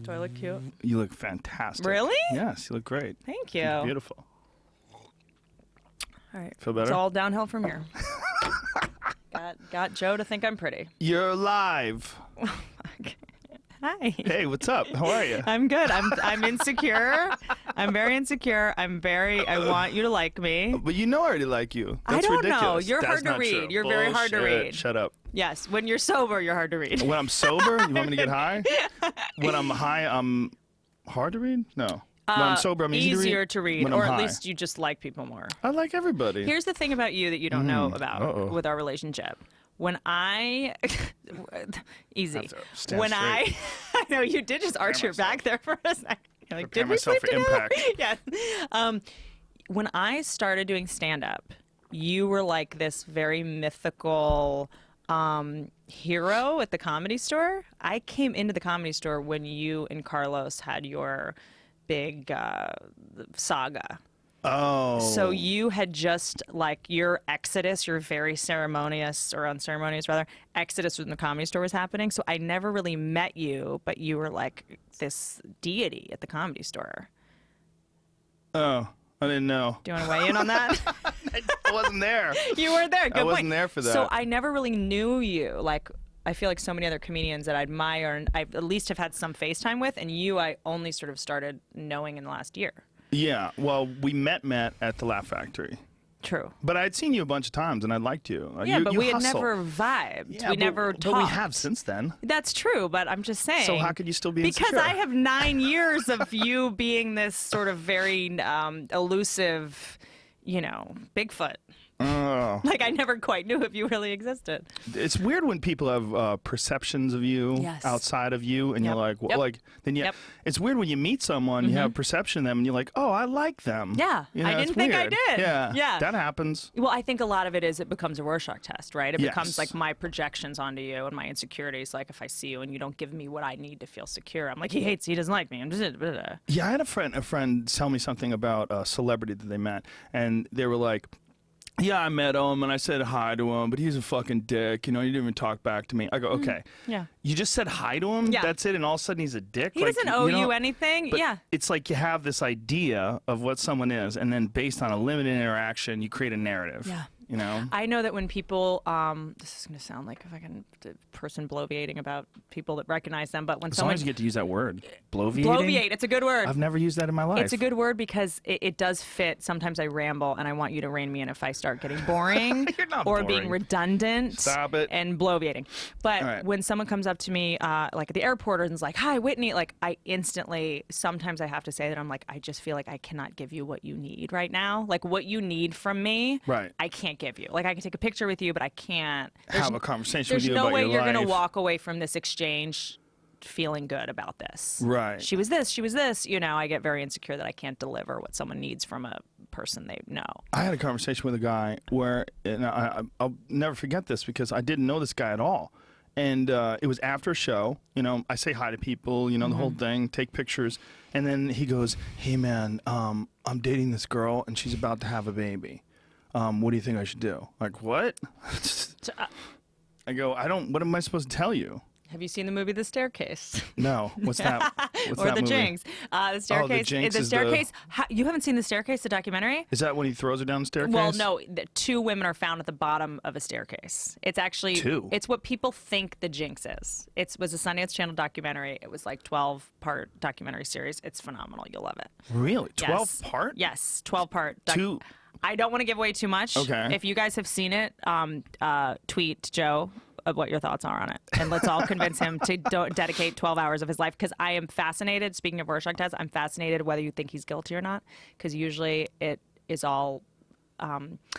Do I look cute? You look fantastic. Really? Yes, you look great. Thank you. You look beautiful. All right. Feel better? It's all downhill from here. got Joe to think I'm pretty. You're live. Hi. Hey, what's up? How are you? I'm good. I'm insecure. I'm very insecure. I want you to like me. But you know I already like you. That's I don't ridiculous. know. You're That's hard to not read. true. You're very hard to Bullshit. read. Shut up. Yes. When you're sober, you're hard to read. When I'm sober, you want me to get high? When I'm high, I'm hard to read? No. When I'm sober, I'm easier to read, When or I'm at high. least you just like people more. I like everybody. Here's the thing about you that you don't know about with our relationship. When easy. When I know you did just arch your back there for a second. You're like, did we sleep together? Impact. Yes. When I started doing stand-up, you were like this very mythical hero at the Comedy Store. I came into the Comedy Store when you and Carlos had your big saga. Oh. So you had just like your exodus, your very ceremonious or unceremonious rather, exodus when the Comedy Store was happening. So I never really met you, but you were like this deity at the Comedy Store. Oh, I didn't know. Do you want to weigh in on that? I wasn't there. You weren't there. Good I wasn't point. there for that. So I never really knew you. Like, I feel like so many other comedians that I admire and I at least have had some FaceTime with, and you I only sort of started knowing in the last year. Yeah, well, we met at the Laugh Factory. True. But I'd seen you a bunch of times, and I liked you. Yeah, but you we had hustle. never vibed. Yeah, we never talked. But we have since then. That's true, but I'm just saying. So how could you still be insecure? Because I have 9 years of you being this sort of very elusive, Bigfoot. Oh. Like I never quite knew if you really existed. It's weird when people have perceptions of you outside of you, and you're like, well, It's weird when you meet someone, you have a perception of them, and you're like, oh, I like them. Yeah, I didn't think I did. Yeah, that happens. Well, I think a lot of it is it becomes a Rorschach test, right? It becomes like my projections onto you and my insecurities. Like if I see you and you don't give me what I need to feel secure, I'm like, he doesn't like me. I'm just Yeah, I had a friend tell me something about a celebrity that they met, and they were like, yeah, I met him and I said hi to him, but he's a fucking dick. He didn't even talk back to me. I go, okay. Yeah. You just said hi to him? Yeah. That's it? And all of a sudden he's a dick? He doesn't owe you anything. But yeah. It's like you have this idea of what someone is, and then based on a limited interaction, you create a narrative. Yeah. I know that when people, this is going to sound like a fucking person bloviating about people that recognize them, but when as long as you get to use that word, bloviating? It's a good word. I've never used that in my life. It's a good word because it does fit. Sometimes I ramble, and I want you to rein me in if I start getting boring You're not or boring. being redundant. Stop it. And bloviating. But when someone comes up to me, like at the airport, and is like, "Hi, Whitney," like I instantly, sometimes I have to say that I'm like, I just feel like I cannot give you what you need right now. Like what you need from me, I can't give you. Like I can take a picture with you, but I can't have a conversation with you about There's no way your you're life. going to walk away from this exchange feeling good about this. Right. She was this. I get very insecure that I can't deliver what someone needs from a person they know. I had a conversation with a guy where, and I'll never forget this because I didn't know this guy at all. And it was after a show, I say hi to people, the whole thing, take pictures. And then he goes, hey man, I'm dating this girl and she's about to have a baby. What do you think I should do? Like, what? I go, what am I supposed to tell you? Have you seen the movie The Staircase? No. What's that? What's or that The movie? Jinx. The Staircase. The Jinx the Staircase. You haven't seen The Staircase, the documentary? Is that when he throws her down the staircase? Well, no. Two women are found at the bottom of a staircase. It's actually two. It's what people think The Jinx is. It was a Sundance Channel documentary. It was like 12-part documentary series. It's phenomenal. You'll love it. Really? 12 Yes. part? Yes, 12-part. Two. I don't want to give away too much. Okay. If you guys have seen it, tweet Joe of what your thoughts are on it. And let's all convince him to dedicate 12 hours of his life. Because I am fascinated, speaking of Rorschach tests, I'm fascinated whether you think he's guilty or not. Because usually it is all,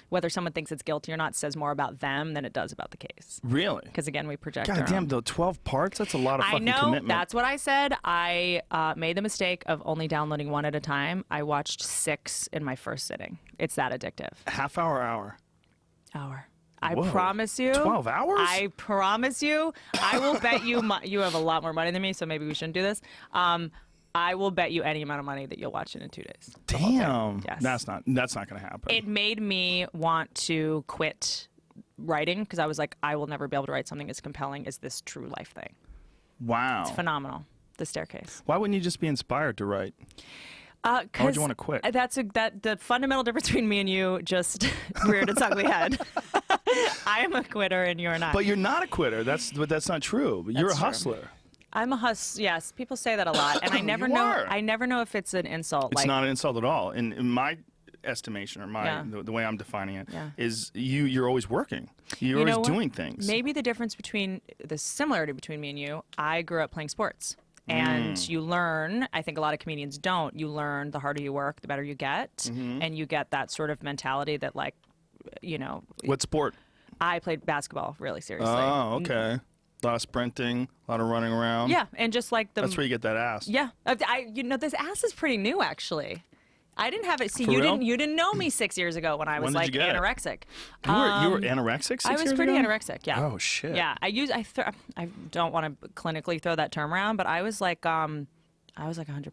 whether someone thinks it's guilty or not says more about them than it does about the case. Really? Because again, we project God damn, though, 12 parts? That's a lot of fucking commitment. That's what I said. I made the mistake of only downloading one at a time. I watched 6 in my first sitting. It's that addictive. Half hour, hour? Hour. I Whoa. promise you. 12 hours? I promise you. I will bet you. You have a lot more money than me, so maybe we shouldn't do this. I will bet you any amount of money that you'll watch it in 2 days. Damn. Yes. That's not going to happen. It made me want to quit writing because I was like, I will never be able to write something as compelling as this true life thing. Wow. It's phenomenal. the staircase. Why wouldn't you just be inspired to write? Why would you want to quit? The fundamental difference between me and you just reared its ugly head. I am a quitter and you're not. But you're not a quitter. That's not true. You're a hustler. I'm a hustler. Yes, people say that a lot, and I never know. I never know if it's an insult. It's not an insult at all. In my estimation, or the way I'm defining it, is you're always working. You're always doing things. Maybe the similarity between me and you. I grew up playing sports. And you learn, I think a lot of comedians don't, you learn the harder you work, the better you get. And you get that sort of mentality that, like, you know. What sport? I played basketball really seriously. Oh, okay. A lot of sprinting, a lot of running around. Yeah, and just like that's where you get that ass. Yeah. This ass is pretty new, actually. I didn't have it. See, For real? you didn't know me 6 years ago when I was like anorexic. You were anorexic 6 years ago? I was pretty anorexic. Yeah. Oh shit. Yeah. I don't want to clinically throw that term around, but I was like 100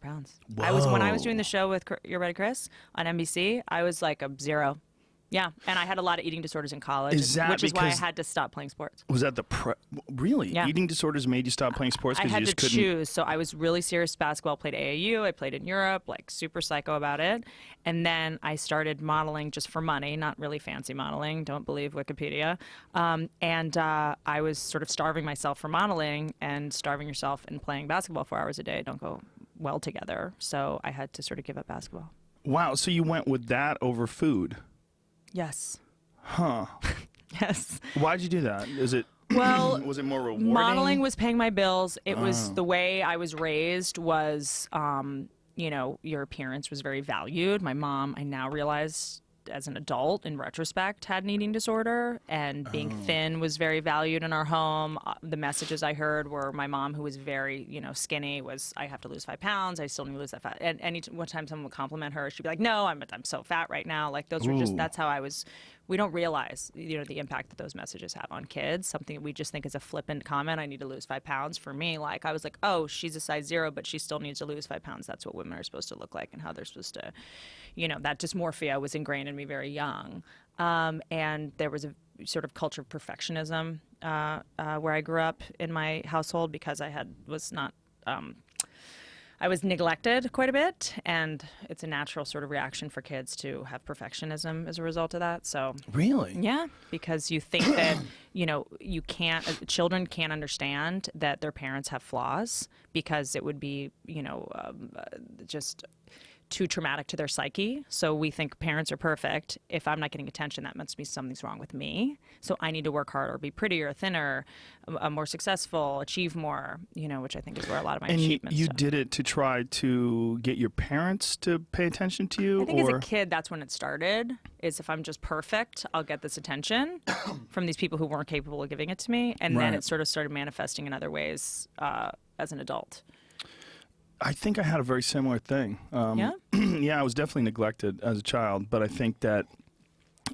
pounds. Whoa. When I was doing the show with Your Buddy Chris on NBC. I was like a 0. Yeah, and I had a lot of eating disorders in college, which is why I had to stop playing sports. Was that really? Yeah. Eating disorders made you stop playing sports because you just couldn't? I had to choose. So I was really serious basketball, played AAU, I played in Europe, like super psycho about it. And then I started modeling just for money, not really fancy modeling, don't believe Wikipedia. I was sort of starving myself for modeling, and starving yourself and playing basketball 4 hours a day don't go well together. So I had to sort of give up basketball. Wow, so you went with that over food? Yes. Huh. Yes. Why'd you do that? Was it more rewarding? Modeling was paying my bills. It was the way I was raised was, your appearance was very valued. My mom, I now realize as an adult, in retrospect, had an eating disorder, and being thin was very valued in our home. The messages I heard were my mom, who was very, skinny, was, I have to lose 5 pounds. I still need to lose that fat. And one time someone would compliment her, she'd be like, no, I'm so fat right now. Like those were that's how I was. We don't realize, the impact that those messages have on kids. Something we just think is a flippant comment. I need to lose 5 pounds. For me, like I was like, oh, she's a size 0, but she still needs to lose 5 pounds. That's what women are supposed to look like, and how they're supposed to, that dysmorphia was ingrained in me very young. And there was a sort of culture of perfectionism where I grew up in my household, because I was neglected quite a bit, and it's a natural sort of reaction for kids to have perfectionism as a result of that. So really, yeah, because you think that children can't understand that their parents have flaws, because it would be just too traumatic to their psyche. So we think parents are perfect. If I'm not getting attention, that must be something's wrong with me. So I need to work harder, be prettier, thinner, more successful, achieve more, which I think is where a lot of my achievements. And you did it to try to get your parents to pay attention to you? I think as a kid, that's when it started, is if I'm just perfect, I'll get this attention from ththese people who weren't capable of giving it to me. And then it sort of started manifesting in other ways as an adult. I think I had a very similar thing. Yeah? Yeah, I was definitely neglected as a child, but I think that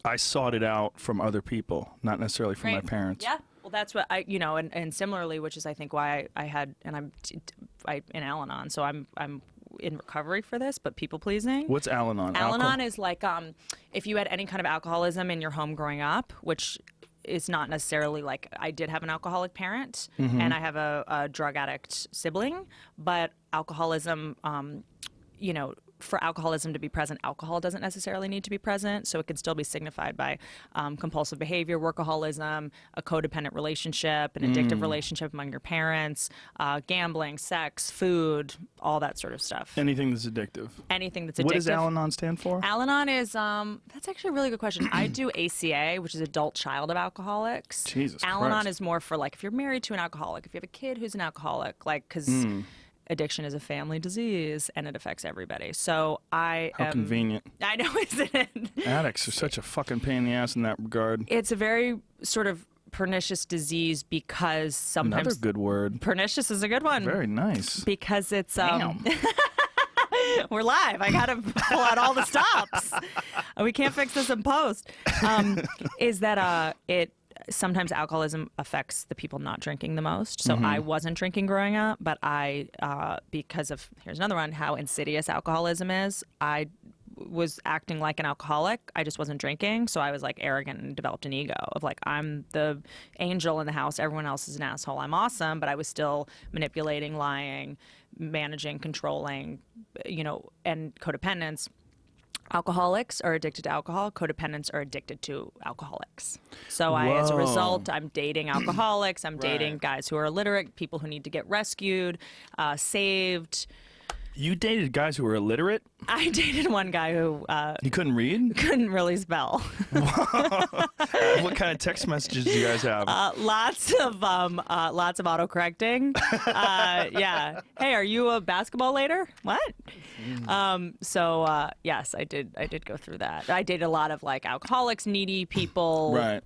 I sought it out from other people, not necessarily from my parents. Yeah. Well, that's what I, and similarly, which is I think why I had, and I'm in Al-Anon, so I'm in recovery for this, but people pleasing. What's Al-Anon? Al-Anon is like if you had any kind of alcoholism in your home growing up, which is not necessarily like, I did have an alcoholic parent, and I have a drug addict sibling, but alcoholism, for alcoholism to be present, alcohol doesn't necessarily need to be present. So it can still be signified by compulsive behavior, workaholism, a codependent relationship, an addictive relationship among your parents, gambling, sex, food, all that sort of stuff. Anything that's addictive. Anything that's addictive. What does Al-Anon stand for? Al-Anon is, that's actually a really good question. I do ACA, which is Adult Child of Alcoholics. Jesus Al-Anon Christ. is more for like if you're married to an alcoholic, if you have a kid who's an alcoholic, like because addiction is a family disease and it affects everybody. So How convenient. I know, isn't it? Addicts are such a fucking pain in the ass in that regard. It's a very sort of pernicious disease because sometimes... Another good word. Pernicious is a good one. Very nice. Because it's... Damn. We're live. I got to pull out all the stops. We can't fix this in post. Is that sometimes alcoholism affects the people not drinking the most. So I wasn't drinking growing up, but I, because of, here's another one, how insidious alcoholism is, I was acting like an alcoholic. I just wasn't drinking, so I was like arrogant and developed an ego of like, I'm the angel in the house, everyone else is an asshole, I'm awesome, but I was still manipulating, lying, managing, controlling, and codependence. Alcoholics are addicted to alcohol. Codependents are addicted to alcoholics. So as a result, I'm dating alcoholics. I'm dating guys who are illiterate, people who need to get rescued, saved. You dated guys who were illiterate? I dated one guy who he couldn't read? Couldn't really spell. What kind of text messages do you guys have? Lots of autocorrecting. Yeah. Hey, are you a basketball later? What? Yes, I did go through that. I dated a lot of like alcoholics, needy people. Right.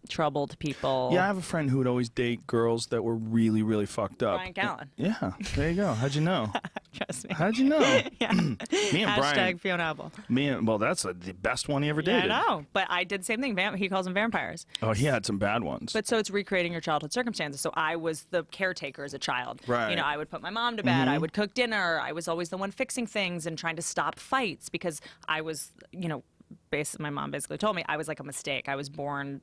Troubled people. Yeah, I have a friend who would always date girls that were really, really fucked up. Brian Callen. Yeah, there you go. How'd you know? Trust me. How'd you know? Yeah. Me and Brian. Fiona Apple. Well, that's the best one he ever dated. Yeah, I know, but I did the same thing. He calls them vampires. Oh, he had some bad ones. But so it's recreating your childhood circumstances. So I was the caretaker as a child. Right. I would put my mom to bed. I would cook dinner. I was always the one fixing things and trying to stop fights because I was, my mom basically told me I was like a mistake. I was born,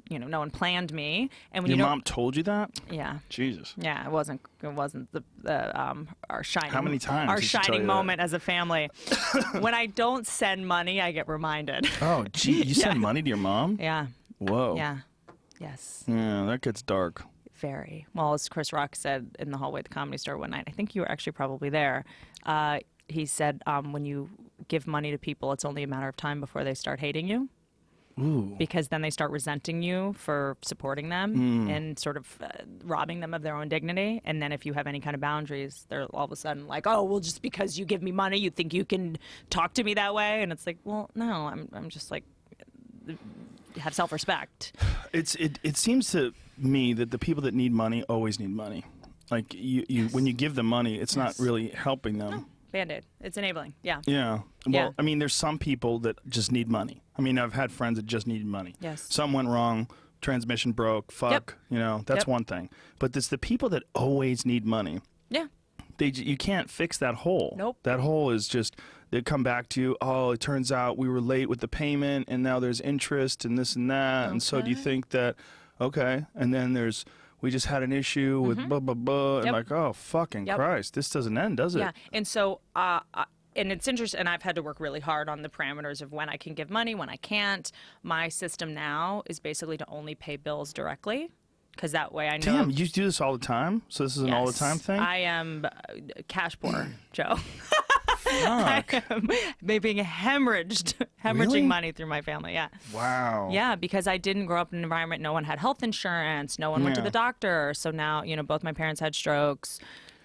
no one planned me. And when your mom told you that? Yeah. Jesus. Yeah, it wasn't our shining. How many times? Our shining moment as a family. When I don't send money, I get reminded. Oh, gee, you send money to your mom? Yeah. Whoa. Yeah. Yes. Yeah, that gets dark. Very. Well, as Chris Rock said in the hallway at the Comedy Store one night, I think you were actually probably there. He said, when you give money to people, it's only a matter of time before they start hating you. Ooh. Because then they start resenting you for supporting them and sort of robbing them of their own dignity. And then if you have any kind of boundaries, they're all of a sudden like, oh, well, just because you give me money, you think you can talk to me that way? And it's like, well, no, I'm just like, have self-respect. It seems to me that the people that need money always need money. Like when you give them money, it's not really helping them. No. Band-Aid. It's enabling. Yeah. Yeah. Well, I mean, there's some people that just need money. I mean, I've had friends that just needed money. Yes. Something went wrong, transmission broke, fuck, that's one thing. But it's the people that always need money. Yeah. You can't fix that hole. Nope. That hole is just, they come back to you, oh, it turns out we were late with the payment and now there's interest and this and that. Okay. And so do you think that, okay, and then we just had an issue with blah, blah, blah. And like, oh, fucking Christ, this doesn't end, does it? Yeah. And so, and it's interesting, and I've had to work really hard on the parameters of when I can give money, when I can't. My system now is basically to only pay bills directly, because that way I know. Damn, you do this all the time? So this is an all the time thing? I am cash poor, Joe. Fuck. I am being hemorrhaging Really? money through my family. Yeah. Wow. Yeah, because I didn't grow up in an environment. No one had health insurance. No one went to the doctor. So now, both my parents had strokes.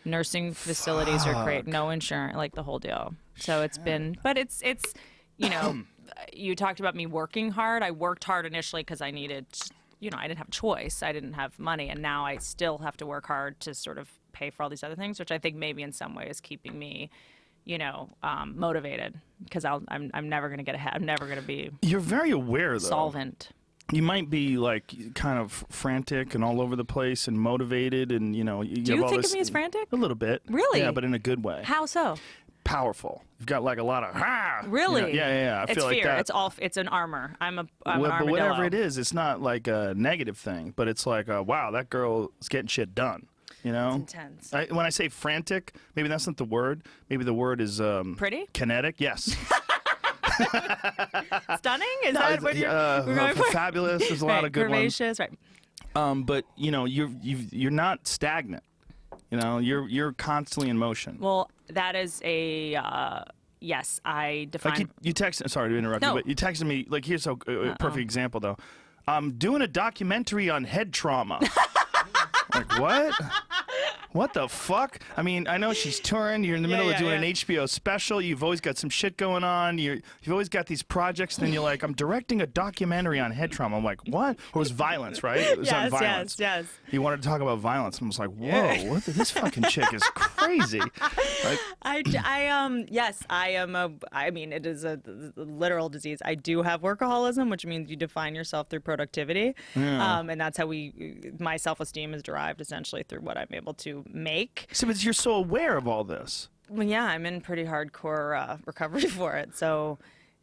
Nursing facilities are great. No insurance, like the whole deal. So it's been, but it's you talked about me working hard. I worked hard initially because I needed, I didn't have a choice. I didn't have money, and now I still have to work hard to sort of pay for all these other things, which I think maybe in some way is keeping me motivated, because I'm never going to get ahead. I'm never going to be. You're very aware, though. Solvent. You might be like kind of frantic and all over the place and motivated, and you Do you have all think this, of me as frantic? A little bit. Really? Yeah, but in a good way. How so? Powerful. You've got like a lot of Really? Yeah. I it's feel fear. Like that. It's an armor. I'm an but armadillo. whatever it is, it's not like a negative thing, but it's like, wow, that girl is getting shit done. It's intense. When I say frantic, maybe that's not the word. Maybe the word is pretty? Kinetic. Yes. Stunning? Is that what you're going for? Fabulous. There's a lot of good curvaceous, ones. Right. But you're not stagnant. You're constantly in motion. Well, that is a yes. I define. Like you texted. Sorry to interrupt you, but you texted me. Like, here's a perfect example though. I'm doing a documentary on head trauma. Like, what? What the fuck? I mean, I know she's touring. You're in the middle of doing an HBO special. You've always got some shit going on. You've always got these projects. And then you're like, I'm directing a documentary on head trauma. I'm like, what? Or it was violence, right? It was on violence. Yes. You wanted to talk about violence. And I was like, whoa, this fucking chick is crazy. Like, yes, I am I mean, it is a literal disease. I do have workaholism, which means you define yourself through productivity. Yeah. And that's how my self-esteem is derived essentially through what I'm able to make. So, but you're so aware of all this. Well, yeah, I'm in pretty hardcore recovery for it. So,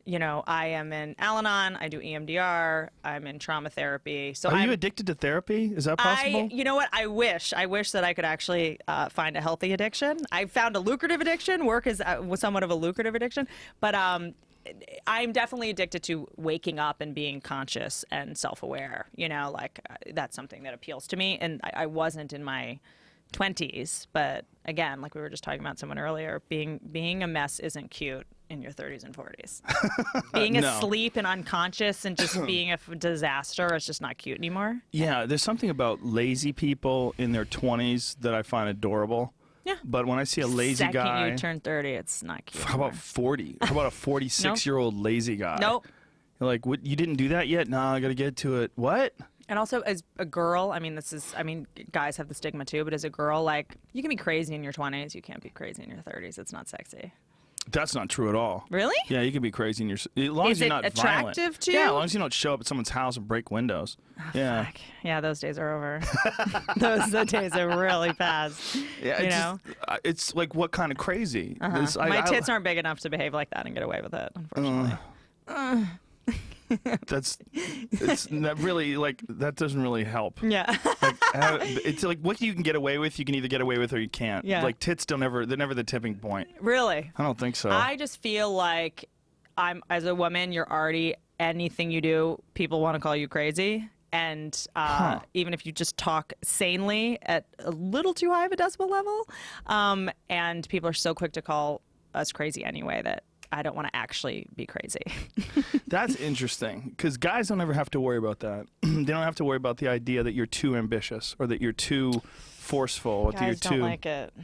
I am in Al-Anon. I do EMDR. I'm in trauma therapy. So Are you addicted to therapy? Is that possible? You know what? I wish that I could actually find a healthy addiction. I found a lucrative addiction. Work was somewhat of a lucrative addiction, but I'm definitely addicted to waking up and being conscious and self-aware. That's something that appeals to me. And I wasn't in my 20s, but again, like we were just talking about someone earlier, being a mess isn't cute in your 30s and 40s. Being asleep and unconscious and just being a disaster is just not cute anymore. Yeah, there's something about lazy people in their 20s that I find adorable. Yeah. But when I see a lazy guy... Second you turn 30, it's not cute How about 40? How about a 46-year-old lazy guy? Nope. You're like, what, you didn't do that yet? No, I got to get to it. What? And also, as a girl, guys have the stigma too, but as a girl, like, you can be crazy in your 20s, you can't be crazy in your 30s. It's not sexy. That's not true at all. Really? Yeah, you can be crazy in your... As long as you're not violent. Is it attractive to you? Yeah, as long as you don't show up at someone's house and break windows. Oh, yeah. Fuck. Yeah, those days are over. those days are really past. Yeah, it's like, what kind of crazy? My tits aren't big enough to behave like that and get away with it, unfortunately. It's not really, like, that doesn't really help. Yeah. It's like, what you can get away with, you can either get away with or you can't. Yeah. Like, tits they're never the tipping point. Really? I don't think so. I just feel like as a woman, you're already, anything you do, people want to call you crazy. And even if you just talk sanely at a little too high of a decibel level, and people are so quick to call us crazy anyway that I don't want to actually be crazy. That's interesting, because guys don't ever have to worry about that. They don't have to worry about the idea that you're too ambitious or that you're too forceful. Or that you're don't like it.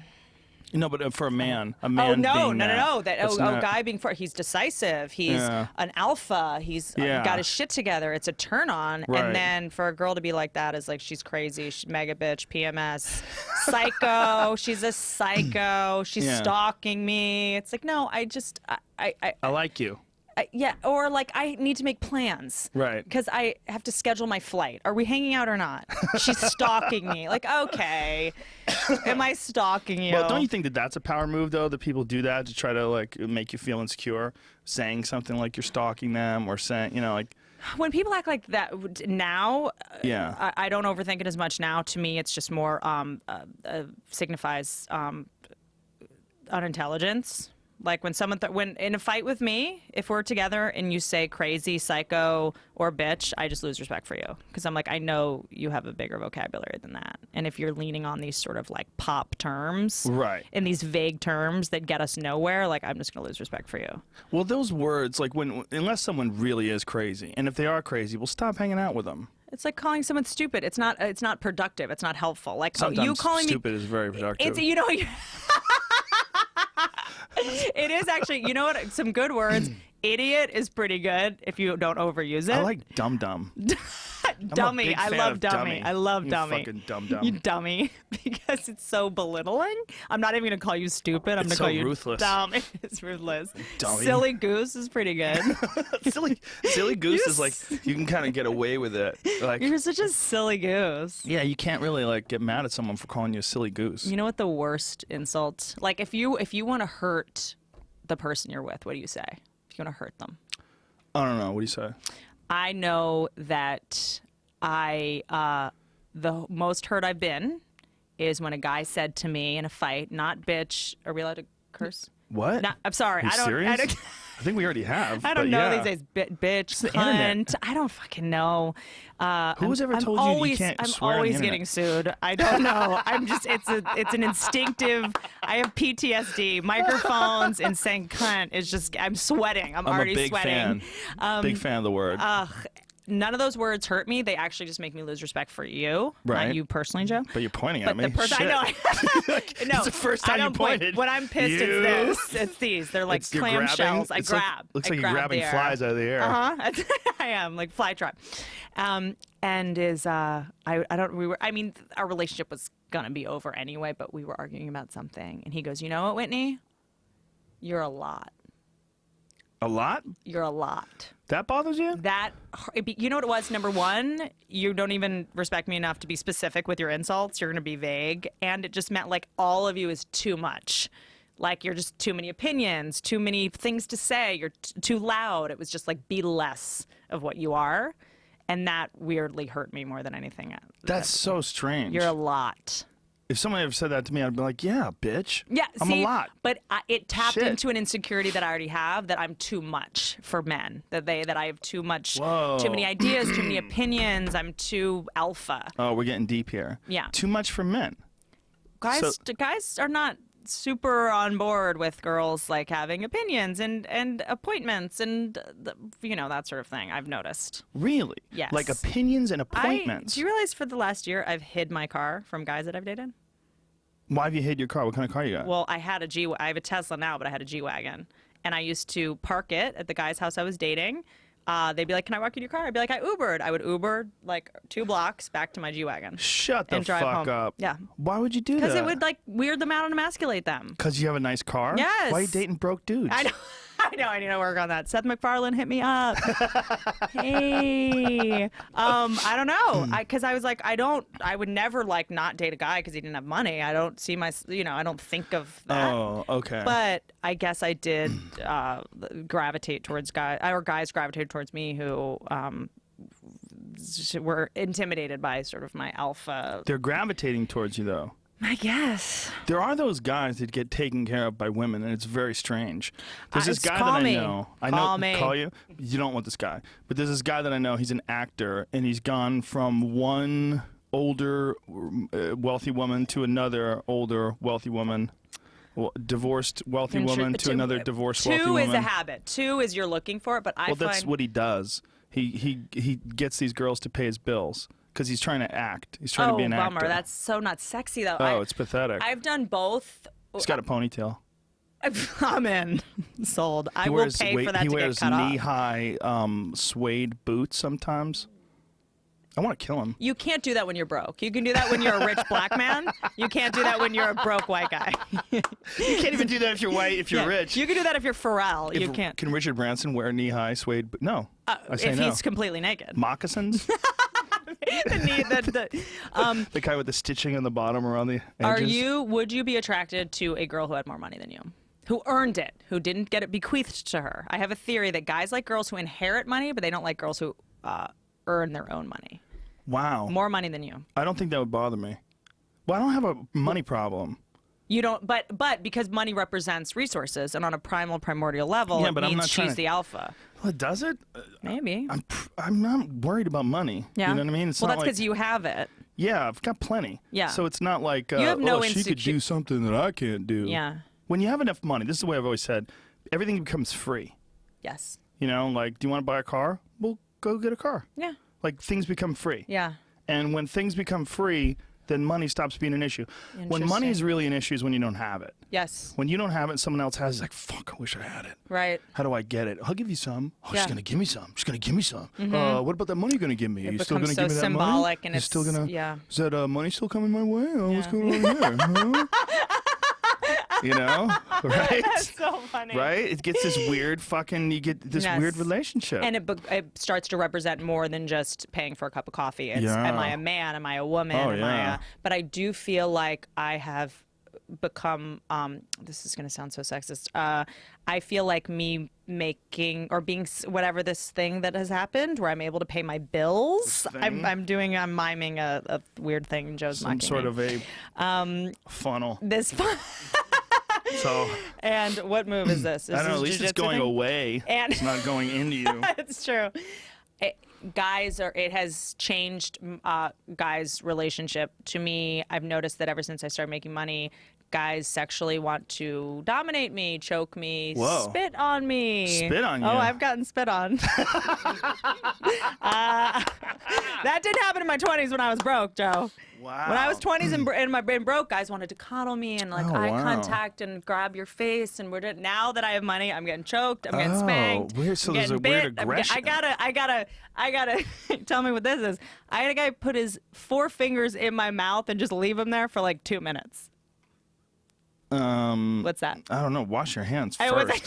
No, but for a man no. Guy being he's decisive. He's an alpha. He's got his shit together. It's a turn on. Right. And then for a girl to be like that is like, she's crazy. She's mega bitch, PMS, psycho. She's a psycho. She's stalking me. It's like, no, I like you. Or like, I need to make plans. Right. Because I have to schedule my flight. Are we hanging out or not? She's stalking me. Like, okay. Am I stalking you? Well, don't you think that that's a power move, though, that people do that to try to, like, make you feel insecure? Saying something like you're stalking them or saying, like... When people act like that now, I don't overthink it as much now. To me, it's just more signifies unintelligence. Like when in a fight with me, if we're together and you say crazy, psycho, or bitch, I just lose respect for you. Because I'm like, I know you have a bigger vocabulary than that. And if you're leaning on these sort of like pop terms, right, and these vague terms that get us nowhere, like, I'm just going to lose respect for you. Well, those words, like, unless someone really is crazy, and if they are crazy, we'll stop hanging out with them. It's like calling someone stupid. It's not productive. It's not helpful. Like, sometimes you calling stupid me, is very productive. It's, it is actually, you know what? Some good words. Idiot is pretty good if you don't overuse it. I like dum-dum. Dummy. I love dummy. I love you dummy. Fucking dum-dum. You dummy. Because it's so belittling. I'm not even going to call you stupid. I'm going to call you ruthless. Dumb. It's ruthless. Dummy. Silly goose is pretty good. silly goose is like, you can kind of get away with it. Like, you're such a silly goose. Yeah, you can't really, like, get mad at someone for calling you a silly goose. You know what the worst insult? Like, if you want to hurt the person you're with, what do you say? If you want to hurt them? I don't know. What do you say? I know that the most hurt I've been is when a guy said to me in a fight, not bitch. Are we allowed to curse? What? No, I'm sorry. Are you serious? I think we already have. I don't know these days. Bitch, cunt. I don't fucking know. Who's ever told you can't swear on the always internet? getting sued. I don't know. I'm just. It's an instinctive. I have PTSD. Microphones and saying cunt is just. I'm sweating. I'm already a big sweating. Fan. Big fan of the word. None of those words hurt me. They actually just make me lose respect for you, right? Not you personally, Joe. But you're pointing at me. The person, Shit. I know. Like, no, it's the first time you pointed. When I'm pissed, it's this. It's these. They're like clam shells. I grab. Looks like you're grabbing flies out of the air. I am like fly trap. And is I don't. We were. I mean, our relationship was gonna be over anyway, but we were arguing about something, and he goes, "You know what, Whitney? You're a lot." A lot? You're a lot. That bothers you? You know what it was? Number one, you don't even respect me enough to be specific with your insults. You're going to be vague. And it just meant like all of you is too much. like you're just too many opinions, too many things to say, you're too loud. It was just like, be less of what you are. And that weirdly hurt me more than anything else. That's so strange. You're a lot. If someone ever said that to me, I'd be like, yeah, bitch. Yeah, I'm a lot. But it tapped into an insecurity that I already have, that I'm too much for men. That I have too much, too many ideas, too many opinions. I'm too alpha. Oh, we're getting deep here. Yeah. Too much for men. Guys are not super on board with girls like having opinions and appointments and that sort of thing. I've noticed. Really? Yes. Like opinions and appointments. Do you realize for the last year I've hid my car from guys that I've dated? Why have you hid your car? What kind of car you got? Well, I have a Tesla now, but I had a G-Wagon, and I used to park it at the guy's house I was dating. They'd be like, "Can I walk you to your car?" I'd be like, "I Ubered." I would Uber like 2 blocks back to my G-Wagon. Shut the and drive fuck home. up. Yeah. Why would you do that? Because it would like weird them out and emasculate them. Because you have a nice car? Yes. Why are you dating broke dudes? I know. I need to work on that. Seth MacFarlane, hit me up. Hey. I don't know. Because I was like, I would never like not date a guy because he didn't have money. I don't see I don't think of that. Oh, okay. But I guess I did gravitate towards guys, or guys gravitated towards me who were intimidated by sort of my alpha. They're gravitating towards you, though. I guess. There are those guys that get taken care of by women, and it's very strange. There's this guy call that me. I know. Call me. Call you? You don't want this guy. But there's this guy that I know. He's an actor, and he's gone from one older wealthy woman to another older wealthy woman. Divorced wealthy woman to another divorced wealthy woman. 2 is a habit. 2 is you're looking for it, but I find... Well, that's what he does. He gets these girls to pay his bills. Because he's trying to act. He's trying to be an actor. Oh, bummer. That's so not sexy, though. Oh, it's pathetic. I've done both. He's got a ponytail. I'm in. Sold. I will pay for that to get cut off. He wears knee-high suede boots sometimes. I want to kill him. You can't do that when you're broke. You can do that when you're a rich black man. You can't do that when you're a broke white guy. You can't even do that if you're white, if you're rich. You can do that if you're Pharrell. You can't. Can Richard Branson wear knee-high suede boots? No. I say if no. he's completely naked. Moccasins? The guy with the stitching on the bottom around the edges. Would you be attracted to a girl who had more money than you? Who earned it, who didn't get it bequeathed to her? I have a theory that guys like girls who inherit money, but they don't like girls who earn their own money. Wow. More money than you. I don't think that would bother me. Well, I don't have a money problem. You don't, but because money represents resources, and on a primordial level, it means she's the alpha. Well, does it? Maybe. I'm not worried about money. Yeah. You know what I mean? Well, that's because you have it. Yeah, I've got plenty. Yeah. So it's not like, you have no she could do something that I can't do. Yeah. When you have enough money, this is the way I've always said, everything becomes free. Yes. You know, like, do you want to buy a car? Well, go get a car. Yeah. Like, things become free. Yeah. And when things become free, then money stops being an issue. When money is really an issue is when you don't have it. Yes. When you don't have it and someone else has it, it's like, fuck, I wish I had it. Right. How do I get it? I'll give you some. Oh, yeah. She's going to give me some. She's going to give me some. What about that money you're going to give me? Are you still going to give me that money? Symbolic and it's still gonna, yeah. Is that money still coming my way? Oh, what's going on here? Huh? You know? Right? That's so funny. Right? It gets this weird you get this weird relationship. And it starts to represent more than just paying for a cup of coffee. It's, am I a man? Am I a woman? But I do feel like I have become, this is going to sound so sexist, I feel like me making or being whatever this thing that has happened where I'm able to pay my bills. I'm miming a weird thing Joe's mocking Some sort me. of a funnel. So. And what move is this? I don't know. At least it's going away. And it's not going into you. It's true. It has changed guys' relationship to me. I've noticed that ever since I started making money, guys sexually want to dominate me, choke me, spit on me. Spit on you? Oh, I've gotten spit on. That didn't happen in my 20s when I was broke, Joe. Wow. When I was 20s and broke, guys wanted to coddle me and eye contact and grab your face. And now that I have money, I'm getting choked. I'm getting spanked. Weird. So there's a weird aggression. I gotta tell me what this is. I had a guy put his 4 fingers in my mouth and just leave them there for like 2 minutes. What's that? I don't know. Wash your hands I first. was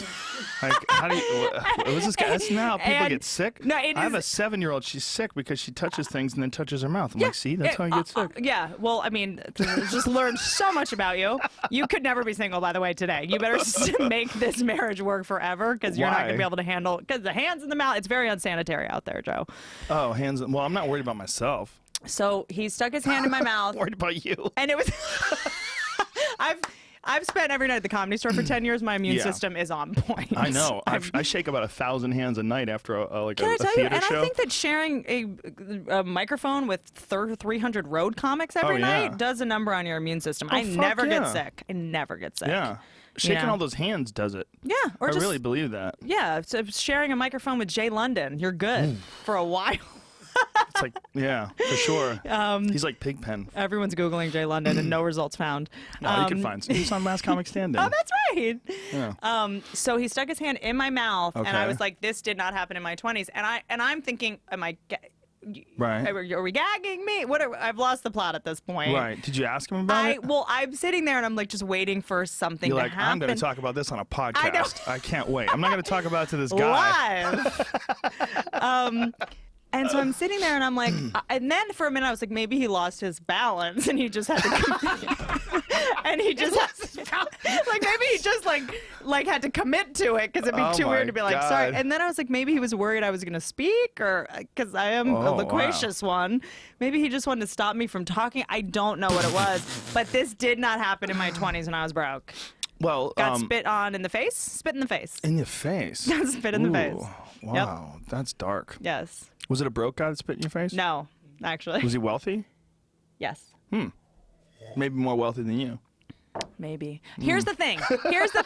Like, how do you? What's this guy? That's not how people get sick. No, I have a 7-year-old. She's sick because she touches things and then touches her mouth. I'm like, see, that's how you get sick. Yeah. Well, I mean, just learned so much about you. You could never be single, by the way, today. You better make this marriage work forever because you're not going to be able to handle. Because the hands in the mouth, it's very unsanitary out there, Joe. Oh, hands. Well, I'm not worried about myself. So he stuck his hand in my mouth. I'm worried about you. And it was. I've spent every night at the Comedy Store for 10 years. My immune system is on point. I know. I shake about 1,000 hands a night after a Can I tell theater you? show. And I think that sharing a microphone with 300 road comics every night does a number on your immune system. I never get sick. I never get sick. Yeah. Shaking all those hands does it. Yeah. Or I just, really believe that. Yeah. So sharing a microphone with Jay London, you're good for a while. It's like, yeah, for sure. He's like Pigpen. Everyone's Googling Jay London and no results found. No, you can find some. He's on Last Comic Standing. Oh, that's right. Yeah. So he stuck his hand in my mouth, and I was like, "This did not happen in my 20s." And I'm thinking, "Am I? Right. Are we gagging me? I've lost the plot at this point." Right. Did you ask him about it? Well, I'm sitting there and I'm like just waiting for something You're to like, happen. I'm going to talk about this on a podcast. I can't wait. I'm not going to talk about it to this guy. Live. And so I'm sitting there and I'm like, and then for a minute I was like, maybe he lost his balance and he just had to, and he just like maybe he just like had to commit to it because it'd be too weird to be like, sorry. And then I was like, maybe he was worried I was going to speak or because I am a loquacious one. Maybe he just wanted to stop me from talking. I don't know what it was, but this did not happen in my 20s when I was broke. Well, got spit on in the face, spit in the face. In your face. Got spit in the face. Wow, that's dark. Yes. Was it a broke guy that spit in your face? No, actually. Was he wealthy? Yes. Maybe more wealthy than you. Maybe. Here's the thing. Here's the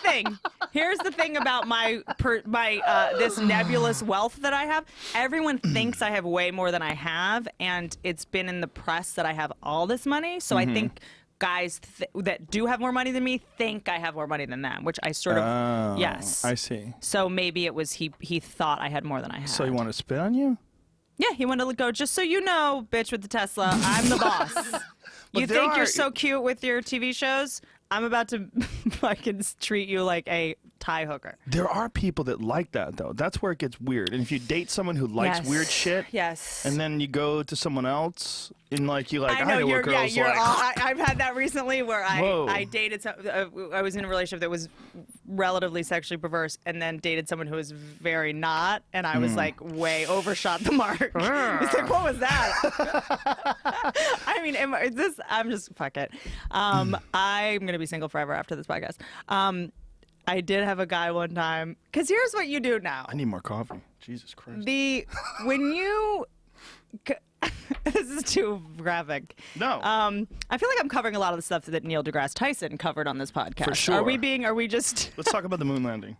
thing about my this nebulous wealth that I have. Everyone thinks I have way more than I have, and it's been in the press that I have all this money. So I think guys that do have more money than me think I have more money than them, which I sort of yes. I see. So maybe it was he thought I had more than I had. So he wanted to spit on you? Yeah, he wanted to go, just so you know, bitch with the Tesla, I'm the boss. You think you're so cute with your TV shows? I'm about to fucking treat you like a Thai hooker. There are people that like that, though. That's where it gets weird. And if you date someone who likes weird shit, and then you go to someone else, and like you like, I know what girls like. I've had that recently where I dated I was in a relationship that was relatively sexually perverse, and then dated someone who was very not, and I was like way overshot the mark. It's like, what was that? I mean, I'm just fuck it. I'm gonna be single forever after this podcast. I did have a guy one time, because here's what you do now. I need more coffee. Jesus Christ. When you this is too graphic. No. I feel like I'm covering a lot of the stuff that Neil deGrasse Tyson covered on this podcast. For sure. Are we just Let's talk about the moon landing.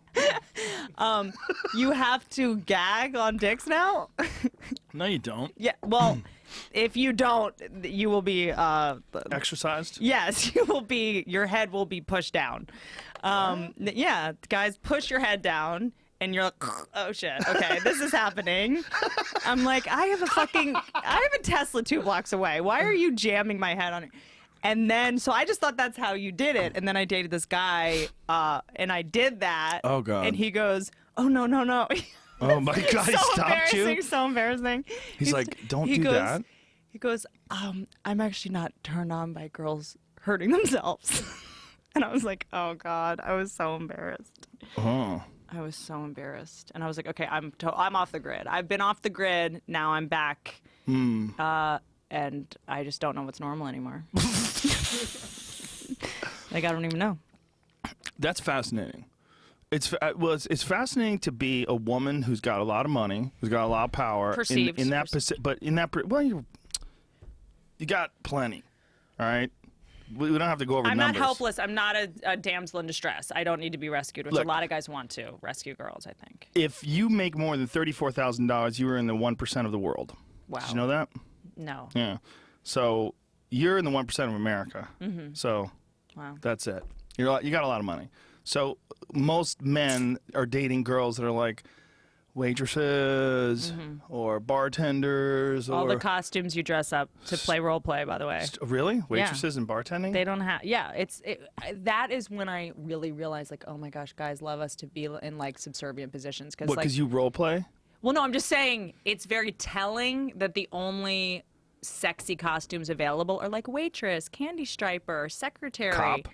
You have to gag on dicks now? No, you don't. Yeah, well, if you don't, you will be Exercised? Yes, your head will be pushed down. Yeah, guys, push your head down. And you're like, oh shit, okay, this is happening. I'm like, I have a Tesla 2 blocks away. Why are you jamming my head on it? And then, so I just thought that's how you did it. And then I dated this guy, and I did that. Oh, God. And he goes, oh, no. Oh, my God, he stopped you? So embarrassing. He's like, don't do that. He goes, I'm actually not turned on by girls hurting themselves. And I was like, oh, God, I was so embarrassed. Oh. I was so embarrassed, and I was like, "Okay, I'm off the grid. I've been off the grid. Now I'm back, and I just don't know what's normal anymore. Like I don't even know." That's fascinating. It's fascinating to be a woman who's got a lot of money, who's got a lot of power. Perceived. You got plenty. All right. We don't have to go over I'm numbers. not helpless. I'm not a damsel in distress. I don't need to be rescued, which a lot of guys want to rescue girls, I think. If you make more than $34,000, you are in the 1% of the world. Wow. Did you know that? No. Yeah. So you're in the 1% of America. Mm-hmm. So wow. That's it. You got a lot of money. So most men are dating girls that are like, waitresses or bartenders All or the costumes you dress up to play role play, by the way. Really? Waitresses and bartending? They don't have. Yeah, that is when I really realized, like, oh my gosh, guys love us to be in like subservient positions. What? Because you role play? Well, no, I'm just saying it's very telling that the only sexy costumes available are like waitress, candy striper, secretary. Cop.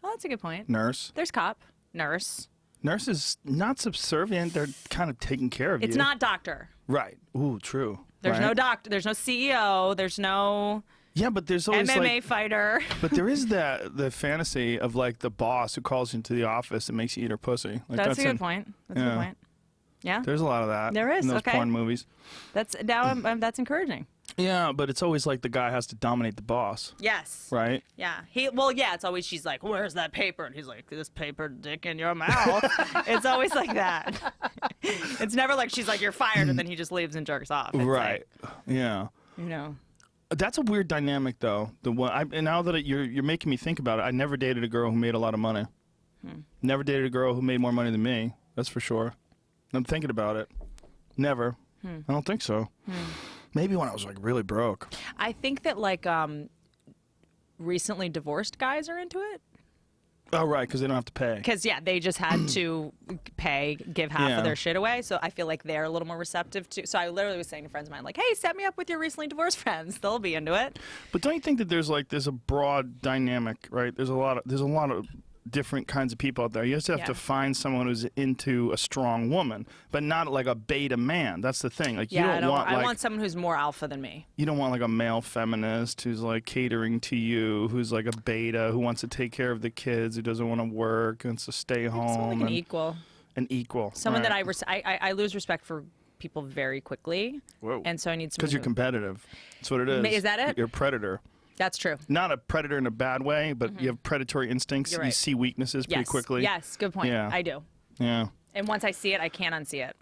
Oh, that's a good point. Nurse. There's cop, nurse. Nurse is not subservient. They're kind of taking care of you. It's not doctor. Right. Ooh, true. There's right? no doctor. There's no CEO. There's no Yeah, but there's always MMA fighter. But there is the fantasy of like the boss who calls you into the office and makes you eat her pussy. Like, That's a good point. That's a good point. Yeah. There's a lot of that. There is. In those Okay. porn movies. That's now. That's encouraging. Yeah, but it's always like the guy has to dominate the boss. Yes. Right? Yeah. It's always she's like, "Where's that paper?" And he's like, "This paper dick in your mouth." It's always like that. It's never like she's like, "You're fired," and then he just leaves and jerks off. It's right. Like, yeah. you know. That's a weird dynamic though. The one and now that you're making me think about it, I never dated a girl who made a lot of money. Never dated a girl who made more money than me. That's for sure. I'm thinking about it. Never. I don't think so. Maybe when I was like really broke. I think that like recently divorced guys are into it. Oh, right, because they don't have to pay. Because, yeah, they just had to give half Yeah. of their shit away. So I feel like they're a little more receptive to. So I literally was saying to friends of mine, like, hey, set me up with your recently divorced friends. They'll be into it. But don't you think that there's a broad dynamic, right? There's a lot of different kinds of people out there. You just have to find someone who's into a strong woman, but not like a beta man. That's the thing. Like Yeah, you don't want I want someone who's more alpha than me. You don't want like a male feminist who's like catering to you, who's like a beta, who wants to take care of the kids, who doesn't want to work, and to stay home. Someone like an equal. An equal. Someone right. that I lose respect for people very quickly. Whoa. And so I need someone. Because you're competitive. That's what it is. Is that it? You're a predator. That's true. Not a predator in a bad way, but you have predatory instincts. You're right. You see weaknesses pretty quickly. Yes, good point. Yeah. I do. Yeah. And once I see it, I can't unsee it.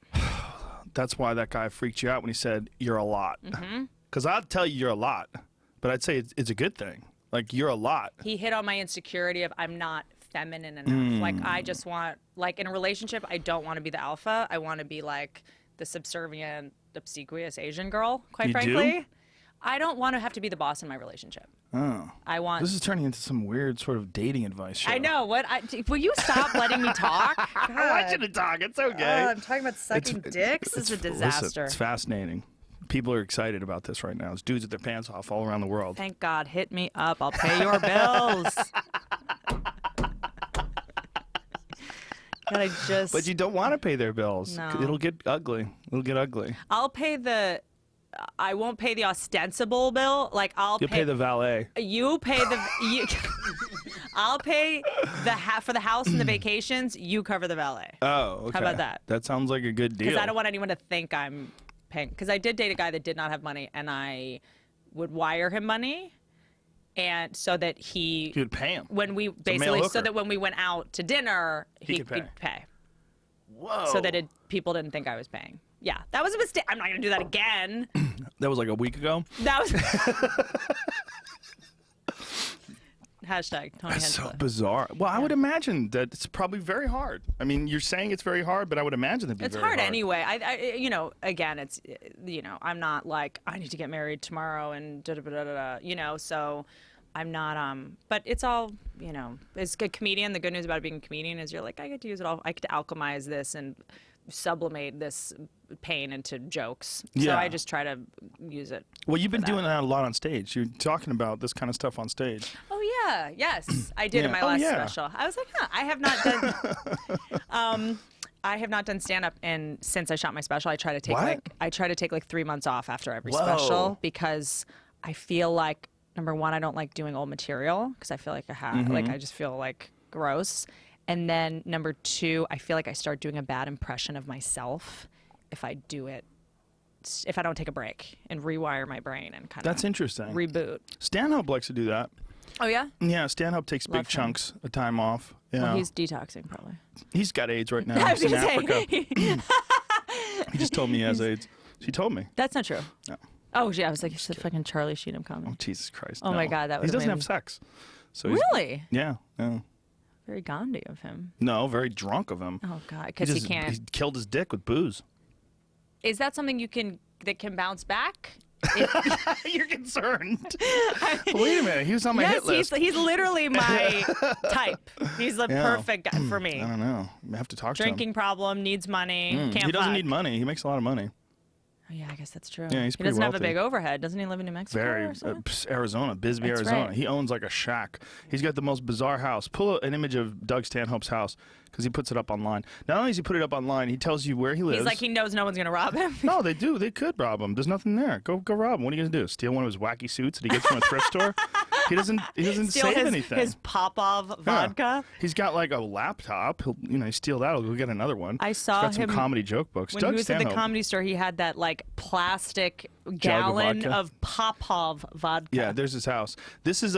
That's why that guy freaked you out when he said, you're a lot. Because I'd tell you you're a lot, but I'd say it's a good thing. Like, you're a lot. He hit on my insecurity of I'm not feminine enough. Like, I just want, like, in a relationship, I don't want to be the alpha. I want to be, like, the subservient, obsequious Asian girl, quite frankly. Do? I don't want to have to be the boss in my relationship. Oh. I want. This is turning into some weird sort of dating advice show. I know. Will you stop letting me talk? I want you to talk. It's okay. I'm talking about sucking dicks. This is a disaster. Listen, it's fascinating. People are excited about this right now. There's dudes with their pants off all around the world. Thank God. Hit me up. I'll pay your bills. But you don't want to pay their bills. No. It'll get ugly. It'll get ugly. I won't pay the ostensible bill. Like You'll pay the valet. You pay I'll pay for the house and the vacations. You cover the valet. Oh, okay. How about that? That sounds like a good deal. Because I don't want anyone to think I'm paying. Because I did date a guy that did not have money, and I would wire him money, and so that you'd pay him. When we so that when we went out to dinner, he'd pay. Whoa. So that people didn't think I was paying. Yeah, that was a mistake. I'm not going to do that again. That was like a week ago? That was... Hashtag Tony That's so Hensler. bizarre. Well, I would imagine that it's probably very hard. I mean, you're saying it's very hard, but I would imagine it'd be It's very hard. anyway. Again, it's, I'm not like, I need to get married tomorrow and da-da-da-da-da, so I'm not, but it's all, as a comedian, the good news about being a comedian is you're like, I get to use it all. I get to alchemize this and sublimate this pain into jokes. So I just try to use it. Well, you've been doing that a lot on stage. You're talking about this kind of stuff on stage. Oh yeah, yes, I did in my last special. I was like, I have not done. I have not done stand up since I shot my special. I try to take like 3 months off after every special because I feel like number one, I don't like doing old material because I feel like I just feel like gross. And then number two, I feel like I start doing a bad impression of myself if I don't take a break and rewire my brain and kind of That's interesting. Reboot. Stanhope likes to do that. Oh yeah? Yeah, Stanhope takes big chunks of time off. Yeah. Well, he's detoxing probably. He's got AIDS right now. I was He's in gonna say. Africa. He just told me he has AIDS. She told me. That's not true. No. Oh yeah, I was like, it's the fucking Charlie Sheen comment. Oh Jesus Christ. Oh no. my God, that was He doesn't amazing. have sex. So Really? Yeah. Yeah. Very Gandhi of him. No, very drunk of him. Oh God, because he can't. He killed his dick with booze. Is that something that can bounce back? You're concerned. Wait a minute, he was on my hit list. He's literally my type. He's the perfect guy for me. I don't know. I have to talk to him. Drinking problem, needs money, can't He doesn't fuck. need money. He makes a lot of money. Oh, yeah, I guess that's true. Yeah, he's he pretty doesn't have a wealthy. big overhead. Doesn't he live in New Mexico Very or something? Arizona, Bisbee, That's Arizona. right. He owns like a shack. He's got the most bizarre house. Pull an image of Doug Stanhope's house because he puts it up online. Not only does he put it up online, he tells you where he lives. He's like he knows no one's gonna rob him. No, they do. They could rob him. There's nothing there. Go rob him. What are you gonna do? Steal one of his wacky suits that he gets from a thrift store? He doesn't Steal save anything. his Popov vodka. Yeah. He's got like a laptop. He'll steal that. He'll go get another one. I saw He's got him some comedy joke books. When Doug he was Stanhope. at the Comedy Store, he had that like plastic gallon of Popov vodka. Yeah, there's his house. This is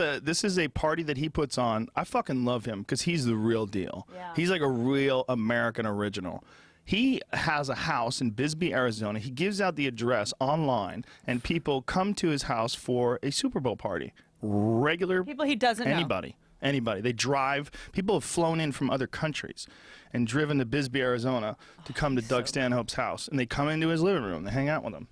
a party that he puts on. I fucking love him because he's the real deal. Yeah. He's like a real American original. He has a house in Bisbee, Arizona. He gives out the address online, and people come to his house for a Super Bowl party. Regular People he doesn't know. Anybody. They drive. People have flown in from other countries and driven to Bisbee, Arizona to come to Doug Stanhope's house. And they come into his living room. They hang out with him.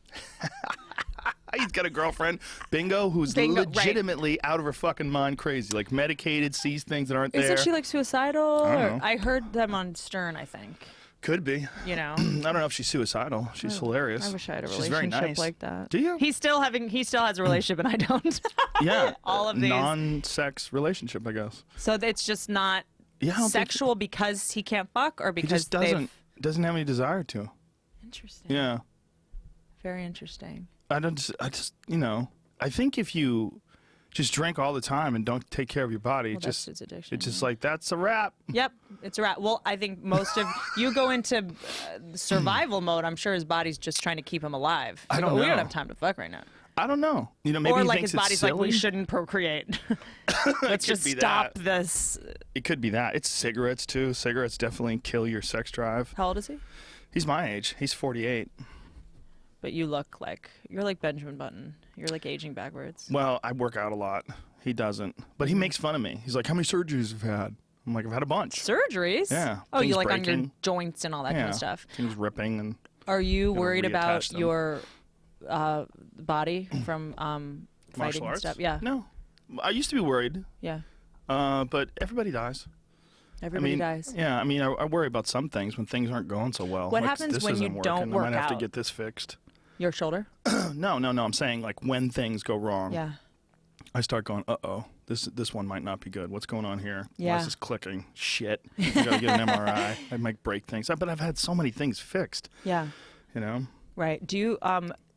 He's got a girlfriend, Bingo, who's legitimately out of her fucking mind crazy. Like medicated, sees things that aren't there. Isn't she like suicidal? I don't know. I heard them on Stern, I think. Could be. You know. I don't know if she's suicidal. She's hilarious. I wish I had a She's very relationship nice. like that. Do you? He still has a relationship and I don't. Yeah. All of these. Non-sex relationship, I guess. So it's just not Yeah, I don't think- sexual because he can't fuck or He because just doesn't have any desire to. Interesting. Yeah. Very interesting. I just I think if you just drink all the time and don't take care of your body, Well, that's its addiction. it's just like, that's a wrap. Yep, it's a wrap. Well, I think most of you go into survival mode. I'm sure his body's just trying to keep him alive. I don't We know. don't have time to fuck right now. I don't know. Maybe Or he like thinks his body's it's like, silly. we shouldn't procreate. Let's could just be stop that. this. It could be that. It's cigarettes, too. Cigarettes definitely kill your sex drive. How old is he? He's my age. He's 48. But you look like you're like Benjamin Button. You're like aging backwards. Well, I work out a lot. He doesn't. But he makes fun of me. He's like, how many surgeries have you had? I'm like, I've had a bunch. Surgeries? Yeah. Oh, you Things like on your breaking. joints and all that kind of stuff. Things ripping and Are you Gotta worried about reattach them. your body from martial fighting and arts stuff? Yeah. No. I used to be worried, Yeah. but everybody dies. Everybody dies. Yeah, I worry about some things when things aren't going so well. What Like, happens this when you isn't don't working. work I might have to out? get this fixed. Your shoulder? No. I'm saying like when things go wrong. Yeah. I start going, uh-oh, this one might not be good. What's going on here? Yeah. Why is this clicking? Shit. I gotta get an MRI. I might break things. But I've had so many things fixed, Yeah. you know? Right. Do you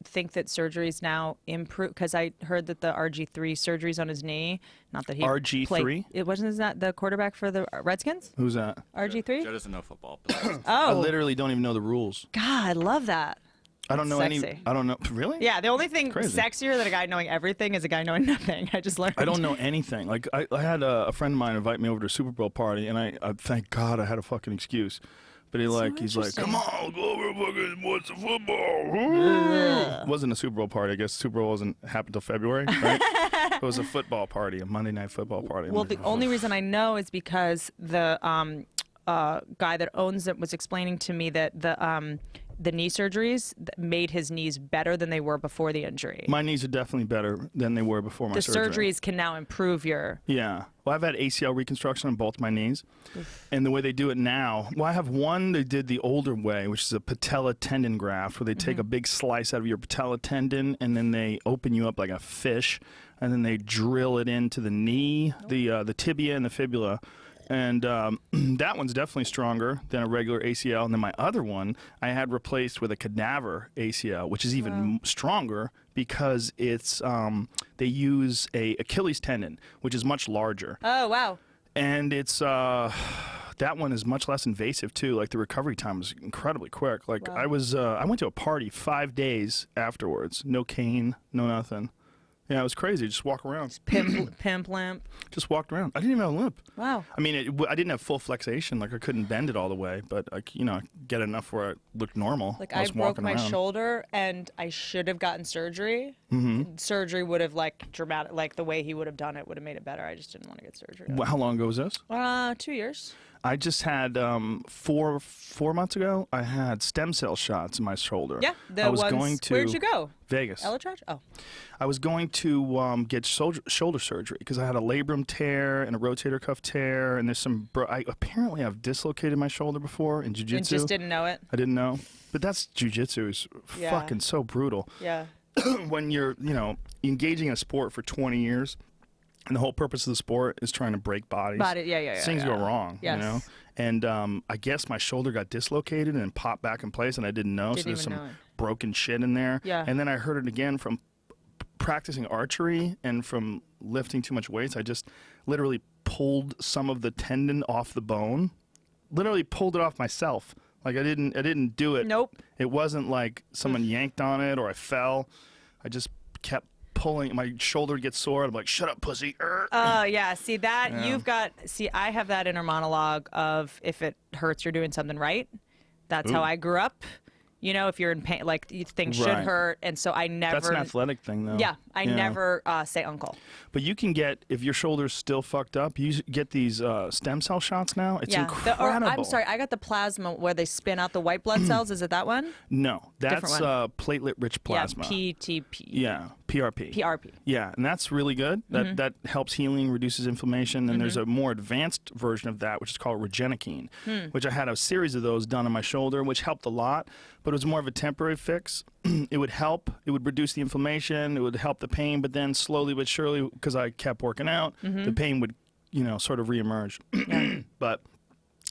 think that surgeries now improve? Because I heard that the RG3 surgeries on his knee, not that he RG3? played. It wasn't that the quarterback for the Redskins? Who's that? RG3? Joe doesn't know football. But I Oh, literally don't even know the rules. God, I love that. I don't know Sexy. I don't know. Really? Yeah, the only thing Crazy. sexier than a guy knowing everything is a guy knowing nothing. I just learned. I don't know anything. Like I had a friend of mine invite me over to a Super Bowl party, and I thank God I had a fucking excuse. But he's like, interesting. come on, go over and fucking watch the football. It wasn't a Super Bowl party. I guess Super Bowl wasn't happened till February, right? It was a football party, a Monday night football party. I'm Well, like, the only reason I know is because the guy that owns it was explaining to me that the knee surgeries made his knees better than they were before the injury. my knees are definitely better than they were before my The surgery. surgeries can now improve your. Yeah. Well, I've had ACL reconstruction on both my knees. And the way they do it now, well, I have one they did the older way, which is a patella tendon graft, where they take a big slice out of your patella tendon and then they open you up like a fish, and then they drill it into the knee, the tibia and the fibula. And that one's definitely stronger than a regular ACL. And then my other one, I had replaced with a cadaver ACL, which is even stronger because it's they use a Achilles tendon, which is much larger. Oh wow! And it's that one is much less invasive too. Like the recovery time is incredibly quick. Like I went to a party 5 days afterwards, no cane, no nothing. Yeah, it was crazy. Just walk around. Just pimp limp. Just walked around. I didn't even have a limp. Wow. I mean, I didn't have full flexation. Like, I couldn't bend it all the way, but, like, you know, I get enough where I looked normal. Like, I broke my shoulder, and I should have gotten surgery. Surgery would have, like, dramatic, like, the way he would have done it would have made it better. I just didn't want to get surgery. Well, how long ago was this? 2 years. I just had 4 months ago. I had stem cell shots in my shoulder. Yeah, I was going to. Where'd you go? Vegas. Elytras? Oh. I was going to get shoulder surgery because I had a labrum tear and a rotator cuff tear, and there's some. I apparently have dislocated my shoulder before in jiu-jitsu. And just didn't know it. I didn't know, but that's jiu-jitsu is fucking so brutal. Yeah. When you're engaging in a sport for 20 years. And the whole purpose of the sport is trying to break bodies. Things go wrong, you know? And I guess my shoulder got dislocated and popped back in place, and I didn't know. So there's some broken shit in there. Yeah. And then I heard it again from practicing archery and from lifting too much weights. I just literally pulled some of the tendon off the bone. Literally pulled it off myself. Like, I didn't do it. Nope. It wasn't like someone yanked on it or I fell. I just kept pulling. My shoulder gets sore. I'm like, shut up, pussy. Yeah. See that you've got. See, I have that inner monologue of if it hurts, you're doing something right. That's how I grew up. You know, if you're in pain, like things should hurt, and so I never. That's an athletic thing, though. Yeah, I never say uncle. But you can get, if your shoulder's still fucked up, you get these stem cell shots now. It's incredible. I'm sorry, I got the plasma where they spin out the white blood cells. Is it that one? No, that's platelet-rich plasma. Yeah, PTP. Yeah, PRP. PRP. Yeah, and that's really good. That helps healing, reduces inflammation, and there's a more advanced version of that, which is called Regenikine, which I had a series of those done on my shoulder, which helped a lot, but it was more of a temporary fix. It would help. It would reduce the inflammation. It would help the pain, but then slowly but surely, because I kept working out, the pain would, sort of reemerge. But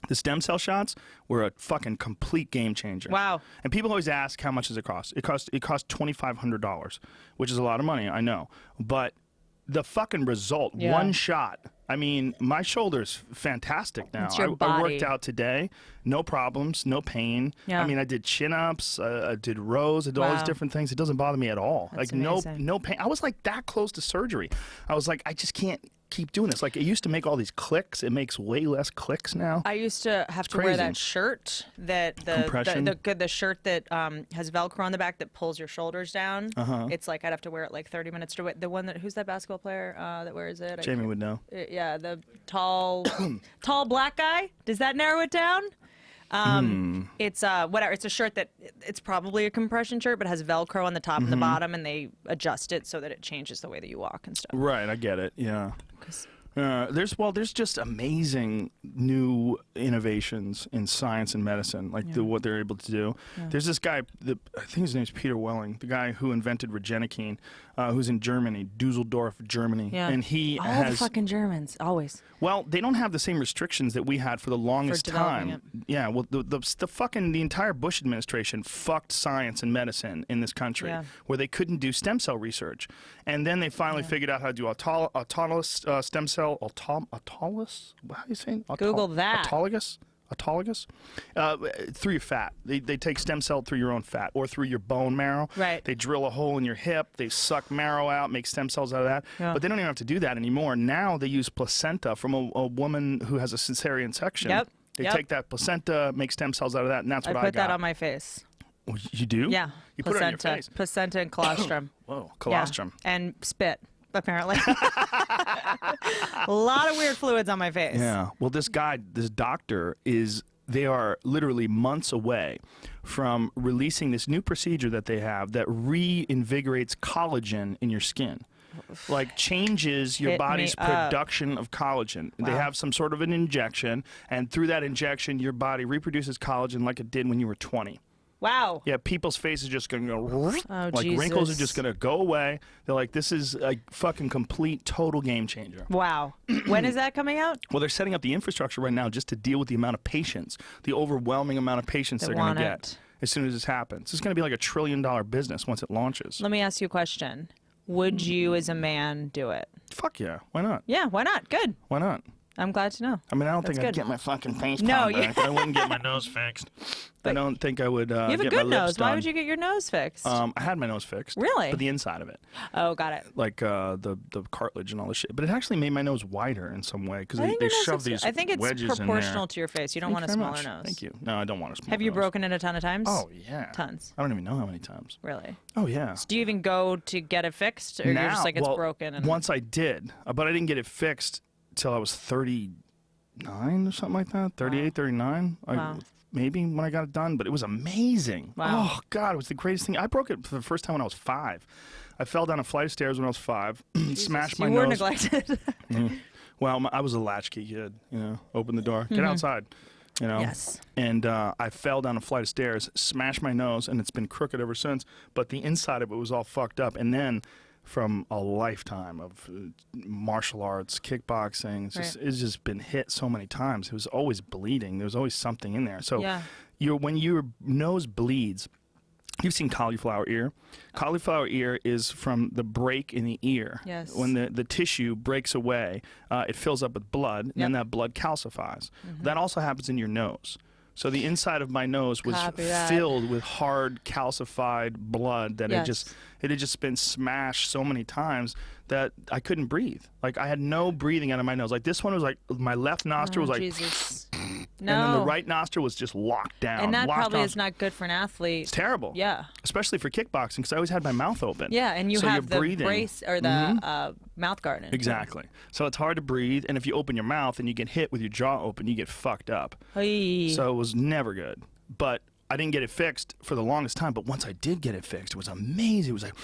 the stem cell shots were a fucking complete game changer. Wow. And people always ask, how much does it cost? It cost $2,500, which is a lot of money, I know. But the fucking result, one shot. I mean, my shoulder's fantastic now. It's your body. I worked out today, no problems, no pain. Yeah. I mean, I did chin-ups, I did rows, I did all these different things. It doesn't bother me at all. That's like amazing. no pain. I was like that close to surgery. I was like, I just can't keep doing this. Like, it used to make all these clicks. It makes way less clicks now. I used to have to wear that shirt that the shirt that has Velcro on the back that pulls your shoulders down. It's like I'd have to wear it like 30 minutes to the one that who's that basketball player that wears it? Jamie would know. Yeah, the tall black guy. Does that narrow it down? It's whatever. It's a shirt that it's probably a compression shirt, but has Velcro on the top and the bottom, and they adjust it so that it changes the way that you walk and stuff. Right, I get it. Yeah. There's just amazing new innovations in science and medicine, like what they're able to do. Yeah. There's this guy, I think his name's Peter Welling, the guy who invented Regenikine, who's in Germany, Dusseldorf, Germany. Yeah. And he all has the fucking Germans, always. Well, they don't have the same restrictions that we had for the longest time. It. Yeah, well, the entire Bush administration fucked science and medicine in this country, where they couldn't do stem cell research, and then they finally figured out how to do autologous stem cell. Autologous? How do you say it? Google that. Autologous through your fat. They take stem cell through your own fat or through your bone marrow. Right. They drill a hole in your hip. They suck marrow out, make stem cells out of that. Yeah. But they don't even have to do that anymore. Now they use placenta from a woman who has a cesarean section. Yep. They take that placenta, make stem cells out of that, and that's what I got. I put that on my face. Oh, you do? Yeah. You put it on your face. Placenta and colostrum. Whoa, colostrum. Yeah. And spit. Apparently. A lot of weird fluids on my face. Yeah. Well, this doctor they are literally months away from releasing this new procedure that they have that reinvigorates collagen in your skin. Like changes your body's production of collagen. Wow. They have some sort of an injection, and through that injection, your body reproduces collagen like it did when you were 20. Wow. Yeah, people's faces are just going to go, like Jesus. Wrinkles are just going to go away. They're like, this is a fucking complete, total game changer. Wow. When is that coming out? Well, they're setting up the infrastructure right now just to deal with the amount of patients, the overwhelming amount of patients they're going to get as soon as this happens. It's going to be like $1 trillion business once it launches. Let me ask you a question. Would you, as a man, do it? Fuck yeah. Why not? Yeah, why not? Good. Why not? I'm glad to know. I mean, I don't think I'd good. get my fucking face No, back. I wouldn't get my nose fixed. I don't think I would you have a get good my lips nose. done. Why would you get your nose fixed? I had my nose fixed. Really? But the inside of it. Oh, got it. Like the cartilage and all this shit. But it actually made my nose wider in some way because they your nose shove looks- these I think it's wedges in there. proportional to your face. You don't want a Thank you smaller very much. nose. Thank you. No, I don't want a smaller Have you nose. broken it a ton of times? Oh, yeah. Tons. I don't even know how many times. Really? Oh, yeah. So do you even go to get it fixed, or you're just like, it's broken? And... Once I did, but I didn't get it fixed till I was 39 or something like that. 38, 39. Wow. Maybe when I got it done, but it was amazing. Wow. Oh, God, it was the greatest thing. I broke it for the first time when I was 5. I fell down a flight of stairs when I was 5, smashed my nose. You were neglected. Well, I was a latchkey kid, open the door, get outside, Yes. And I fell down a flight of stairs, smashed my nose, and it's been crooked ever since, but the inside of it was all fucked up. And then from a lifetime of martial arts, kickboxing, it's just been hit so many times. It was always bleeding. There was always something in there. So when your nose bleeds, you've seen cauliflower ear. Cauliflower ear is from the break in the ear. Yes. When the tissue breaks away, it fills up with blood, and then that blood calcifies. That also happens in your nose. So the inside of my nose was filled with hard calcified blood that it had just been smashed so many times that I couldn't breathe. Like I had no breathing out of my nose. Like this one was like my left nostril was like Jesus. And then the right nostril was just locked down. And that probably is not good for an athlete. It's terrible. Yeah. Especially for kickboxing because I always had my mouth open. Yeah, and you have the breathing. brace or the mouth guard in. Exactly. So it's hard to breathe, and if you open your mouth and you get hit with your jaw open, you get fucked up. Hey. So it was never good. But I didn't get it fixed for the longest time, but once I did get it fixed, it was amazing. It was like...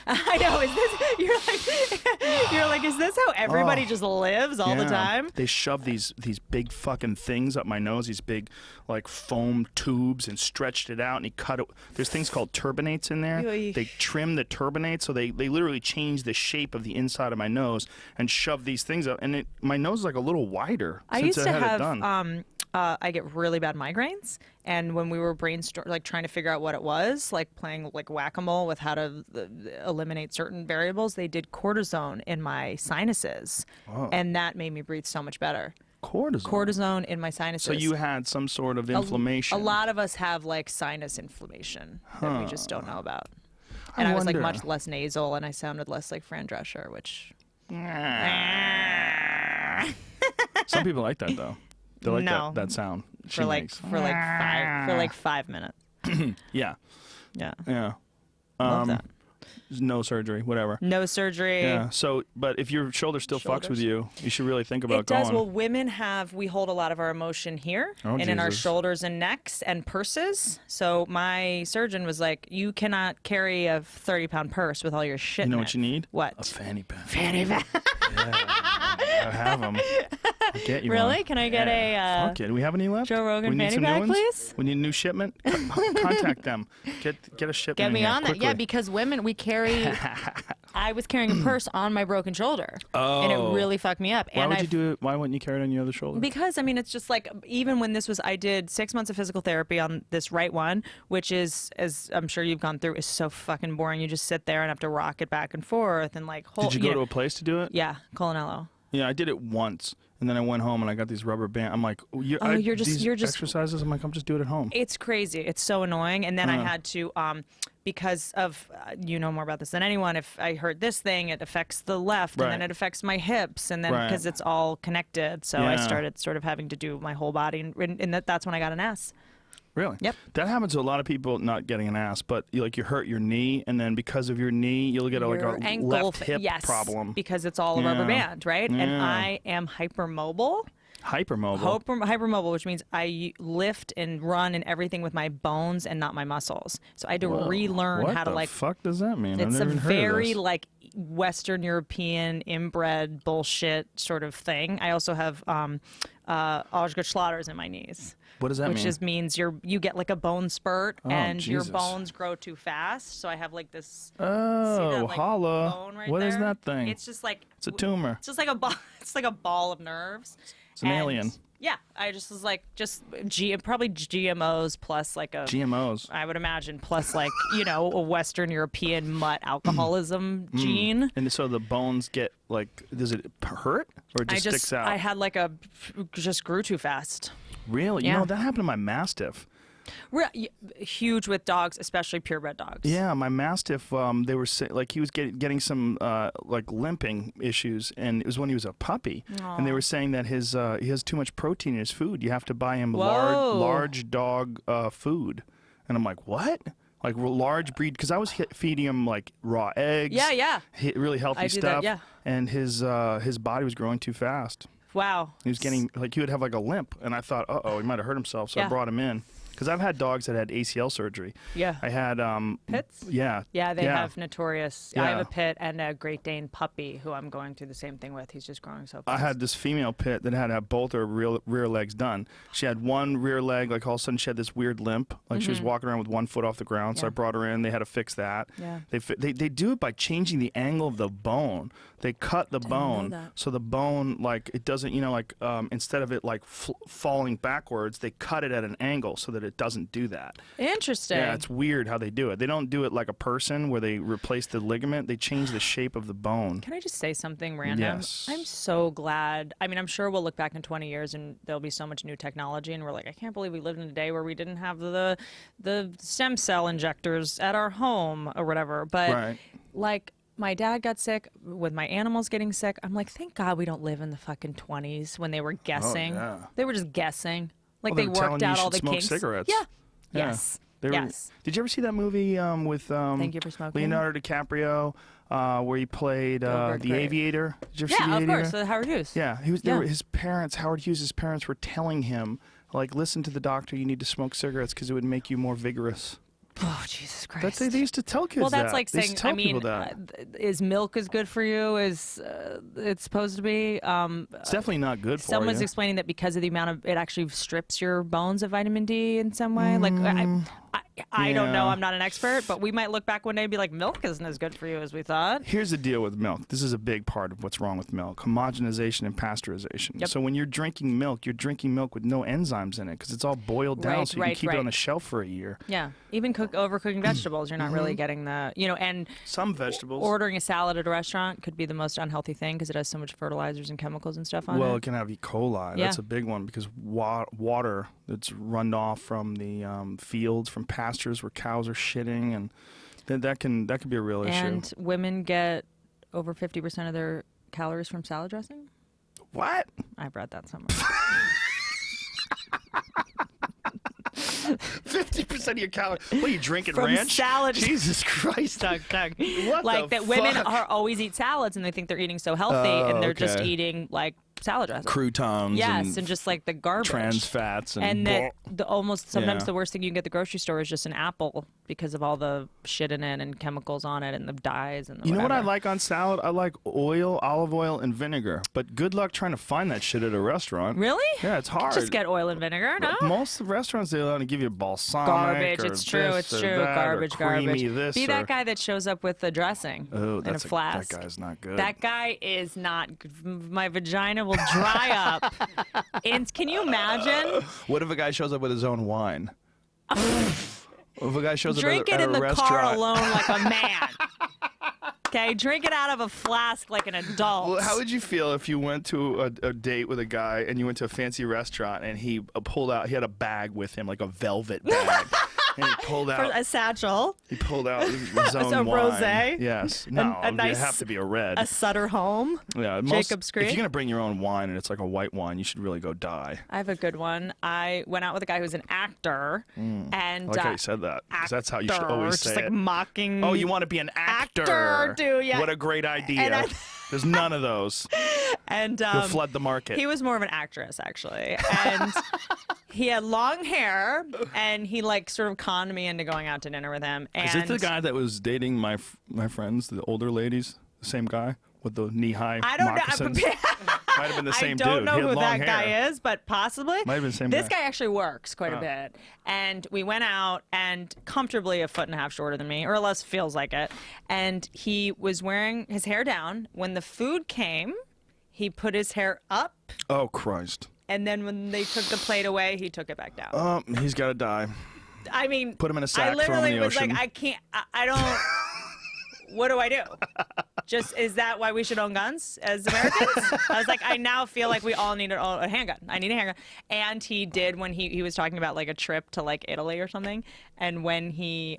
I know. Is this you're like is this how everybody just lives all the time? They shove these big fucking things up my nose, these big like foam tubes, and stretched it out, and he cut it. There's things called turbinates in there. They trim the turbinates, so they literally change the shape of the inside of my nose and shove these things up, and my nose is like a little wider since I had it done. I get really bad migraines, and when we were trying to figure out what it was, like playing like whack-a-mole with how to eliminate certain variables, they did cortisone in my sinuses, and that made me breathe so much better. Cortisone in my sinuses. So you had some sort of inflammation. A lot of us have like sinus inflammation that we just don't know about. And I was like much less nasal, and I sounded less like Fran Drescher, which. Some people like that though. They like that sound for like 5 minutes. Yeah. Love that. No surgery, whatever. No surgery. Yeah. So, but if your shoulder still fucks with you, you should really think about going. It does. Well, women we hold a lot of our emotion here and in our shoulders and necks and purses. So my surgeon was like, you cannot carry a 30-pound purse with all your shit in it. You know what you need? What? A fanny pack. Fanny pack. I have them. I'll get you really? one. Can I get a Fuck it. Do we have any left? Joe Rogan fanny some pack, new ones? please? We need a new shipment. Contact them. Get a shipment. Get me on that. quickly. Yeah, because women, we carry. I was carrying a purse on my broken shoulder, and it really fucked me up. Why would you do it? Why wouldn't you carry it on your other shoulder? Because I mean, it's just like even when I did 6 months of physical therapy on this right one, which is, as I'm sure you've gone through, is so fucking boring. You just sit there and have to rock it back and forth and like hold. Did you go to a place to do it? Yeah, Colonello. Yeah, I did it once, and then I went home and I got these rubber bands. I'm like, you're just exercises. I'm like, I'll just do it at home. It's crazy. It's so annoying. And then I had to, because of you know more about this than anyone. If I hurt this thing, it affects the left, and then it affects my hips, and then because it's all connected. So I started sort of having to do my whole body, and that's when I got an S. Really? Yep. That happens to a lot of people not getting an ass, but you hurt your knee, and then because of your knee, you'll get like a ankle, left hip problem. Because it's all a rubber band, right? Yeah. And I am hypermobile. Hypermobile, which means I lift and run and everything with my bones and not my muscles. So I had to relearn how to What the fuck does that mean? It's I've never a even heard of very this. like Western European inbred bullshit sort of thing. I also have Osgood-Schlatter's in my knees. What does that mean? Which just means you get like a bone spurt and Jesus. your bones grow too fast. So I have like this. Holla! Bone right What there? is that thing? It's just like it's a tumor. It's just like a ball. It's like a ball of nerves. It's an alien. Yeah, I just was like, probably GMOs plus like a GMOs. I would imagine plus like a Western European mutt alcoholism gene. And so the bones get like, does it hurt or it just sticks out? I had like just grew too fast. Really? Yeah. That happened to my Mastiff. Huge with dogs, especially purebred dogs. Yeah, my Mastiff, they were like he was getting some like limping issues, and it was when he was a puppy. Aww. And they were saying that he has too much protein in his food. You have to buy him large dog food. And I'm like, what? Like large breed? Because I was feeding him like raw eggs. Yeah. Really healthy stuff. That, yeah. And his body was growing too fast. Wow. He was getting like he would have like a limp, and I thought, he might have hurt himself. So I brought him in. Because I've had dogs that had ACL surgery. Yeah. I had pits. Yeah. Yeah, they have notorious. Yeah. I have a pit and a Great Dane puppy who I'm going through the same thing with. He's just growing so fast. I had this female pit that had both her rear legs done. She had one rear leg, like all of a sudden she had this weird limp, like she was walking around with 1 foot off the ground. So I brought her in. They had to fix that. Yeah. They do it by changing the angle of the bone. They cut the bone so the bone like it doesn't instead of it like falling backwards, they cut it at an angle so that it doesn't do that. Interesting. Yeah, it's weird how they do it. They don't do it like a person where they replace the ligament. They change the shape of the bone. Can I just say something random? Yes. I'm so glad. I mean, I'm sure we'll look back in 20 years and there'll be so much new technology and we're like, I can't believe we lived in a day where we didn't have the stem cell injectors at our home or whatever. But like my dad got sick with my animals getting sick. I'm like, thank God we don't live in the fucking 20s when they were guessing. Oh, yeah. They were just guessing. Like they they were telling worked you out you all should the smoke kinks. cigarettes. Yeah. Yeah. Yes. Yes. Did you ever see that movie with Thank You for Smoking? Leonardo DiCaprio where he played the Aviator? Did you ever see The Aviator? Yeah, of course. Howard Hughes. Yeah. His parents, Howard Hughes' parents, were telling him, like, listen to the doctor, you need to smoke cigarettes because it would make you more vigorous. Oh, Jesus Christ. They used to tell kids well, that's that. like saying, I mean, is milk as good for you as it's supposed to be? It's definitely not good for you. Someone's explaining that because of the amount of, it actually strips your bones of vitamin D in some way. Like, I don't know. I'm not an expert, but we might look back one day and be like, milk isn't as good for you as we thought. Here's the deal with milk. This is a big part of what's wrong with milk. Homogenization and pasteurization. Yep. So when you're drinking milk with no enzymes in it because it's all boiled down so you can keep it on the shelf for a year. Yeah. Even overcooking vegetables, you're not really getting the, and some vegetables. Ordering a salad at a restaurant could be the most unhealthy thing because it has so much fertilizers and chemicals and stuff on it. Well, it can have E. coli. Yeah. That's a big one because water that's run off from the fields, from pastures where cows are shitting, and that could be a real issue. And women get over 50% of their calories from salad dressing? What? I've read that somewhere. 50% of your calories. What are you drinking, from ranch? Salad. Jesus Christ. Doug. What like the that women fuck? always eat salads and they think they're eating so healthy and they're just eating like salad dressing. Croutons. Yes, and just like the garbage. Trans fats. And that sometimes Yeah. the worst thing you can get at the grocery store is just an apple because of all the shit in it and chemicals on it and the dyes and the You know what I whatever. like on salad? I like olive oil, and vinegar. But good luck trying to find that shit at a restaurant. Really? Yeah, it's hard. Just get oil and vinegar, no? Most restaurants, they want to give you balsamic. Garbage. Or It's true. this It's or true. that, Garbage. or creamy Garbage. This Be or, that guy that shows up with the dressing in a flask. That guy's not good. That guy is not. My vagina will dry up. And can you imagine? What if a guy shows up with his own wine? What if a guy shows Drink up at it a in the restaurant? car alone like a man. Okay, drink it out of a flask like an adult. Well, how would you feel if you went to a date with a guy and you went to a fancy restaurant and he he had a bag with him, like a velvet bag. And he pulled out a satchel. He pulled out his own a wine. rosé? Yes. No, a nice, it have to be a red. A Sutter Home. Yeah, Jacob's Creek. If you're gonna bring your own wine and it's like a white wine, you should really go die. I have a good one. I went out with a guy who's an actor, and I like how you said that. 'Cause that's how you should always say just like it. mocking. Oh, you want to be an actor? Actor, dude, yeah. What a great idea. There's none of those. And You'll flood the market. He was more of an actress, actually, and he had long hair, and he like sort of conned me into going out to dinner with him. And Is it the guy that was dating my friends, the older ladies? The same guy with the knee-high moccasins? Might have been the same dude. I don't know He had who long that guy hair. is, but possibly. Might have been the same This guy. guy actually works quite a bit. And we went out and comfortably a foot and a half shorter than me, or less feels like it. And he was wearing his hair down. When the food came, he put his hair up. Oh, Christ. And then when they took the plate away, he took it back down. He's got to die. I mean, put him in a sack, I literally throw him in the was ocean. like, I can't, I don't. What do I do? Just, is that why we should own guns as Americans? I was like, I now feel like we all need a handgun. I need a handgun. And he did when he was talking about like a trip to like Italy or something. And when he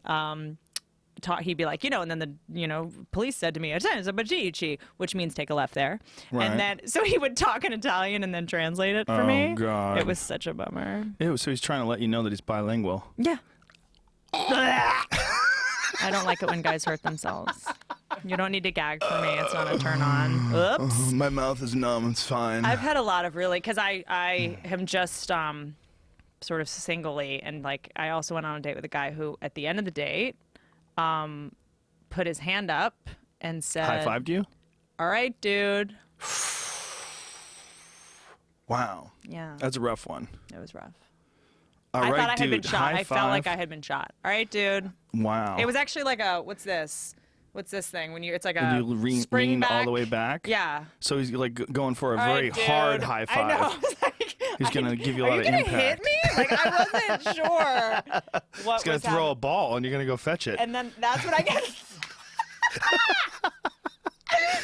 he'd be like, and then the police said to me, which means take a left there. Right. And then so he would talk in Italian and then translate it for me. Oh God. It was such a bummer. Ew, so he's trying to let you know that he's bilingual. Yeah. I don't like it when guys hurt themselves. You don't need to gag for me. It's not a turn on. Oops. My mouth is numb. It's fine. I've had a lot of really, because I am just sort of singly, and like I also went on a date with a guy who, at the end of the date, put his hand up and said, high-fived you? All right, dude. Wow. Yeah. That's a rough one. It was rough. All I right, thought I had dude, been shot. I felt like I had been shot. All right, dude. Wow. It was actually like a, what's this? What's this thing? When it's like a you lean back. all the way back? Yeah. So he's like going for a All very right, dude. hard high five. I know. He's going to give you a lot of Are you impact. gonna hit me? Like, I wasn't sure what He's going to throw a ball and you're going to go fetch it. And then that's what I get.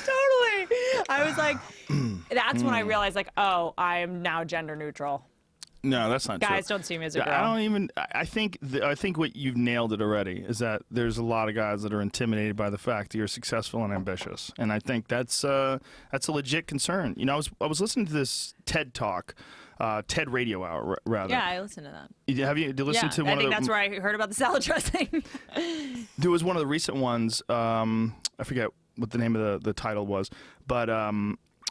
Totally. I was like, that's when I realized, like, oh, I am now gender neutral. No, that's not true. Guys don't see me as a girl. I think what you've nailed it already is that there's a lot of guys that are intimidated by the fact that you're successful and ambitious, and I think that's a legit concern. I was listening to this TED Talk, TED Radio Hour rather. Yeah, I listened to that. Have you listened to one? I think that's where I heard about the salad dressing. There was one of the recent ones. I forget what the name of the title was, but.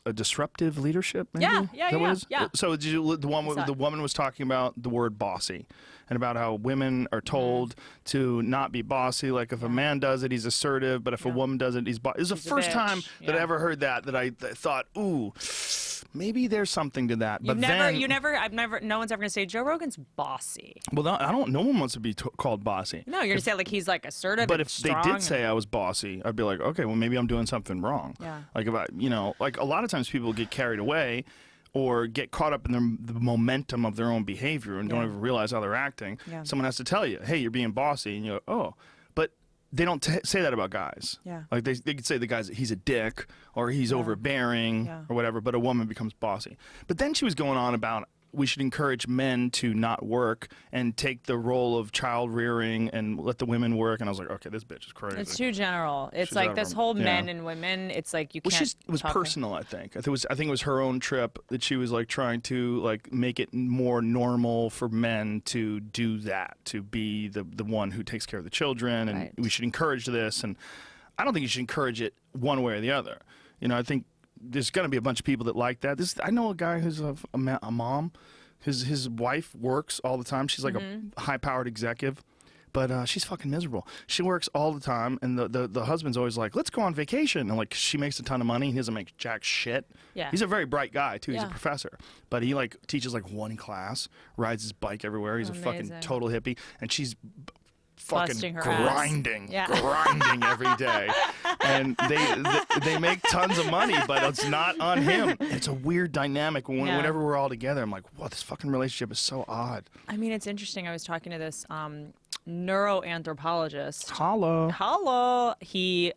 A disruptive leadership, maybe? Yeah. So the woman was talking about the word bossy and about how women are told to not be bossy. Like if a man does it, he's assertive, but if a woman does it, he's bossy. It was the first time that I ever heard that I thought, ooh, maybe there's something to that. But no one's ever gonna say Joe Rogan's bossy. Well, no one wants to be called bossy. No, you're gonna say like he's like assertive. But and if strong they did say I was bossy, I'd be like, okay, well maybe I'm doing something wrong. Yeah. Like like a lot of times people get carried away or get caught up in the momentum of their own behavior and don't even realize how they're acting. Yeah. Someone has to tell you, hey, you're being bossy, and you go, oh. But they don't say that about guys. Yeah. Like they could say the guy's he's a dick or he's overbearing or whatever, but a woman becomes bossy. But then she was going on about we should encourage men to not work and take the role of child rearing and let the women work. And I was like, okay, this bitch is crazy. It's too general. It's like this whole men and women. It's like you can't. It was personal, I think. I think it was her own trip that she was like trying to like make it more normal for men to do that, to be the one who takes care of the children, and we should encourage this. And I don't think you should encourage it one way or the other. I think there's going to be a bunch of people that like that. I know a guy who's a mom. His wife works all the time. She's like a high-powered executive, but she's fucking miserable. She works all the time, and the husband's always like, let's go on vacation. And like she makes a ton of money, and he doesn't make jack shit. Yeah. He's a very bright guy, too. He's a professor. But he like teaches like one class, rides his bike everywhere. He's a fucking total hippie. And she's fucking grinding every day, and they make tons of money, but it's not on him. It's a weird dynamic. Whenever we're all together, I'm like, wow, this fucking relationship is so odd. I mean, it's interesting. I was talking to this neuroanthropologist. Holla. He,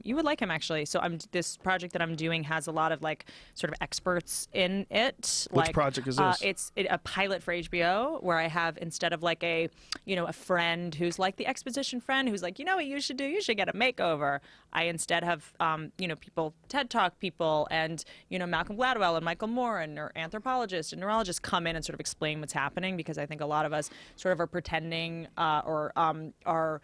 you would like him actually. So this project that I'm doing has a lot of like sort of experts in it. Which project is this? It's a pilot for HBO where I have, instead of like a friend who's like the exposition friend who's like, what you should do? You should get a makeover. I instead have, people, TED Talk people and, Malcolm Gladwell and Michael Moore and anthropologists and neurologists come in and sort of explain what's happening, because I think a lot of us sort of are pretending or are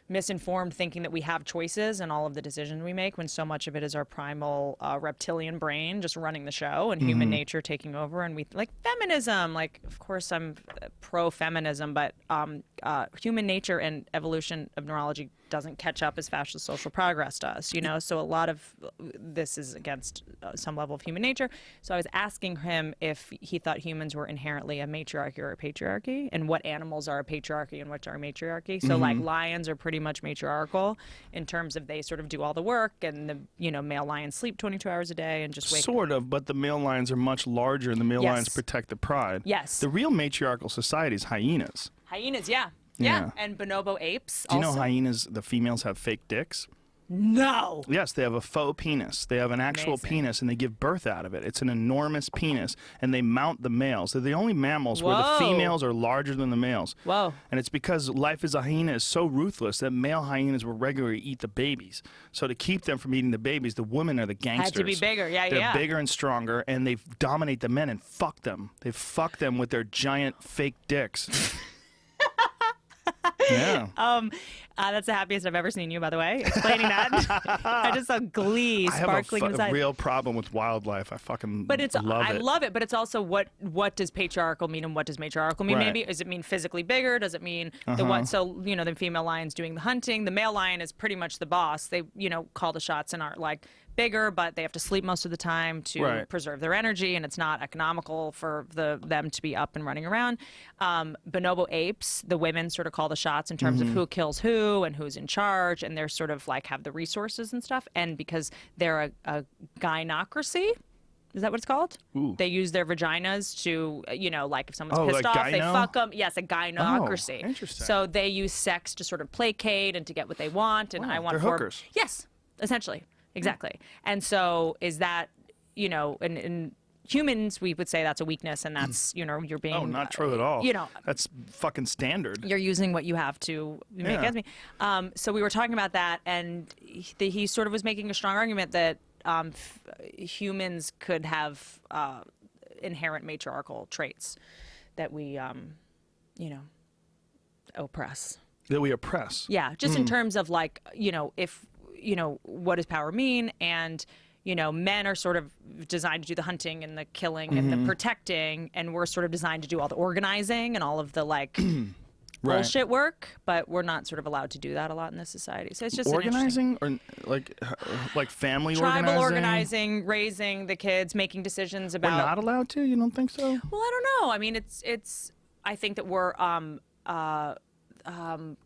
misinformed, thinking that we have choices in all of the decisions we make, when so much of it is our primal reptilian brain just running the show and human nature taking over. And we like feminism. Like, of course, I'm pro-feminism, but human nature and evolution of neurology doesn't catch up as fast as social progress does, So a lot of this is against some level of human nature. So I was asking him if he thought humans were inherently a matriarchy or a patriarchy, and what animals are a patriarchy and which are a matriarchy. So like lions are pretty much matriarchal in terms of they sort of do all the work, and the male lions sleep 22 hours a day and just wake. Sort of, but the male lions are much larger, and the male lions protect the pride. Yes. The real matriarchal society is hyenas. Hyenas, yeah. And bonobo apes. Do you know hyenas? The females have fake dicks. No. Yes, they have a faux penis. They have an actual penis, and they give birth out of it. It's an enormous penis, and they mount the males. They're the only mammals where the females are larger than the males. Whoa. And it's because life as a hyena is so ruthless that male hyenas will regularly eat the babies. So to keep them from eating the babies, the women are the gangsters. Had to be bigger, They're bigger and stronger, and they dominate the men and fuck them. They fuck them with their giant fake dicks. Yeah. That's the happiest I've ever seen you, by the way. Explaining that. I just saw glee sparkling inside. I have a real problem with wildlife. I fucking love it. I love it, but it's also what does patriarchal mean and what does matriarchal mean? Right. Maybe does it mean physically bigger? Does it mean the what? So the female lion's doing the hunting. The male lion is pretty much the boss. They call the shots and are like bigger, but they have to sleep most of the time to preserve their energy, and it's not economical for them to be up and running around. Bonobo apes, the women sort of call the shots in terms of who kills who and who's in charge, and they're sort of like have the resources and stuff. And because they're a gynocracy, is that what it's called? Ooh. They use their vaginas to, like if someone's pissed off, they fuck them. Yes, a gynocracy. Oh, interesting. So they use sex to sort of placate and to get what they want. And I want they're hookers. Yes, essentially. Exactly. And so is that, in humans, we would say that's a weakness, and that's, you're being... Oh, not true at all. That's fucking standard. You're using what you have to make ends meet. So we were talking about that, and he sort of was making a strong argument that humans could have inherent matriarchal traits that we, oppress. That we oppress. Yeah, just in terms of like, if... what does power mean? And, men are sort of designed to do the hunting and the killing and the protecting, and we're sort of designed to do all the organizing and all of the like bullshit work, but we're not sort of allowed to do that a lot in this society. So it's just organizing or like family tribal organizing, raising the kids, making decisions about. We're not allowed to? You don't think so? Well, I don't know. I mean, I think that we're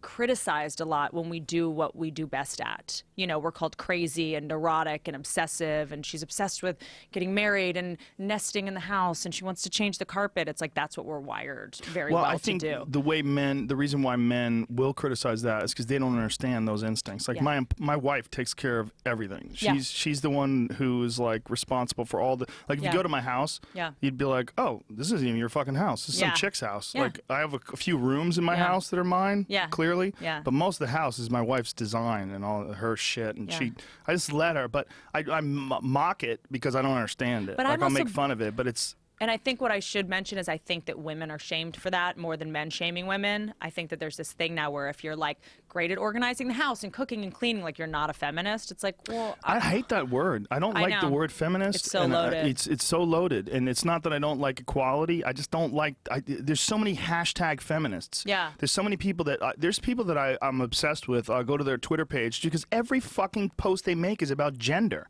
criticized a lot when we do what we do best at. We're called crazy and neurotic and obsessive, and she's obsessed with getting married and nesting in the house, and she wants to change the carpet. It's like that's what we're wired very well I think to do. The reason why men will criticize that is because they don't understand those instincts. Like my wife takes care of everything. She's the one who is like responsible for all the, like if you go to my house, you'd be like, oh, this isn't even your fucking house. This is some chick's house. Like I have a few rooms in my house that are mine. Clearly. But most of the house is my wife's design and all her shit, and I just let her, but I mock it because I don't understand it. But I'll make fun of it, but it's. And I think what I should mention is I think that women are shamed for that more than men shaming women. I think that there's this thing now where if you're like great at organizing the house and cooking and cleaning, like you're not a feminist. It's like, well, I hate that word. I don't like the word feminist. It's so loaded. It's so loaded, and it's not that I don't like equality. I just don't like. There's so many hashtag feminists. Yeah. There's so many people that there's people that I'm obsessed with. I go to their Twitter page because every fucking post they make is about gender.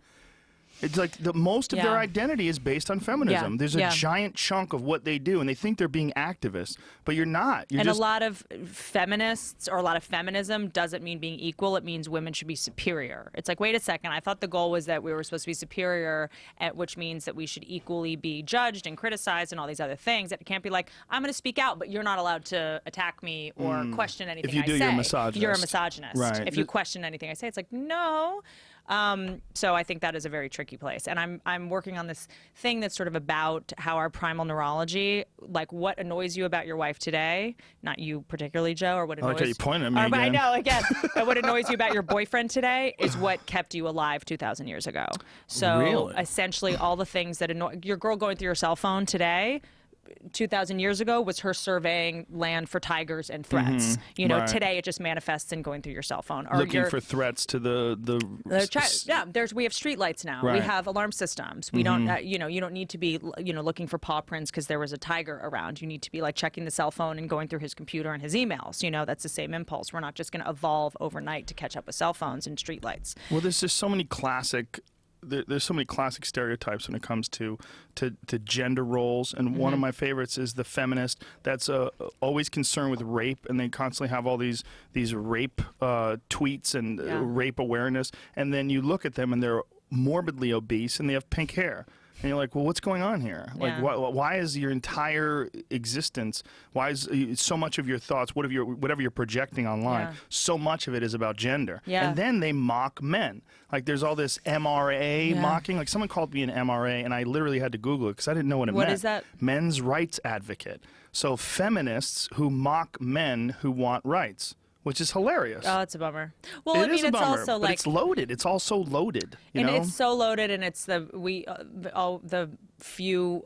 It's like most of their identity is based on feminism. Yeah. There's a giant chunk of what they do, and they think they're being activists, but you're not. A lot of feminists or a lot of feminism doesn't mean being equal. It means women should be superior. It's like, wait a second. I thought the goal was that we were supposed to be superior, which means that we should equally be judged and criticized and all these other things. It can't be like, I'm going to speak out, but you're not allowed to attack me or question anything I say. If you do, you're a misogynist. You're a misogynist. Right. If you question anything I say, it's like, no. So I think that is a very tricky place. And I'm working on this thing that's sort of about how our primal neurology, like what annoys you about your wife today, not you particularly, Joe, or what annoys... I like how you pointed at me again. I know, again. And what annoys you about your boyfriend today is what kept you alive 2,000 years ago. So essentially all the things that annoy... Your girl going through your cell phone today... 2,000 years ago was her surveying land for tigers and threats. Today it just manifests in going through your cell phone. Or looking for threats to we have street lights now. Right. We have alarm systems. We don't, you don't need to be, looking for paw prints because there was a tiger around. You need to be like checking the cell phone and going through his computer and his emails. That's the same impulse. We're not just going to evolve overnight to catch up with cell phones and street lights. Well, there's just so many classic there's so many classic stereotypes when it comes to gender roles, and one of my favorites is the feminist that's always concerned with rape, and they constantly have all these rape tweets and rape awareness, and then you look at them and they're morbidly obese and they have pink hair. And you're like, well, what's going on here? Like, why is your entire existence, why is so much of your thoughts, whatever you're projecting online, so much of it is about gender? Yeah. And then they mock men. Like, there's all this MRA mocking. Like, someone called me an MRA, and I literally had to Google it because I didn't know what it meant. What is that? Men's rights advocate. So feminists who mock men who want rights. Which is hilarious. Oh, it's a bummer. Well, I mean, it's bummer, also but it's loaded. It's also loaded. You know? It's so loaded, and it's the few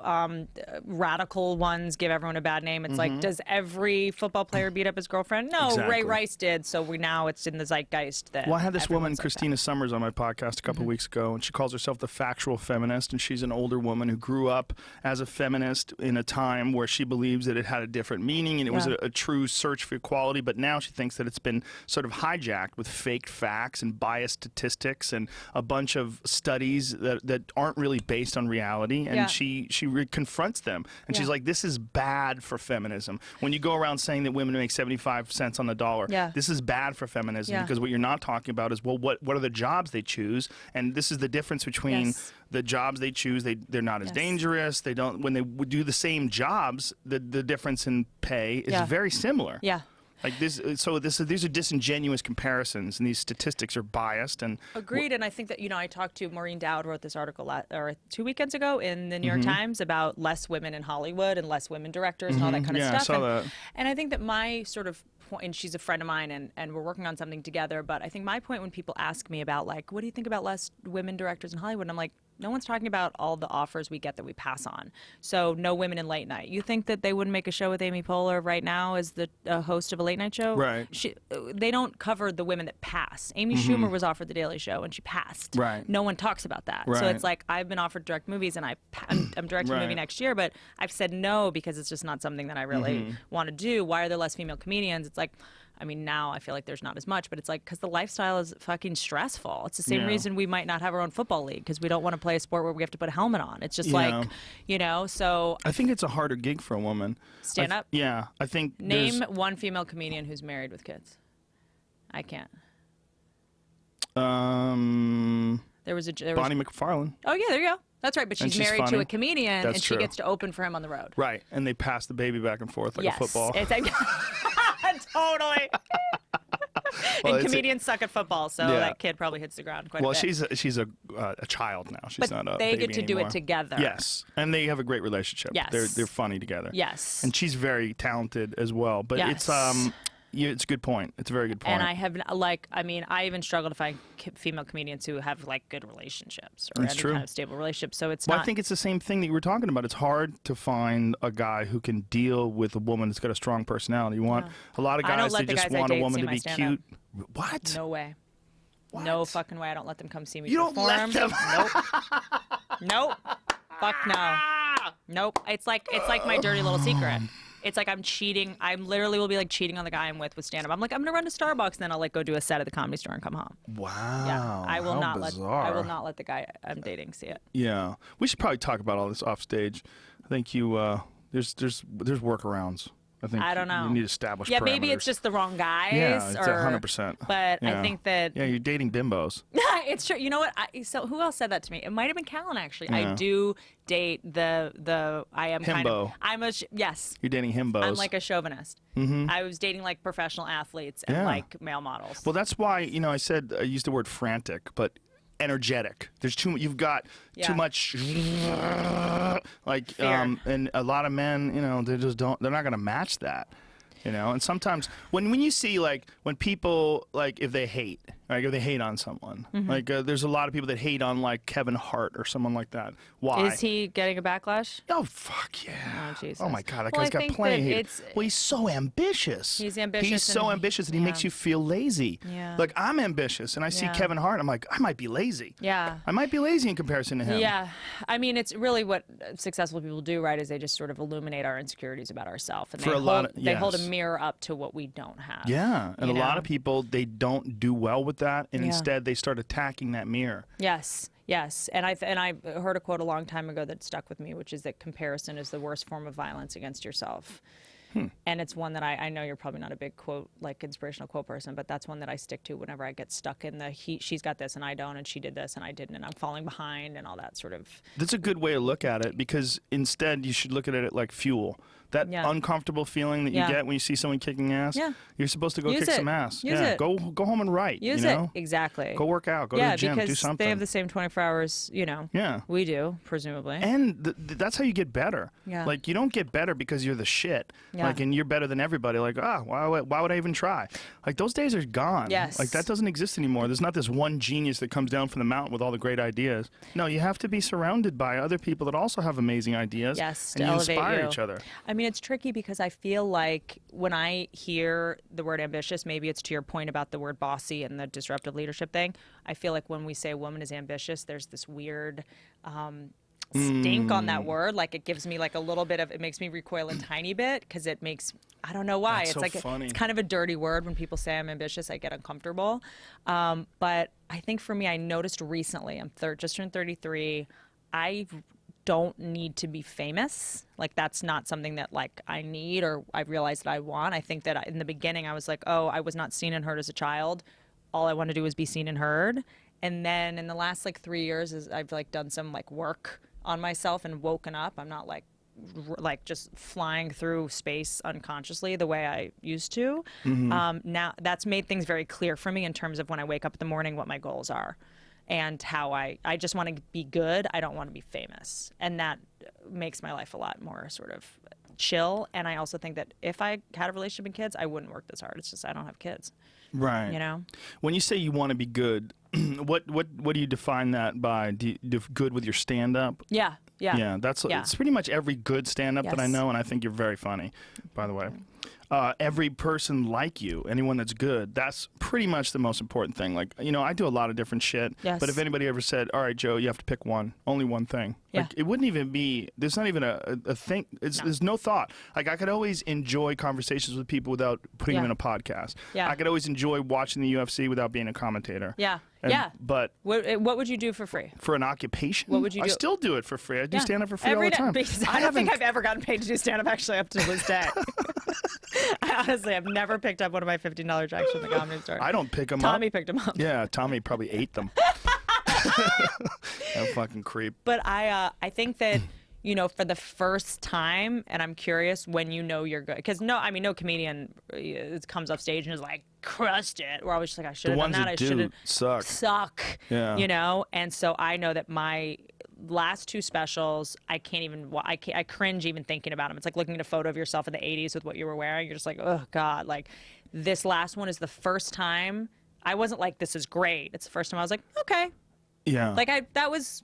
radical ones give everyone a bad name. It's like, does every football player beat up his girlfriend? No, Exactly. Ray Rice did. So now it's in the zeitgeist that. Well, I had this woman, everyone's like Christina Summers, on my podcast a couple weeks ago, and she calls herself the factual feminist, and she's an older woman who grew up as a feminist in a time where she believes that it had a different meaning and it was a true search for equality, but now she thinks that it's been sort of hijacked with fake facts and biased statistics and a bunch of studies that aren't really based on reality, and she confronts them, and she's like, this is bad for feminism. When you go around saying that women make 75 cents on the dollar, this is bad for feminism, because what you're not talking about is, well, what are the jobs they choose, and this is the difference between the jobs they choose. They're not as dangerous. They don't, when they do the same jobs, the difference in pay is very similar. Yeah. Like this, so these are disingenuous comparisons, and these statistics are biased. And agreed. And I think that I talked to Maureen Dowd, wrote this article 2 weekends ago in the New York Times about less women in Hollywood and less women directors and all that kind of stuff. I saw that. And I think that my sort of point, and she's a friend of mine, and we're working on something together. But I think my point when people ask me about like, what do you think about less women directors in Hollywood? And I'm like, no one's talking about all the offers we get that we pass on. So no women in late night. You think that they wouldn't make a show with Amy Poehler right now as the host of a late night show? Right. They don't cover the women that pass. Amy Schumer was offered The Daily Show and she passed. Right. No one talks about that. Right. So it's like, I've been offered direct movies and I'm directing a movie next year, but I've said no because it's just not something that I really want to do. Why are there less female comedians? It's like, I mean, now I feel like there's not as much, but it's like, because the lifestyle is fucking stressful. It's the same reason we might not have our own football league, because we don't want to play a sport where we have to put a helmet on. It's just like, so. I think it's a harder gig for a woman. Stand up? Yeah, I think. Name one female comedian who's married with kids. I can't. There was Bonnie McFarlane. Oh, yeah, there you go. That's right, but she's married to a comedian, That's and true. she gets to open for him on the road. Right, and they pass the baby back and forth like a football. It's like, totally. Well, and comedians suck at football, so that kid probably hits the ground quite a bit. Well, she's a child now. She's not a they baby get to anymore. do it together. Yes, and they have a great relationship. Yes. They're funny together. Yes. And she's very talented as well. But it's it's a good point. It's a very good point. And I have I even struggle to find female comedians who have like good relationships or any kind of stable relationships. So it's not. I think it's the same thing that you were talking about. It's hard to find a guy who can deal with a woman that's got a strong personality. You want a lot of guys. They just want a woman to be cute. What? No way. What? No fucking way. I don't let them come see me. You don't let them. Nope. Nope. Fuck no. Nope. It's like my dirty little secret. It's like I'm cheating. I literally will be like cheating on the guy I'm with stand-up. I'm like, I'm gonna run to Starbucks, and then I'll like go do a set at the Comedy Store and come home. Wow. Yeah. I will not bizarre. I will not let the guy I'm dating see it. Yeah. We should probably talk about all this off stage. I think there's workarounds. I don't know. You need to establish parameters. Maybe it's just the wrong guys. Yeah, it's 100%. But I think that. Yeah, you're dating bimbos. It's true. You know what? So who else said that to me? It might have been Callan, actually. Yeah. I do date I am himbo. Kind of. Yes. You're dating himbos. I'm like a chauvinist. I was dating like professional athletes and like male models. Well, that's why, I said, I used the word frantic, but energetic. There's you've got too much and a lot of men, they just they're not going to match that. And sometimes when you see when people if they hate, if they hate on someone, there's a lot of people that hate on Kevin Hart or someone like that. Why? Is he getting a backlash? Oh fuck yeah! Oh Jesus! Oh my God, that guy's got plenty of hate. Well, he's so ambitious. He's ambitious. He's so ambitious that he makes you feel lazy. Yeah. Like I'm ambitious, and I see Kevin Hart, I'm like, I might be lazy. Yeah. I might be lazy in comparison to him. Yeah. I mean, it's really what successful people do, right? Is they just sort of illuminate our insecurities about ourselves, and they hold a mirror up to what we don't have. Yeah, and a lot of people, they don't do well with that, and instead they start attacking that mirror. Yes. Yes, and I heard a quote a long time ago that stuck with me, which is that comparison is the worst form of violence against yourself. And it's one that I know you're probably not a big quote, like inspirational quote person, but that's one that I stick to whenever I get stuck in the she's got this and I don't, and she did this and I didn't, and I'm falling behind and all that sort of. That's a good way to look at it, because instead you should look at it like fuel. That uncomfortable feeling that you get when you see someone kicking ass, you're supposed to go kick some ass. Use it. Go home and write. Use you know? it. Exactly. Go work out. Go to the gym. Do something. Yeah, because they have the same 24 hours, we do, presumably. And that's how you get better. Yeah. Like, you don't get better because you're the shit. Yeah. Like, and you're better than everybody. Like, why would I even try? Like, those days are gone. Yes. Like, that doesn't exist anymore. There's not this one genius that comes down from the mountain with all the great ideas. No, you have to be surrounded by other people that also have amazing ideas. Yes, and to you elevate inspire you. each other. I mean, it's tricky because I feel like when I hear the word ambitious, maybe it's to your point about the word bossy and the disruptive leadership thing. I feel like when we say a woman is ambitious, there's this weird stink on that word. Like, it gives me like a little bit of, it makes me recoil a tiny bit, because it makes, I don't know why. That's it's so like funny. it's kind of a dirty word when people say I'm ambitious. I get uncomfortable. But I think for me, I noticed recently, I'm just turned 33. I don't need to be famous. Like, that's not something that like I need or I realized that I want. I think that in the beginning I was like, oh, I was not seen and heard as a child. All I want to do is be seen and heard. And then in the last like 3 years, I've like done some like work on myself and woken up. I'm not like just flying through space unconsciously the way I used to. Now that's made things very clear for me in terms of when I wake up in the morning, what my goals are. And how I just want to be good. I don't want to be famous. And that makes my life a lot more sort of chill. And I also think that if I had a relationship and kids, I wouldn't work this hard. It's just I don't have kids. Right. You know? When you say you want to be good, what do you define that by? Do you do good with your stand-up? Yeah. Yeah, it's pretty much every good stand-up that I know, and I think you're very funny, by the way. Every person like you, anyone that's good, that's pretty much the most important thing. Like, I do a lot of different shit, but if anybody ever said, all right, Joe, you have to pick only one thing. Yeah. Like, it wouldn't even be, there's not even a thing, there's no thought. Like, I could always enjoy conversations with people without putting them in a podcast. Yeah. I could always enjoy watching the UFC without being a commentator. Yeah. But what would you do for free? For an occupation? What would you do? I still do it for free. I do stand-up for free Every all the time. day. I don't think I've ever gotten paid to do stand-up actually up to this day. Honestly, I've never picked up one of my $15 checks from the Comedy Store. I don't pick them up. Tommy picked them up. Yeah, Tommy probably ate them. That fucking creep. But I think that, for the first time, and I'm curious when you're good. Because no comedian comes off stage and is like, crushed it. We're always just like, I should have done that. I should have. Suck. Yeah. And so I know that my last two specials, I can't even, I cringe even thinking about them. It's like looking at a photo of yourself in the 80s with what you were wearing. You're just like, oh God. Like, this last one is the first time I wasn't like, this is great. It's the first time I was like, okay. Yeah. Like, that was.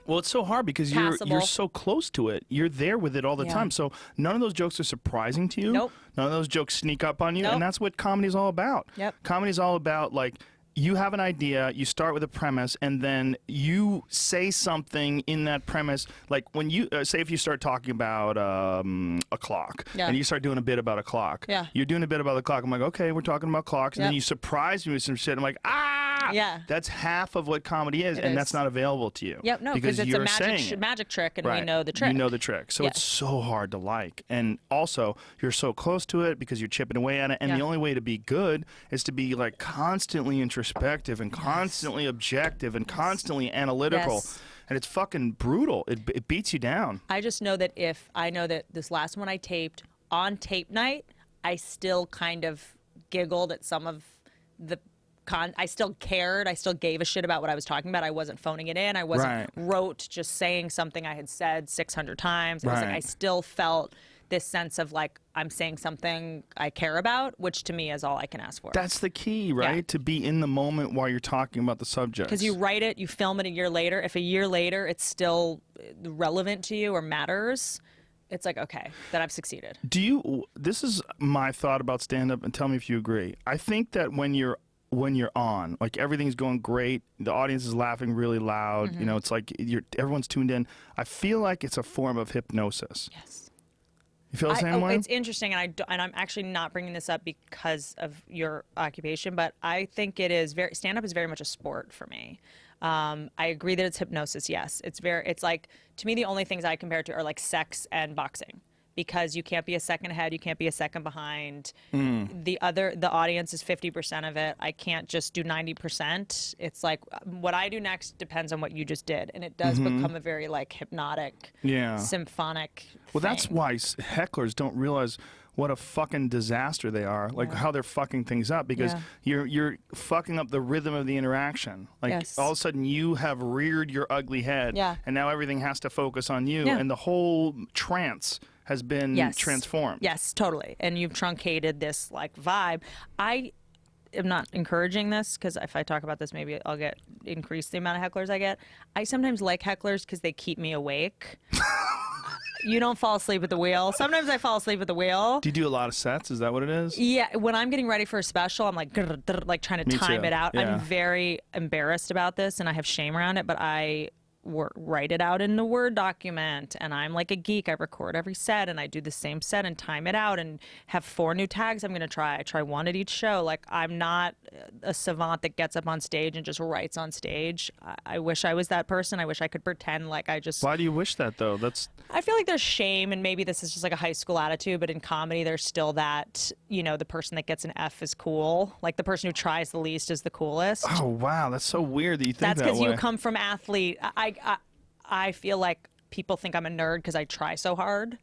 Well, it's so hard because you're so close to it. You're there with it all the time. So none of those jokes are surprising to you. Nope. None of those jokes sneak up on you. Nope. And that's what comedy's all about. Yep. Comedy's all about, like, you have an idea, you start with a premise, and then you say something in that premise. Like, when you, say if you start talking about a clock, and you start doing a bit about a clock. Yeah. You're doing a bit about the clock. I'm like, okay, we're talking about clocks. And then you surprise me with some shit. I'm like, ah! Yeah. That's half of what comedy is, and that's not available to you. Yep, no, because it's a magic trick, and we know the trick. You know the trick. So it's so hard to like. And also, you're so close to it because you're chipping away at it. And the only way to be good is to be, like, constantly introspective and constantly objective and constantly analytical. And it's fucking brutal. It beats you down. I just know that this last one I taped on tape night, I still kind of giggled at some of the I still cared. I still gave a shit about what I was talking about. I wasn't phoning it in. I wasn't rote just saying something I had said 600 times. I was like, I still felt this sense of like, I'm saying something I care about, which to me is all I can ask for. That's the key, right? Yeah. To be in the moment while you're talking about the subject. Because you write it, you film it a year later. If a year later it's still relevant to you or matters, it's like, okay, then I've succeeded. This is my thought about stand-up, and tell me if you agree. I think that when you're on, like, everything's going great, the audience is laughing really loud, you know, it's like everyone's tuned in. I feel like it's a form of hypnosis. Yes. You feel the same way? It's interesting, and I'm actually not bringing this up because of your occupation, but I think it is stand-up is very much a sport for me. I agree that it's hypnosis. Yes, it's like, to me, the only things I compare it to are like sex and boxing, because you can't be a second ahead, you can't be a second behind. The audience is 50% of it. I can't just do 90%. It's like what I do next depends on what you just did, and it does become a very like hypnotic, symphonic. Well, that's why hecklers don't realize what a fucking disaster they are, like how they're fucking things up, because you're fucking up the rhythm of the interaction. Like all of a sudden you have reared your ugly head, and now everything has to focus on you, and the whole trance has been transformed. Yes, totally. And you've truncated this like vibe. I am not encouraging this, because if I talk about this, maybe I'll increase the amount of hecklers I get. I sometimes like hecklers because they keep me awake. You don't fall asleep at the wheel. Sometimes I fall asleep at the wheel. Do you do a lot of sets? Is that what it is? Yeah. When I'm getting ready for a special, I'm like, like trying to time it out. I'm very embarrassed about this, and I have shame around it, but I write it out in the Word document, and I'm like a geek. I record every set, and I do the same set and time it out and have 4 new tags I'm going to try. I try 1 at each show. Like, I'm not a savant that gets up on stage and just writes on stage. I wish I was that person. I wish I could pretend like I just... Why do you wish that, though? I feel like there's shame, and maybe this is just like a high school attitude, but in comedy there's still that, the person that gets an F is cool. Like, the person who tries the least is the coolest. Oh, wow. That's so weird that you think that way. That's because you come from athlete. I feel like people think I'm a nerd because I try so hard.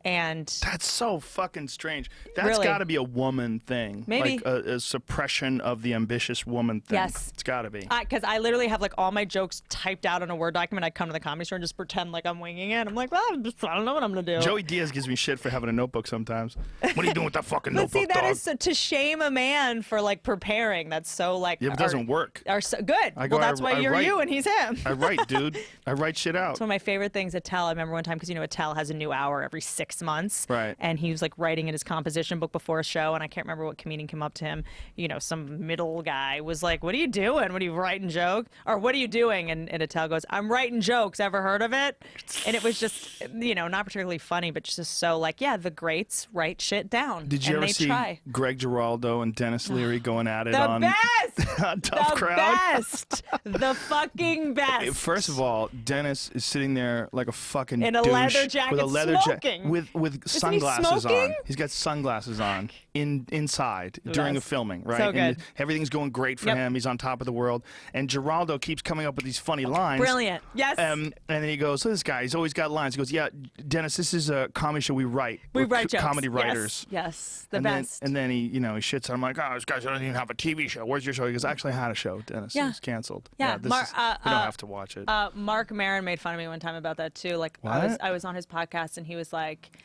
And that's so fucking strange. That's really got to be a woman thing. Maybe. Like a suppression of the ambitious woman thing. Yes. It's got to be. Because I literally have like all my jokes typed out in a Word document. I come to the Comedy Store and just pretend like I'm winging it. I'm like, well, I don't know what I'm going to do. Joey Diaz gives me shit for having a notebook sometimes. What are you doing with that fucking notebook, see, that dog? is to shame a man for like preparing. That's so like... Yeah, it doesn't work. Good. Well, that's why you're you and he's him. I write, dude. I write shit out. It's one of my favorite things. Attell, I remember one time, because Attell has a new hour every 6 months. Right. And he was like writing in his composition book before a show, and I can't remember what comedian came up to him. Some middle guy was like, "What are you doing? What are you writing joke? Or what are you doing?" And Attell goes, "I'm writing jokes. Ever heard of it?" And it was just, not particularly funny, but just so like, yeah, the greats write shit down. Did you ever see Greg Giraldo and Dennis Leary going at it on Tough Crowd? Best, the fucking best. First of all, Dennis is sitting there like a fucking in a douche leather jacket, with a leather jacket with sunglasses on. He's got sunglasses on inside during a filming, right? So good. And everything's going great for him. He's on top of the world. And Giraldo keeps coming up with these funny lines. Brilliant. Yes. And then he goes, so this guy, he's always got lines. He goes, yeah, Dennis, this is a comedy show we write. We write jokes. Comedy writers. Yes. The best. And then he, he shits on him like, oh, this guy doesn't even have a TV show. Where's your show? He goes, actually, I had a show, Dennis. It was canceled. Yeah. We don't have to watch it. Mark Maron made fun of me one time about that too. Like, I was on his podcast, and he was like,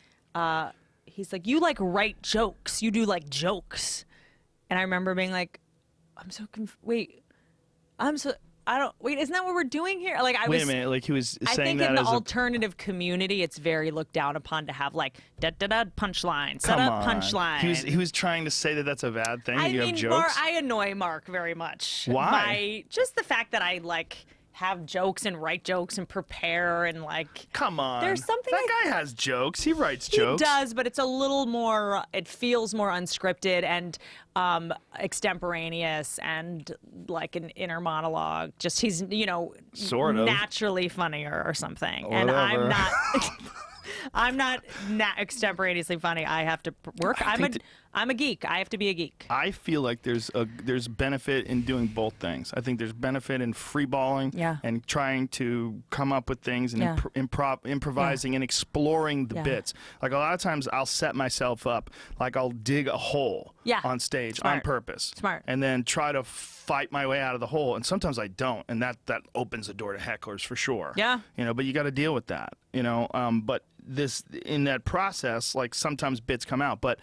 you like write jokes. You do like jokes. And I remember being like, wait, isn't that what we're doing here? Like, wait a minute, like he was saying that I think in the alternative community, it's very looked down upon to have like da-da-da punchline, set-up punchline. He was trying to say that that's a bad thing, you have jokes? I annoy Mark very much. Why? By just the fact that I like have jokes and write jokes and prepare and like... Come on. There's something... That guy has jokes. He writes jokes. He does, but it's a little more... It feels more unscripted and extemporaneous and like an inner monologue. Just he's, sort of naturally funnier or something. Whatever. And I'm not... I'm not extemporaneously funny. I have to work. I'm a geek. I have to be a geek. I feel like there's benefit in doing both things. I think there's benefit in freeballing and trying to come up with things and improvising and exploring the bits. Like a lot of times I'll set myself up, like I'll dig a hole on stage on purpose. Smart. And then try to fight my way out of the hole. And sometimes I don't. And that opens the door to hecklers for sure. Yeah. But you got to deal with that, but in that process, like sometimes bits come out, but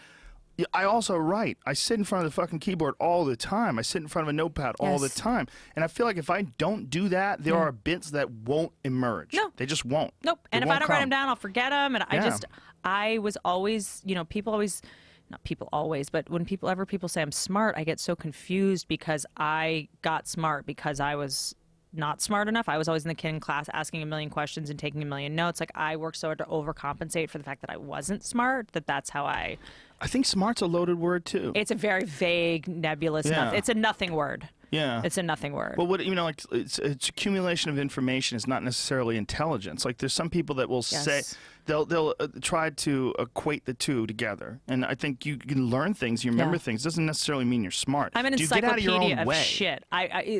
I also write. I sit in front of the fucking keyboard all the time. I sit in front of a notepad all the time. And I feel like if I don't do that, there are bits that won't emerge. No. They just won't. Nope. And if I don't write them down, I'll forget them. And I was always, people always, not people always, but when people say I'm smart, I get so confused because I got smart because I was not smart enough. I was always in the kid in class asking a million questions and taking a million notes. Like, I worked so hard to overcompensate for the fact that I wasn't smart, that's how I think smart's a loaded word too. It's a very vague, nebulous, it's a nothing word. Yeah. It's a nothing word. Well, what like it's accumulation of information is not necessarily intelligence. Like there's some people that will say they'll try to equate the two together, and I think you can learn things, you remember things. Doesn't necessarily mean you're smart. I'm an Do you get out of, your encyclopedia own of way? shit.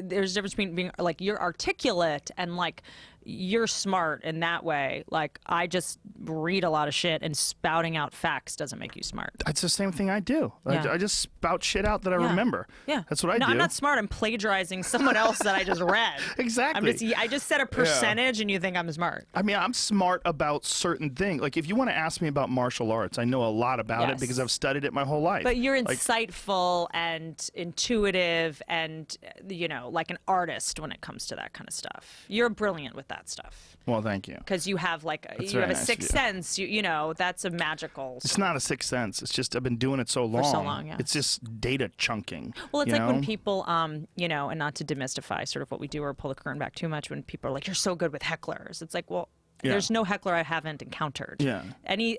There's a difference between being like you're articulate and like you're smart in that way. Like I just read a lot of shit, and spouting out facts doesn't make you smart. It's the same thing I do. I just spout shit out that I remember. Yeah, that's what I do. No, I'm not smart. I'm plagiarizing someone else that I just read. Exactly. I just said a percentage, and you think I'm smart. I mean, I'm smart about certain things. Like if you want to ask me about martial arts, I know a lot about it because I've studied it my whole life. But you're insightful and intuitive, and like an artist when it comes to that kind of stuff. You're brilliant with that stuff. Well, thank you. Because you have you have a sixth sense. You know that's a magical. It's not a sixth sense. It's just I've been doing it so long. For so long, yeah. It's just data chunking. Well, it's like when people, and not to demystify sort of what we do or pull the curtain back too much, when people are like, "You're so good with hecklers." It's like, well. Yeah. There's no heckler I haven't encountered. Yeah. Any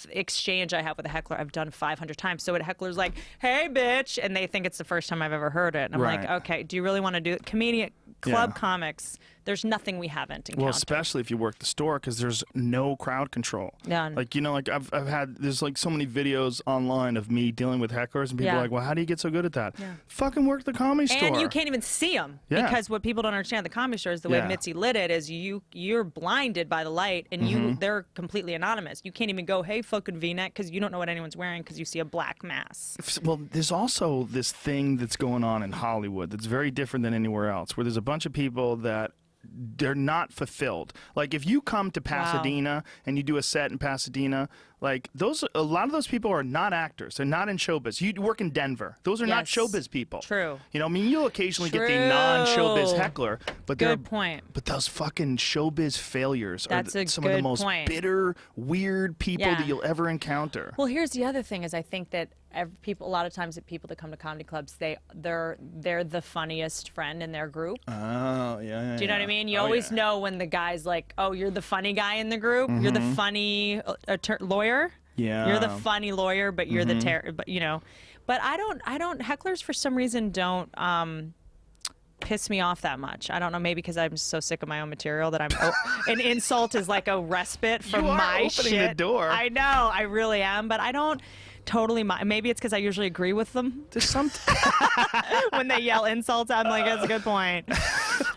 exchange I have with a heckler, I've done 500 times. So a heckler's like, "Hey, bitch," and they think it's the first time I've ever heard it. And I'm like, "Okay, do you really want to do it?" Club comics. There's nothing we haven't encountered. Well, especially if you work the store, because there's no crowd control. None. Like I've had there's like so many videos online of me dealing with hecklers, and people are like, "Well, how do you get so good at that?" Yeah. Fucking work the comedy store. And you can't even see them because what people don't understand at the comedy store is the way Mitzi lit it is you're blinded by the light, and they're completely anonymous. You can't even go, "Hey, fucking V-neck," because you don't know what anyone's wearing because you see a black mass. Well, there's also this thing that's going on in Hollywood that's very different than anywhere else, where there's a bunch of people that they're not fulfilled. Like if you come to Pasadena and you do a set in Pasadena, like a lot of those people are not actors. They're not in showbiz. You work in Denver. Those are not showbiz people. True. I mean, you'll occasionally get the non-showbiz heckler, but good point. But those fucking showbiz failures are some of the most bitter, weird people that you'll ever encounter. Well, here's the other thing: is I think that a lot of times, people that come to comedy clubs, they're the funniest friend in their group. Oh, yeah. Do you know what I mean? You always know when the guy's like, "Oh, you're the funny guy in the group. You're the funny lawyer. Yeah. You're the funny lawyer, but you're the But I don't. Hecklers for some reason don't piss me off that much. I don't know. Maybe because I'm so sick of my own material that an insult is like a respite from my shit. You are opening the door. I know. I really am, but I don't. Totally, maybe it's because I usually agree with them. There's some when they yell insults, I'm like, that's a good point.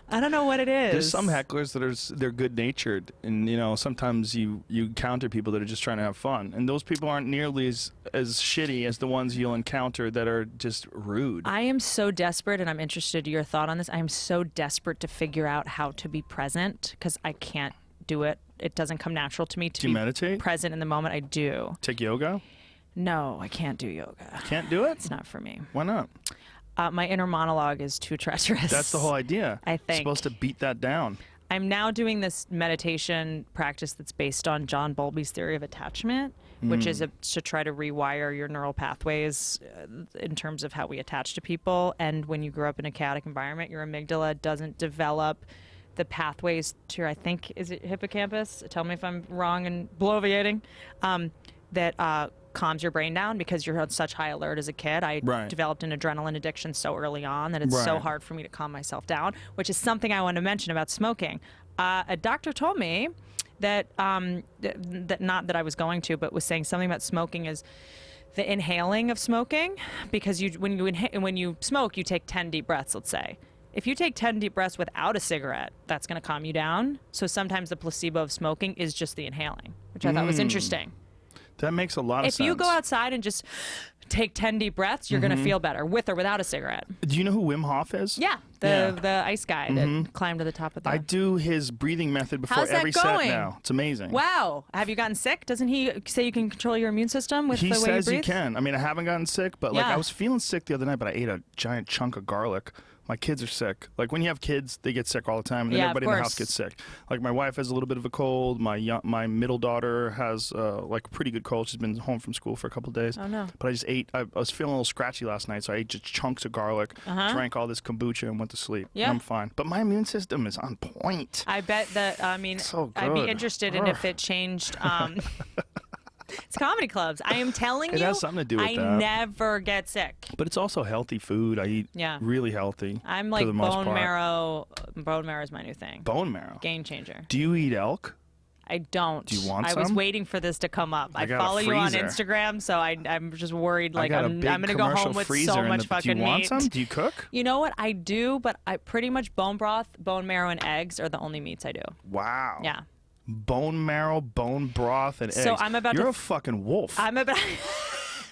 I don't know what it is. There's some hecklers that they're good natured, and sometimes you encounter people that are just trying to have fun, and those people aren't nearly as shitty as the ones you'll encounter that are just rude. I am so desperate, and I'm interested in your thought on this. I am so desperate to figure out how to be present because I can't do it. It doesn't come natural to me to do you meditate? Present in the moment. I do. Take yoga? No, I can't do yoga. Can't do it? It's not for me. Why not? My inner monologue is too treacherous. That's the whole idea. I think. You're supposed to beat that down. I'm now doing this meditation practice that's based on John Bowlby's theory of attachment, which is to try to rewire your neural pathways in terms of how we attach to people. And when you grow up in a chaotic environment, your amygdala doesn't develop the pathways to, I think, is it hippocampus? Tell me if I'm wrong and bloviating. That calms your brain down because you're on such high alert as a kid. I developed an adrenaline addiction so early on that it's so hard for me to calm myself down, which is something I want to mention about smoking. A doctor told me that, that not that I was going to, but was saying something about smoking is the inhaling of smoking, because when you smoke, you take 10 deep breaths, let's say. If you take 10 deep breaths without a cigarette, that's going to calm you down. So sometimes the placebo of smoking is just the inhaling, which I thought was interesting. That makes a lot of sense. If you go outside and just take 10 deep breaths, you're going to feel better with or without a cigarette. Do you know who Wim Hof is? Yeah, the ice guy that climbed to the top of the... I do his breathing method before every set now. It's amazing. Wow. Have you gotten sick? Doesn't he say you can control your immune system with the way you breathe? He says you can. I mean, I haven't gotten sick, but I was feeling sick the other night, but I ate a giant chunk of garlic. My kids are sick. Like when you have kids, they get sick all the time, and then everybody in the house gets sick. Like my wife has a little bit of a cold. My middle daughter has like a pretty good cold. She's been home from school for a couple of days. Oh no! But I just ate. I was feeling a little scratchy last night, so I ate just chunks of garlic, drank all this kombucha, and went to sleep. Yeah, I'm fine. But my immune system is on point. I bet that. I mean, so good. I'd be interested in if it changed. It's comedy clubs. I am telling you. It has something to do with I that. never get sick. But it's also healthy food. I eat really healthy. I'm like bone marrow. Bone marrow is my new thing. Bone marrow. Game changer. Do you eat elk? I don't. Do you want some? I was waiting for this to come up. I follow you on Instagram, so I'm just worried. Like I'm going to go home with so much fucking meat. Do you want some? Do you cook? You know what? I do, but I pretty much bone broth, bone marrow, and eggs are the only meats I do. Wow. Yeah. Bone marrow, bone broth, and eggs. So I'm about You're a fucking wolf.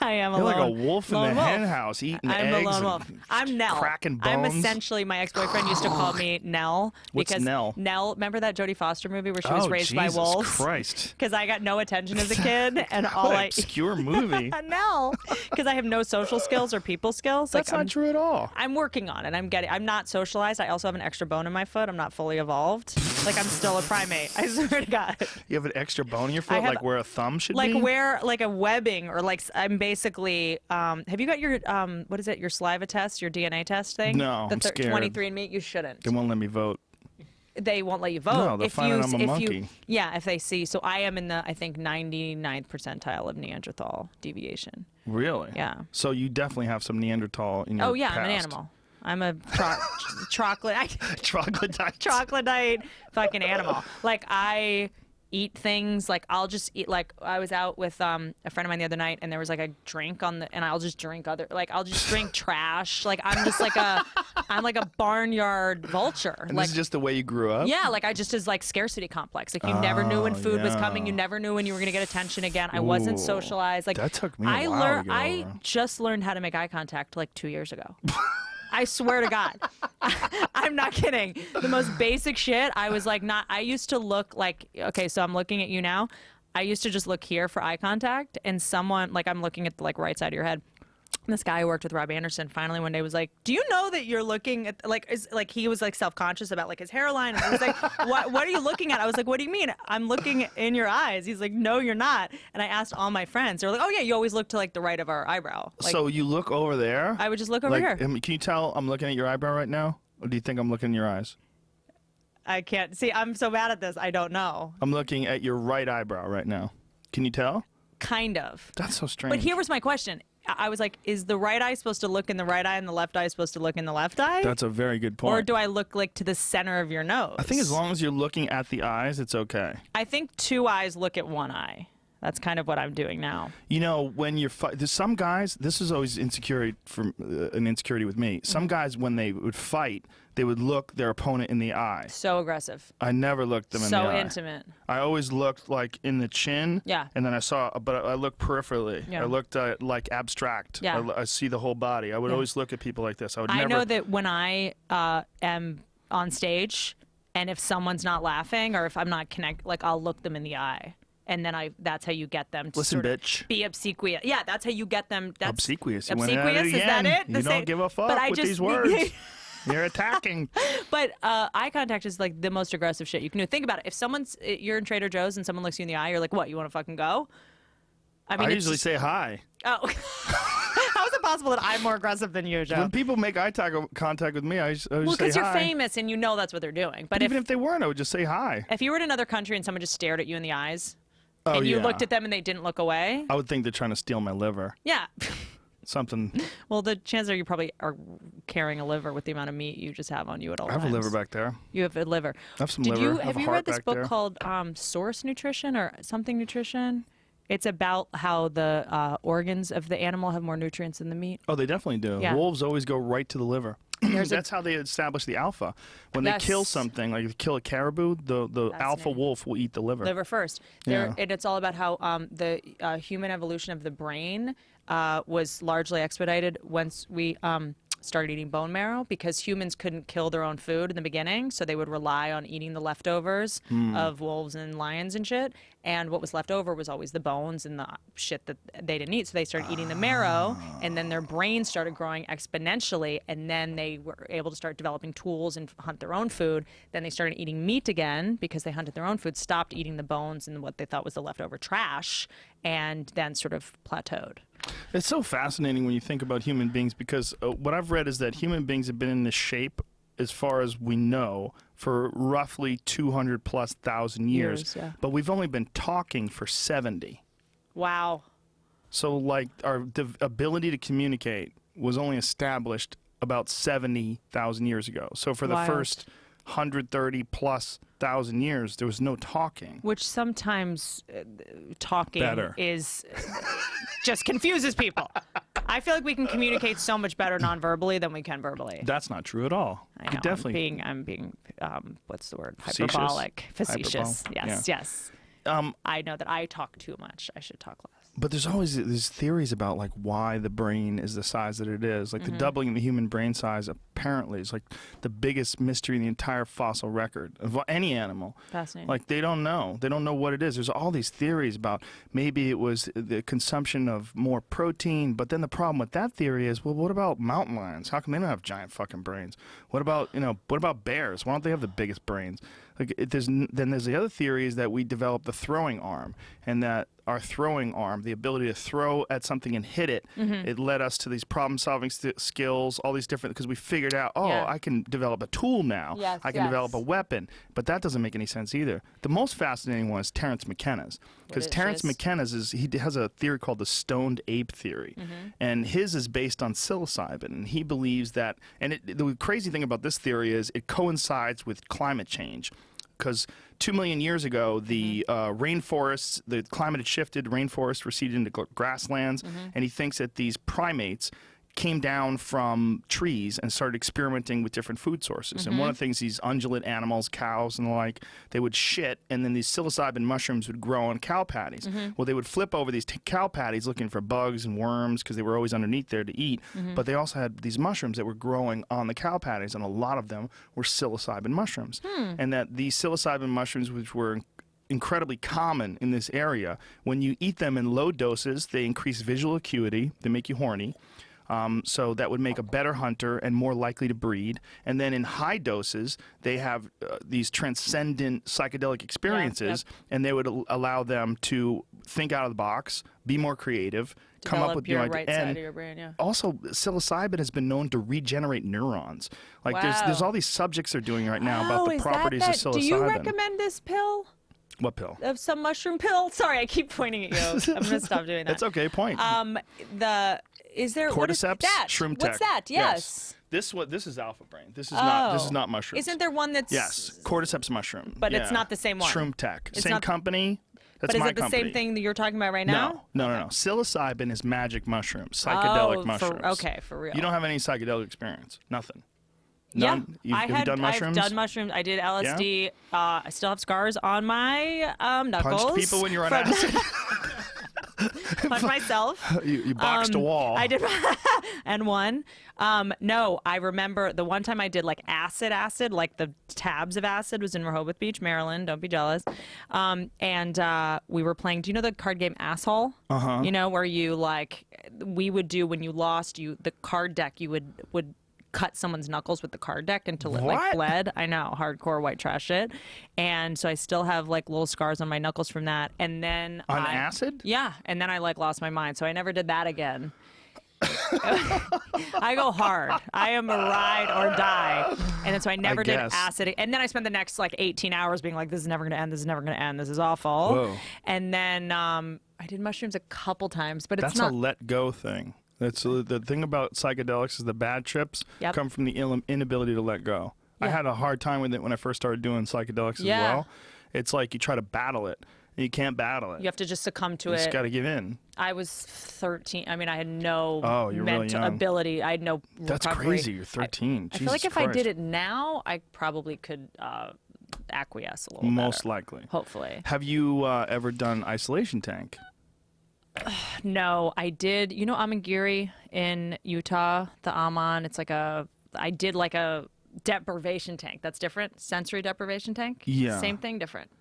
I am You're like a wolf in the hen house eating eggs. I'm a lone wolf. I'm Nell. Cracking bones. I'm essentially, my ex-boyfriend used to call me Nell. What's Nell? Nell, remember that Jodie Foster movie where she was raised by wolves? Jesus Christ. Because I got no attention as a kid. And all What an obscure movie. Nell. Because I have no social skills or people skills. That's not true at all. I'm working on it. I'm not socialized. I also have an extra bone in my foot. I'm not fully evolved. Like I'm still a primate. I swear to God. You have an extra bone in your foot, like where a thumb should be? Like where, like a webbing, or like I'm basically, have you got your, what is it, your saliva test, your DNA test thing? No, I'm scared. 23andMe, you shouldn't. They won't let me vote. They won't let you vote. No, they'll find out I'm a monkey. If they see. So I am in the, I think, 99th percentile of Neanderthal deviation. Really? Yeah. So you definitely have some Neanderthal in your past. I'm an animal. I'm a troglodyte. Troglodyte fucking animal. Like I eat things, like I'll just eat, like I was out with a friend of mine the other night and there was like a drink and I'll just drink I'll just drink trash. Like I'm just like I'm like a barnyard vulture. And like, this is just the way you grew up? Yeah, like I just is like scarcity complex. Like you never knew when food was coming. You never knew when you were gonna get attention again. I wasn't socialized. Like that took me a while to get I over. just learned how to make eye contact like 2 years ago. I swear to God. I'm not kidding. The most basic shit, I was like I used to look like, okay, so I'm looking at you now. I used to just look here for eye contact and someone, like I'm looking at the right side of your head. And this guy who worked with Rob Anderson finally one day was like, do you know that you're looking at, he was like self-conscious about like his hairline. And he was like, what are you looking at? I was like, what do you mean? I'm looking in your eyes. He's like, no, you're not. And I asked all my friends. They were like, oh yeah, you always look to like the right of our eyebrow. Like, so you look over there? I would just look over here. Can you tell I'm looking at your eyebrow right now? Or do you think I'm looking in your eyes? I can't see. I'm so bad at this. I don't know. I'm looking at your right eyebrow right now. Can you tell? Kind of. That's so strange. But here was my question. I was like, is the right eye supposed to look in the right eye and the left eye supposed to look in the left eye? That's a very good point. Or do I look like to the center of your nose? I think as long as you're looking at the eyes, it's okay. I think two eyes look at one eye. That's kind of what I'm doing now. You know, when you're there's some guys, this is always insecurity from an insecurity with me. Some guys, when they would fight, they would look their opponent in the eye. So aggressive. I never looked them in the eye. So intimate. I always looked like in the chin. Yeah. And then but I looked peripherally. Yeah. I looked like abstract. Yeah. I see the whole body. I would always look at people like this. I know that when I am on stage, and if someone's not laughing or if I'm not connected, like I'll look them in the eye. And then that's how you get them to Listen, sort of bitch. Be obsequious. Yeah, that's how you get them. That's obsequious. Obsequious, is that it? You don't give a fuck with these words. You're attacking. But eye contact is like the most aggressive shit you can do. Think about it. If you're in Trader Joe's and someone looks you in the eye, you're like, what, you want to fucking go? I usually say hi. Oh. How is it possible that I'm more aggressive than you, Joe? When people make eye contact with me, I always say hi. Well, because you're famous and you know that's what they're doing. But even if they weren't, I would just say hi. If you were in another country and someone just stared at you in the eyes, and you looked at them and they didn't look away, I would think they're trying to steal my liver. Yeah. Something. Well, the chances are you probably are carrying a liver with the amount of meat you just have on you at all times. I have a liver back there. You have a liver. I have some liver. Have you read this book called Source Nutrition or something nutrition? It's about how the organs of the animal have more nutrients than the meat. Oh, they definitely do. Yeah. Wolves always go right to the liver. That's how they establish the alpha. When they kill something, like they kill a caribou, the alpha wolf will eat the liver. Liver first. And it's all about how the human evolution of the brain was largely expedited once we started eating bone marrow, because humans couldn't kill their own food in the beginning, so they would rely on eating the leftovers of wolves and lions and shit. And what was left over was always the bones and the shit that they didn't eat. So they started eating the marrow, and then their brains started growing exponentially, and then they were able to start developing tools and hunt their own food. Then they started eating meat again because they hunted their own food, stopped eating the bones and what they thought was the leftover trash, and then sort of plateaued. It's so fascinating when you think about human beings, because what I've read is that human beings have been in this shape, as far as we know, for roughly 200,000+ years. Yeah. But we've only been talking for 70. Wow. So, like, our ability to communicate was only established about 70,000 years ago. So, for the first 130 plus thousand years, there was no talking. Which sometimes talking is just confuses people. I feel like we can communicate so much better non-verbally than we can verbally. That's not true at all. I know. Definitely. I'm being what's the word? Facetious? Hyperbolic. Facetious. Yes, Yeah. yes. I know that I talk too much. I should talk less. But there's always these theories about like why the brain is the size that it is. Like the doubling of the human brain size apparently is like the biggest mystery in the entire fossil record of any animal. Fascinating. Like they don't know. They don't know what it is. There's all these theories about maybe it was the consumption of more protein. But then the problem with that theory is, well, what about mountain lions? How come they don't have giant fucking brains? What about what about bears? Why don't they have the biggest brains? Like then there's the other theory is that we developed the throwing arm, and that our throwing arm, the ability to throw at something and hit it, it led us to these problem-solving skills, all these different, because we figured out, I can develop a tool now. Yes, I can develop a weapon. But that doesn't make any sense either. The most fascinating one is Terence McKenna's, because Terence McKenna's he has a theory called the stoned ape theory, and his is based on psilocybin, and he believes that, and the crazy thing about this theory is it coincides with climate change. Because 2 million years ago, the rainforests, the climate had shifted, rainforests receded into grasslands, and he thinks that these primates came down from trees and started experimenting with different food sources. And one of the things, these ungulate animals, cows and the like, they would shit, and then these psilocybin mushrooms would grow on cow patties. Well, they would flip over these cow patties looking for bugs and worms because they were always underneath there to eat. But they also had these mushrooms that were growing on the cow patties, and a lot of them were psilocybin mushrooms. And that these psilocybin mushrooms, which were incredibly common in this area, when you eat them in low doses, they increase visual acuity, they make you horny. So that would make a better hunter and more likely to breed. And then in high doses, they have these transcendent psychedelic experiences, and they would allow them to think out of the box, be more creative, come up with your new ideas. right side of your brain, Also, psilocybin has been known to regenerate neurons. Like there's all these subjects they're doing right now about the properties of psilocybin. Do you recommend this pill? What pill? Of some mushroom pill? Sorry, I keep pointing at you. I'm gonna stop doing that. It's okay. Point. Is there cordyceps? That? Shroom What's that? Yes. This is alpha brain. This is not mushroom. Isn't there one that's cordyceps mushroom? But it's not the same one. Shroom tech. Same company. That's but my is it the same thing that you're talking about right now? No. Psilocybin is magic mushrooms, psychedelic mushrooms. For real. You don't have any psychedelic experience. Nothing. None? Have you done mushrooms? I've done mushrooms. I did LSD. Yeah? I still have scars on my knuckles. Punched people when you're on acid? Punch myself. You boxed a wall. I did, and won. No, I remember the one time I did like acid, like the tabs of acid was in Rehoboth Beach, Maryland. Don't be jealous. And we were playing. Do you know the card game Asshole? You know where you we would do when you lost the card deck. You would cut someone's knuckles with the card deck until it like bled. I know, hardcore white trash shit. And so I still have like little scars on my knuckles from that. And then on acid? Yeah, and then I lost my mind. So I never did that again. I go hard. I am a ride or die. And then so I never did acid. And then I spent the next 18 hours being like, this is never going to end. This is never going to end. This is awful. Whoa. And then I did mushrooms a couple times, but it's not. That's a let go thing. That's the thing about psychedelics is the bad trips come from the inability to let go. I had a hard time with it when I first started doing psychedelics as well. It's like you try to battle it, and you can't battle it. You have to just succumb to it. You just got to give in. I was 13. I mean, I had no you're mental really young. ability. I had no recovery. That's crazy. You're 13. I feel like if I did it now, I probably could acquiesce a little Most better. likely. Hopefully. Have you ever done isolation tank? No, I did. You know Amangiri in Utah, the Aman? It's I did a deprivation tank. That's different. Sensory deprivation tank? Yeah. Same thing, different.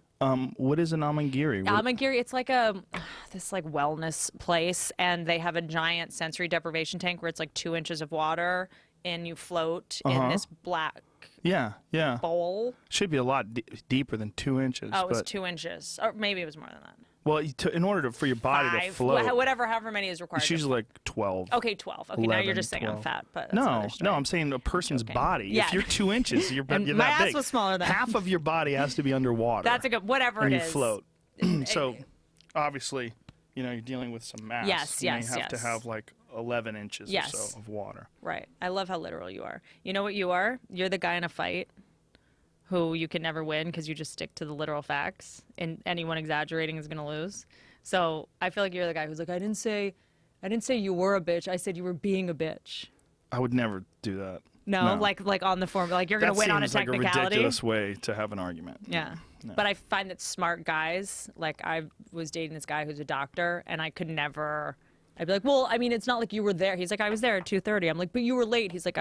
What is an amangiri? Amangiri, it's like this wellness place, and they have a giant sensory deprivation tank where it's 2 inches of water, and you float in this black bowl. Should be a lot deeper than 2 inches. Oh, it was 2 inches, or maybe it was more than that. Well, in order for your body to float, however many is required. It's usually 12. Okay, 12. Okay, 11, now you're just saying 12. I'm fat, but no, I'm saying a person's body. Yeah. If you're 2 inches, you're that big. My ass was smaller than half of your body has to be underwater. That's a good whatever and it you is. float. So, obviously, you're dealing with some mass. Yes, you yes, have to have like 11 inches or so of water. Right. I love how literal you are. You know what you are? You're the guy in a fight who you can never win because you just stick to the literal facts, and anyone exaggerating is going to lose. So I feel like you're the guy who's like, I didn't say you were a bitch. I said you were being a bitch. I would never do that. No. Like on the form, like you're going to win on a technicality. That seems like a ridiculous way to have an argument. Yeah. No. But I find that smart guys, like I was dating this guy who's a doctor, and I could never, I'd be like, well, I mean, it's not like you were there. He's like, I was there at 2:30. I'm like, but you were late. He's like,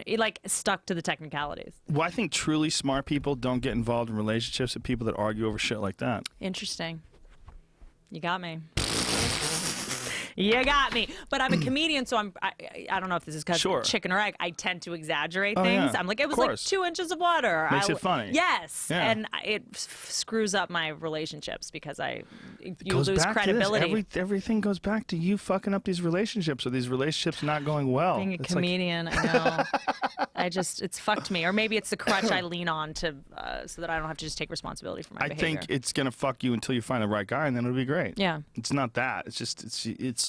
he like stuck to the technicalities. Well, I think truly smart people don't get involved in relationships with people that argue over shit like that. Interesting. You got me. You got me. But I'm a comedian, so I don't know if this is because chicken or egg. I tend to exaggerate things. Yeah. I'm like, it was like 2 inches of water. Makes it funny. Yes. Yeah. And it screws up my relationships because you lose back credibility. To this. Everything goes back to you fucking up these relationships, or these relationships not going well. Being a comedian, I know. It's fucked me. Or maybe it's the crutch I lean on to so that I don't have to just take responsibility for my behavior. I think it's going to fuck you until you find the right guy, and then it'll be great. Yeah. It's not that. It's just,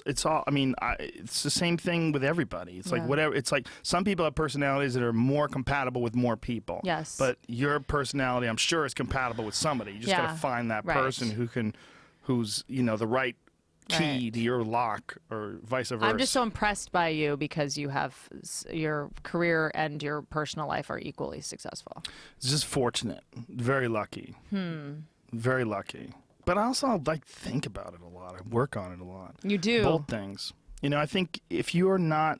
it's all, I mean, it's the same thing with everybody. It's like whatever. It's like some people have personalities that are more compatible with more people. Yes. But your personality, I'm sure, is compatible with somebody. You just got to find that person who's the right key to your lock, or vice versa. I'm just so impressed by you because you have your career and your personal life are equally successful. It's just fortunate. Very lucky. Very lucky. But I also think about it a lot. I work on it a lot. You do. Both things. I think if you are not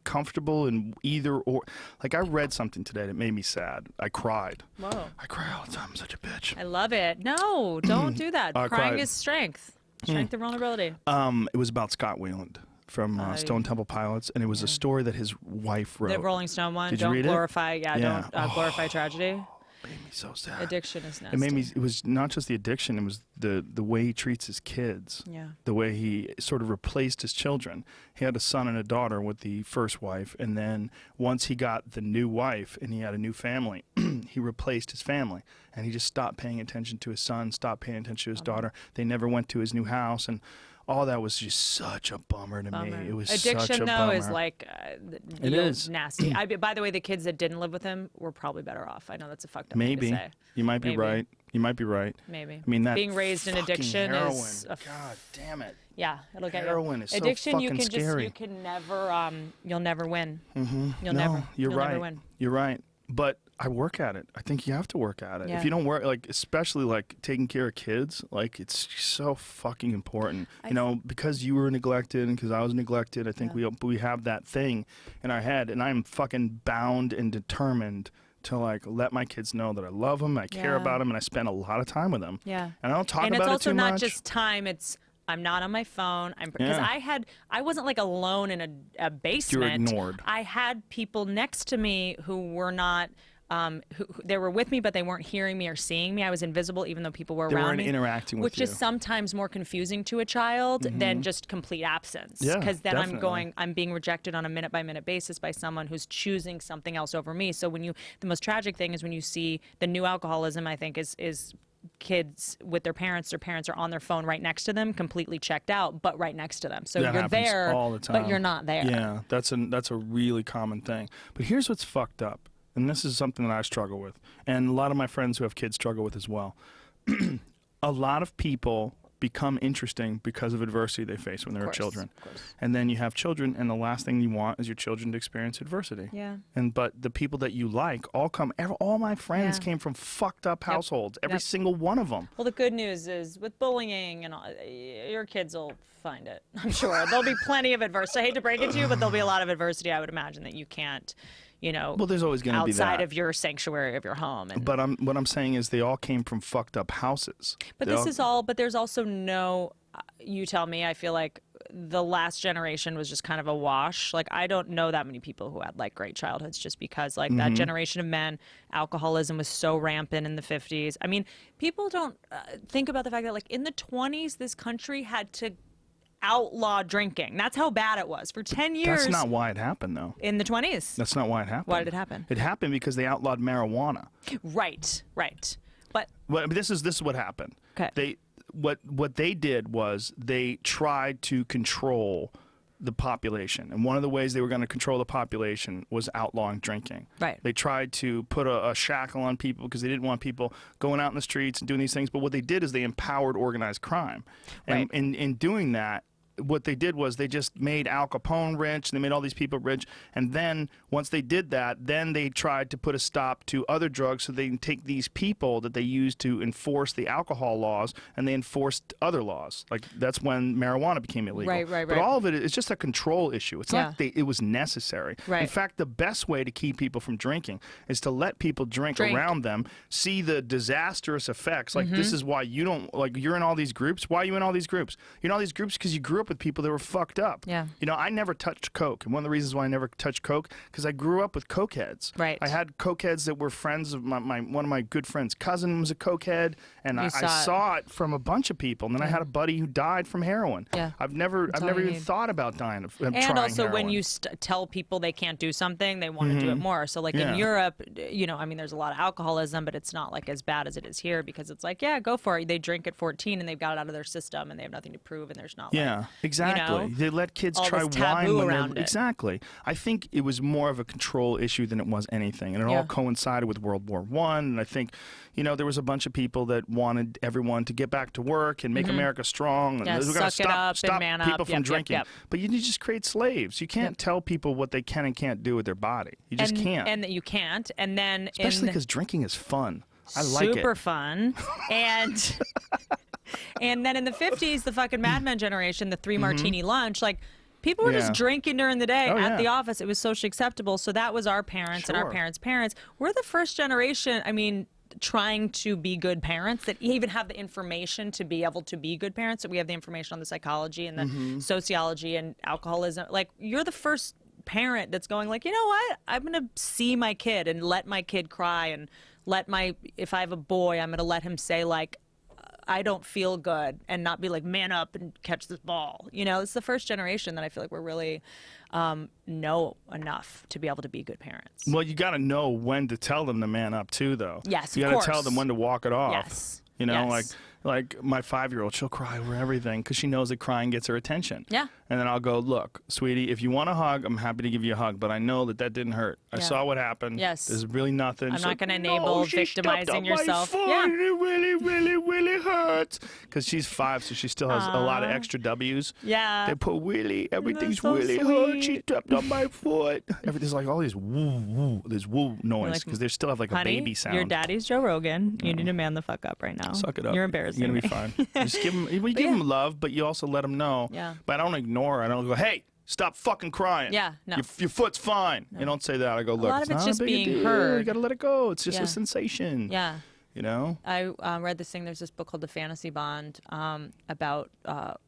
comfortable in either or, I read something today that made me sad. I cried. Whoa. I cry all the time. I'm such a bitch. I love it. No, don't do that. Crying is strength. Strength and vulnerability. It was about Scott Weiland from Stone Temple Pilots, and it was a story that his wife wrote. The Rolling Stone one. Did you read glorify, it? Don't glorify tragedy. It made me so sad. Addiction is nasty. It made me. It was not just the addiction. It was the way he treats his kids. Yeah. The way he sort of replaced his children. He had a son and a daughter with the first wife, and then once he got the new wife and he had a new family, he replaced his family, and he just stopped paying attention to his son, stopped paying attention to his daughter. They never went to his new house, and all that was just such a bummer to me. It was addiction, such a though, bummer. is it is nasty. By the way, the kids that didn't live with him were probably better off. I know that's a fucked up Maybe. thing to say. You might be right. You might be right. Maybe. I mean, that being raised in addiction heroin, is God damn it. Yeah, it'll get you. Heroin is addiction. So You fucking can scary. you can never. You'll never win. You'll never right. You're right. But I work at it. I think you have to work at it. Yeah. If you don't work, especially taking care of kids, it's so fucking important. Because you were neglected and because I was neglected, I think we have that thing in our head, and I'm fucking bound and determined to let my kids know that I love them, I care about them, and I spend a lot of time with them. Yeah. And I don't talk and about it too much. it's also not just time. It's I'm not on my phone. Because I wasn't alone in a basement. You were ignored. I had people next to me who were not. Who they were with me, but they weren't hearing me or seeing me. I was invisible, even though people were around me. They weren't interacting with you. Which is sometimes more confusing to a child than just complete absence. Yeah, because then definitely. I'm being rejected on a minute-by-minute basis by someone who's choosing something else over me. So the most tragic thing is when you see the new alcoholism, I think, is kids with their parents are on their phone right next to them, completely checked out, but right next to them. So that you're there, all the time. but you're not there. Yeah, that's a really common thing. But here's what's fucked up. And this is something that I struggle with, and a lot of my friends who have kids struggle with as well. A lot of people become interesting because of adversity they face when they're children. And then you have children, and the last thing you want is your children to experience adversity. Yeah. But the people that you like all my friends came from fucked up households, every single one of them. Well, the good news is with bullying and all, your kids will find it, I'm sure. There'll be plenty of adversity. I hate to break it to you, but there'll be a lot of adversity, I would imagine, that you can't, well, there's always going to be that outside of your sanctuary of your home. But what I'm saying is they all came from fucked up houses. But but there's also no, you tell me, I feel like the last generation was just kind of a wash. I don't know that many people who had great childhoods just because that generation of men, alcoholism was so rampant in the 50s. I mean, people don't think about the fact that in the 20s, this country had to outlaw drinking. That's how bad it was for 10 years. That's not why it happened, though. In the 20s. That's not why it happened. Why did it happen? It happened because they outlawed marijuana. Right. But this is what happened. Okay. what they did was they tried to control the population, and one of the ways they were going to control the population was outlawing drinking. Right. They tried to put a shackle on people because they didn't want people going out in the streets and doing these things. But what they did is they empowered organized crime, and in doing that, what they did was they just made Al Capone rich, and they made all these people rich, and then once they did that, then they tried to put a stop to other drugs so they can take these people that they used to enforce the alcohol laws, and they enforced other laws. Like, that's when marijuana became illegal. Right. But all of it is just a control issue. It's not it was necessary. Right. In fact, the best way to keep people from drinking is to let people drink around them, see the disastrous effects. Like, this is why you don't, like, you're in all these groups. Why are you in all these groups? You're in all these groups because you grew up with people that were fucked up. Yeah. You know, I never touched coke, and one of the reasons why I never touched coke because I grew up with cokeheads. Right. I had cokeheads that were friends of one of my good friends' cousin was a cokehead, and I saw it from a bunch of people. And then I had a buddy who died from heroin. Yeah. I've never even thought about dying of trying And also, heroin. when you tell people they can't do something, they want to do it more. So, like in Europe, you know, I mean, there's a lot of alcoholism, but it's not like as bad as it is here because it's like, yeah, go for it. They drink at 14 and they've got it out of their system and they have nothing to prove, and there's not like, exactly. You know, they let kids all try this wine taboo when around they're it. exactly. I think it was more of a control issue than it was anything, and it all coincided with World War I. And I think, you know, there was a bunch of people that wanted everyone to get back to work and make America strong. And we're going to stop people from drinking. But you just create slaves. You can't tell people what they can and can't do with their body. You just can't. And that you can't. And then especially because drinking is fun. I like it. Super fun. And and then in the 50s, the fucking Mad Men generation, the 3-martini lunch, like, people were just drinking during the day at the office. It was socially acceptable. So that was our parents and our parents' parents. We're the first generation, I mean, trying to be good parents that even have the information to be able to be good parents. So we have the information on the psychology and the sociology and alcoholism. Like, you're the first parent that's going like, you know what? I'm going to see my kid and let my kid cry, and if I have a boy, I'm going to let him say, like, I don't feel good, and not be like, man up and catch this ball. You know, it's the first generation that I feel like we're really know enough to be able to be good parents. Well, you got to know when to tell them to man up too, though. Yes, you got to tell them when to walk it off. Yes. You know, like my 5-year-old, she'll cry over everything because she knows that crying gets her attention. Yeah. And then I'll go, look, sweetie, if you want a hug, I'm happy to give you a hug, but I know that didn't hurt. I saw what happened. Yes. There's really nothing. I'm not going to enable victimizing yourself. Yeah. It really, really, really hurts. Because she's 5, so she still has a lot of extra W's. Yeah. They put Willie, everything's so really sweet. hurt. She stepped on my foot. There's like all these woo, woo, this woo noise because they still have like a baby sound. Your daddy's Joe Rogan. You need to man the fuck up right now. Suck it up. You're embarrassing You're me. going to be fine. Just give them, give them love, but you also let them know. Yeah. But I don't ignore her. I don't go, hey, stop fucking crying. Yeah, no. Your foot's fine. No. You don't say that. I go, look, a lot of it's not just a big being deal. heard. You got to let it go. It's just a sensation. Yeah. You know? I read this thing. There's this book called The Fantasy Bond about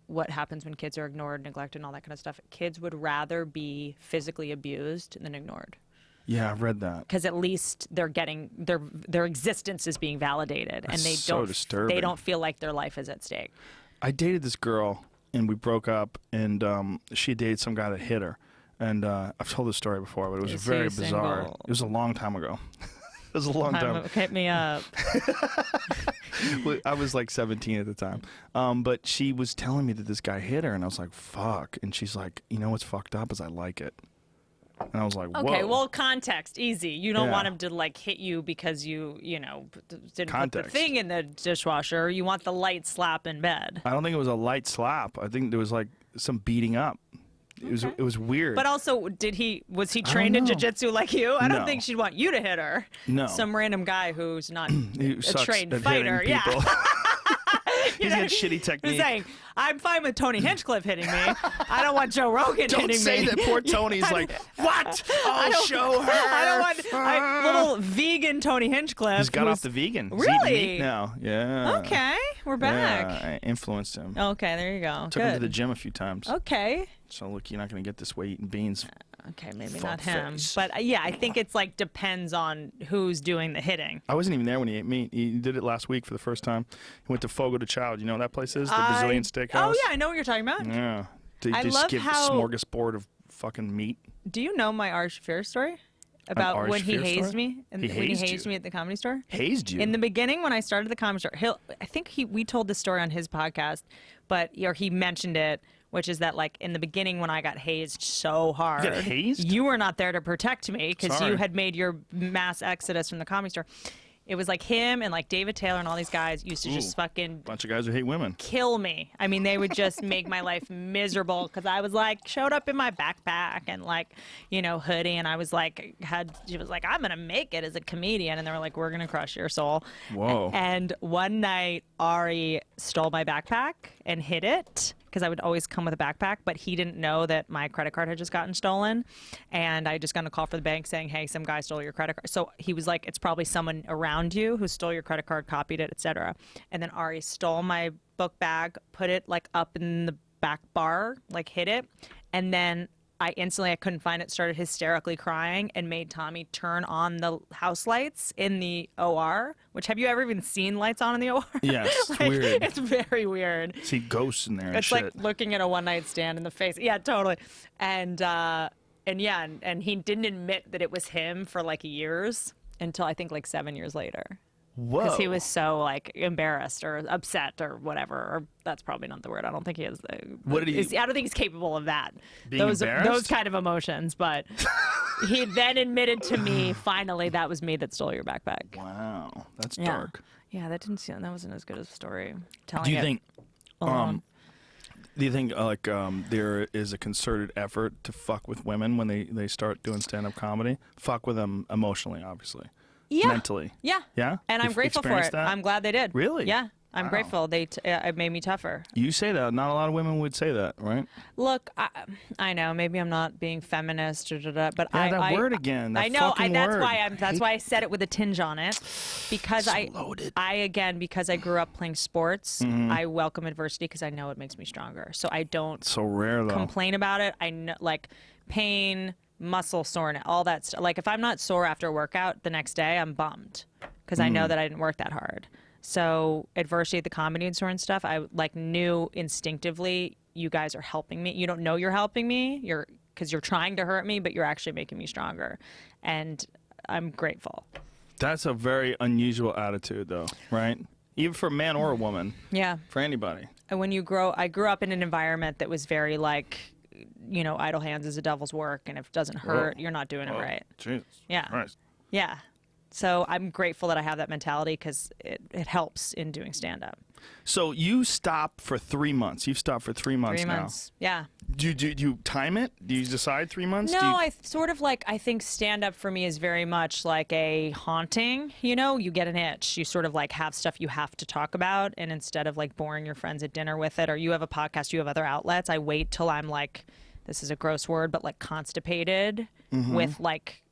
what happens when kids are ignored, neglected, and all that kind of stuff. Kids would rather be physically abused than ignored. Yeah, I've read that. Because at least they're getting their existence is being validated, and they don't feel like their life is at stake. I dated this girl, and we broke up, and she dated some guy that hit her. And I've told this story before, but it was very bizarre. Single? It was a long time ago. It was a long time. Hit me up. I was like 17 at the time. But she was telling me that this guy hit her, and I was like, fuck. And she's like, you know what's fucked up is I like it. And I was like, whoa. Okay, well, context, easy. You don't want him to, like, hit you because you didn't put the thing in the dishwasher. You want the light slap in bed. I don't think it was a light slap. I think there was, like, some beating up. It was weird. But also, was he trained in jiu-jitsu like you? I don't think she'd want you to hit her. No. Some random guy who's not a trained at fighter. Yeah. He's got shitty technique. He's saying, I'm fine with Tony Hinchcliffe hitting me. I don't want Joe Rogan hitting me. Don't say that. Poor Tony's like, what? I'll show her. I don't want little vegan Tony Hinchcliffe. He's got off the vegan. Really? He's eating meat now. Yeah. Okay, we're back. Yeah, I influenced him. Okay, there you go. Took him to the gym a few times. Okay. So look, you're not going to get this way eating beans. Okay, maybe not him. But yeah, I think it's like depends on who's doing the hitting. I wasn't even there when he ate meat. He did it last week for the first time. He went to Fogo de Chao. You know what that place is? The Brazilian steakhouse. Oh, yeah, I know what you're talking about. Yeah. They I just love give a smorgasbord of fucking meat. Do you know my Ari Shaffir story? about when he Spears hazed story? me? And He when he hazed hazed you? me at the Comedy Store? Hazed you? In the beginning, when I started the Comedy Store, I think we told this story on his podcast, or he mentioned it, which is that like in the beginning when I got hazed so hard, You got hazed? you were not there to protect me because Sorry. you had made your mass exodus from the Comedy Store. It was like him and like David Taylor and all these guys used to just fucking bunch of guys who hate women. kill me. I mean, they would just make my life miserable because I was like showed up in my backpack and like, hoodie, and I was like she was like, I'm gonna make it as a comedian, and they were like, we're gonna crush your soul. Whoa. And one night Ari stole my backpack and hid it because I would always come with a backpack, but he didn't know that my credit card had just gotten stolen, and I just got a call from the bank saying, hey, some guy stole your credit card. So he was like, it's probably someone around you who stole your credit card, copied it, etc. And then Ari stole my book bag, put it like up in the back bar, like hid it, and then I couldn't find it, started hysterically crying, and made Tommy turn on the house lights in the OR, which have you ever even seen lights on in the OR? Yes, it's like, weird. It's very weird. See ghosts in there and It's shit. like looking at a one-night stand in the face. Yeah, totally. And he didn't admit that it was him for like years until I think like 7 years later. Whoa. Because he was so like embarrassed or upset or whatever. Or that's probably not the word. I don't think he has. What did he? I don't think he's capable of that. Being embarrassed? Those kind of emotions. But he then admitted to me finally that was me that stole your backpack. Wow, that's Yeah. dark. Yeah, that wasn't as good as a story. Telling Do you it think? alone. Do you think there is a concerted effort to fuck with women when they start doing stand-up comedy? Fuck with them emotionally, obviously. Yeah. Mentally. Yeah. Yeah? And I'm You've grateful for experienced it. that? I'm glad they did. Really? Yeah. I'm Wow. grateful. It made me tougher. You say that. Not a lot of women would say that, right? Look, I know maybe I'm not being feminist but Yeah, I that word again. That I know. fucking That's word. why I said it with a tinge on it, because So loaded. because I grew up playing sports. Mm-hmm. I welcome adversity because I know it makes me stronger. So I don't So rare though. complain about it. I know, like pain, muscle soreness, all that stuff. Like if I'm not sore after a workout the next day, I'm bummed because I know that I didn't work that hard. So adversity at the Comedy Store and stuff, I like knew instinctively you guys are helping me. You don't know you're helping me. Because you're trying to hurt me, but you're actually making me stronger, and I'm grateful. That's a very unusual attitude, though, right? Even for a man or a woman. Yeah. For anybody. And I grew up in an environment that was very like, idle hands is a devil's work, and if it doesn't hurt, you're not doing it right. Jesus. Yeah. Christ. Yeah. So I'm grateful that I have that mentality because it helps in doing stand-up. So you stop for 3 months. You've stopped for 3 months 3 now. months. Yeah. Do you time it? Do you decide 3 months? No, I sort of like, I think stand-up for me is very much like a haunting, you get an itch. You sort of like have stuff you have to talk about, and instead of like boring your friends at dinner with it, or you have a podcast, you have other outlets, I wait till I'm like, this is a gross word, but like constipated with like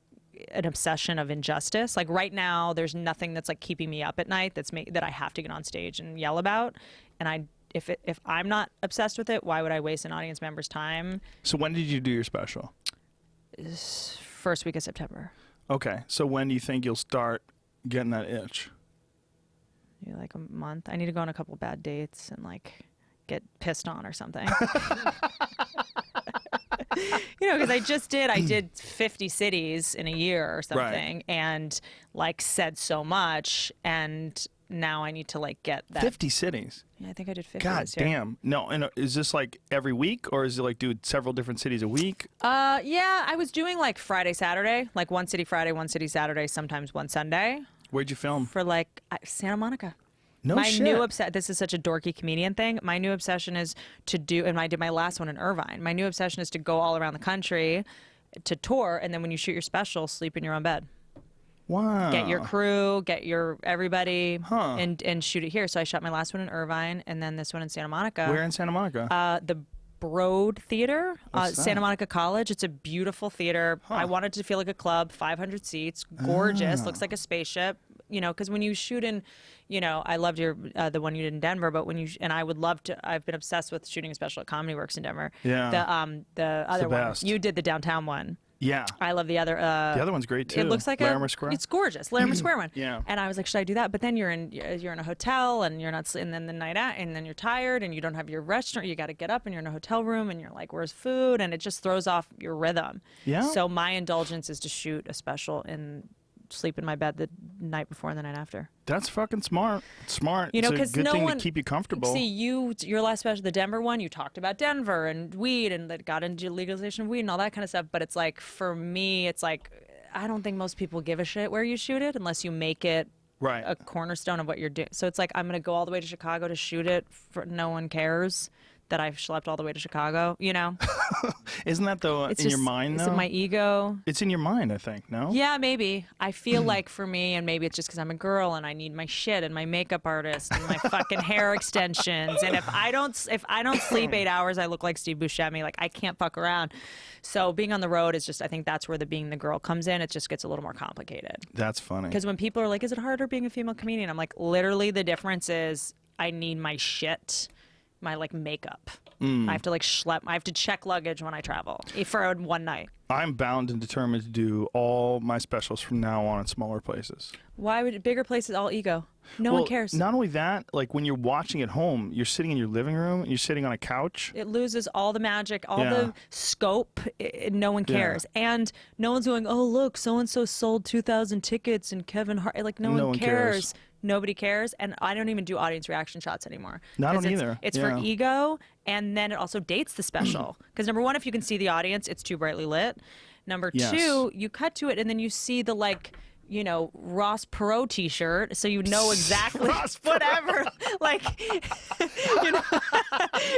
an obsession of injustice. Like right now, there's nothing that's like keeping me up at night that I have to get on stage and yell about. And if I'm not obsessed with it, why would I waste an audience member's time? So when did you do your special? First week of September. Okay. So when do you think you'll start getting that itch? Maybe like a month. I need to go on a couple bad dates and like get pissed on or something. Because I did 50 cities in a year or something, and like said so much, and now I need to like get that. 50 cities. Yeah, I think I did 50. God this year. damn. No, and is this like every week, or is it like do several different cities a week? Yeah, I was doing like Friday, Saturday, like one city Friday, one city Saturday, sometimes one Sunday. Where'd you film? For like Santa Monica. No shit. New this is such a dorky comedian thing. My new obsession is to do, and I did my last one in Irvine. My new obsession is to go all around the country to tour, and then when you shoot your special, sleep in your own bed. Wow. Get your crew, get your everybody, Huh. and shoot it here. So I shot my last one in Irvine, and then this one in Santa Monica. Where in Santa Monica? The Broad Theater, What's that? Santa Monica College. It's a beautiful theater. I wanted to feel like a club, 500 seats, gorgeous, looks like a spaceship. Because when you shoot in, I loved the one you did in Denver, but and I would love to. I've been obsessed with shooting a special at Comedy Works in Denver. Yeah. The other one, best. you did the downtown one. Yeah. I love the other. The other one's great too. It looks like Larimer Square. It's gorgeous. Larimer Square one. Yeah. And I was like, should I do that? But then you're in a hotel and you're not. And then the night out, and then you're tired and you don't have your restaurant. You got to get up and you're in a hotel room and you're like, where's food? And it just throws off your rhythm. Yeah. So my indulgence is to shoot a special and sleep in my bed the night before and the night after. That's fucking smart. Smart. You know, because no thing one to keep you comfortable. See, your last special, the Denver one, you talked about Denver and weed and that got into legalization of weed and all that kind of stuff. But it's like, for me, it's like, I don't think most people give a shit where you shoot it unless you make it right. a cornerstone of what you're doing. So it's like, I'm going to go all the way to Chicago to shoot it. No one cares that I've schlepped all the way to Chicago, you know? Isn't that, though, in your mind, though? Is it my ego? It's in your mind, I think, no? Yeah, maybe. I feel like for me, and maybe it's just because I'm a girl and I need my shit and my makeup artist and my fucking hair extensions. And if I don't sleep 8 hours, I look like Steve Buscemi. Like, I can't fuck around. So being on the road is just, I think that's where the being the girl comes in. It just gets a little more complicated. That's funny. Because when people are like, is it harder being a female comedian? I'm like, literally the difference is I need my shit, my like makeup. I have to like I have to check luggage when I travel for one night. I'm bound and determined to do all my specials from now on in smaller places. Why would bigger places all ego? No one cares. Not only that, like when you're watching at home, you're sitting in your living room and you're sitting on a couch. It loses all the magic, all the scope. No one cares. And no one's going, oh, look, so-and-so sold 2,000 tickets and Kevin Hart. Like, no one cares. Nobody cares. And I don't even do audience reaction shots anymore. No, I don't either. It's for ego, and then it also dates the special. Because number one, if you can see the audience, it's too brightly lit. Number two, you cut to it, and then you see the, like, you know, Ross Perot t-shirt, so you know exactly whatever. Like, you know,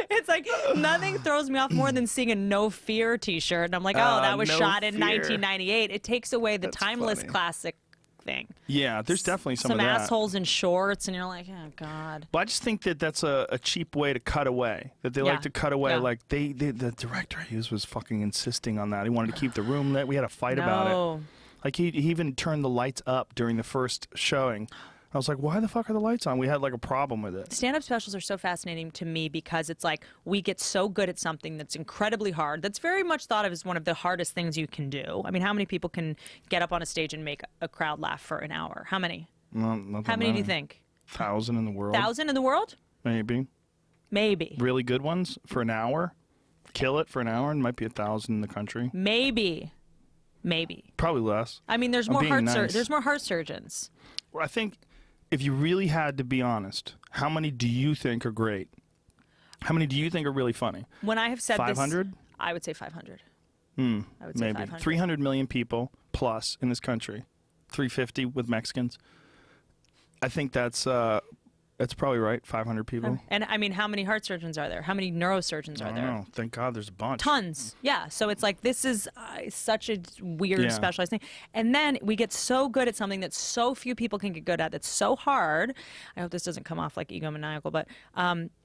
it's like nothing throws me off more than seeing a No Fear t-shirt, and I'm like, oh, that was shot in 1998. It takes away the timeless classic thing. Yeah, there's definitely some of that. Some assholes in shorts, and you're like, oh God. But I just think that that's a cheap way to cut away. That they like to cut away. Like the director I used was fucking insisting on that. He wanted to keep the room lit. We had a fight about it. Like he even turned the lights up during the first showing. I was like, why the fuck are the lights on? We had like a problem with it. Stand-up specials are so fascinating to me because it's like we get so good at something that's incredibly hard, that's very much thought of as one of the hardest things you can do. I mean, how many people can get up on a stage and make a crowd laugh for an hour? How many? Not how many do you think? 1,000 in the world. 1,000 in the world? Maybe. Maybe. Really good ones for an hour? Kill it for an hour and might be 1,000 in the country. Maybe. Probably less. I mean, there's more heart surgeons. Well, I think if you really had to be honest, how many do you think are great? How many do you think are really funny? When I have said 500? This, I would say 500. I would say maybe 500. 300 million people plus in this country. 350 with Mexicans. I think that's probably right. 500 people. And I mean, how many heart surgeons are there? How many neurosurgeons are there? Oh, thank God there's a bunch. Tons. Yeah. So it's like, this is such a weird specialized thing. And then we get so good at something that so few people can get good at. That's so hard. I hope this doesn't come off like egomaniacal, but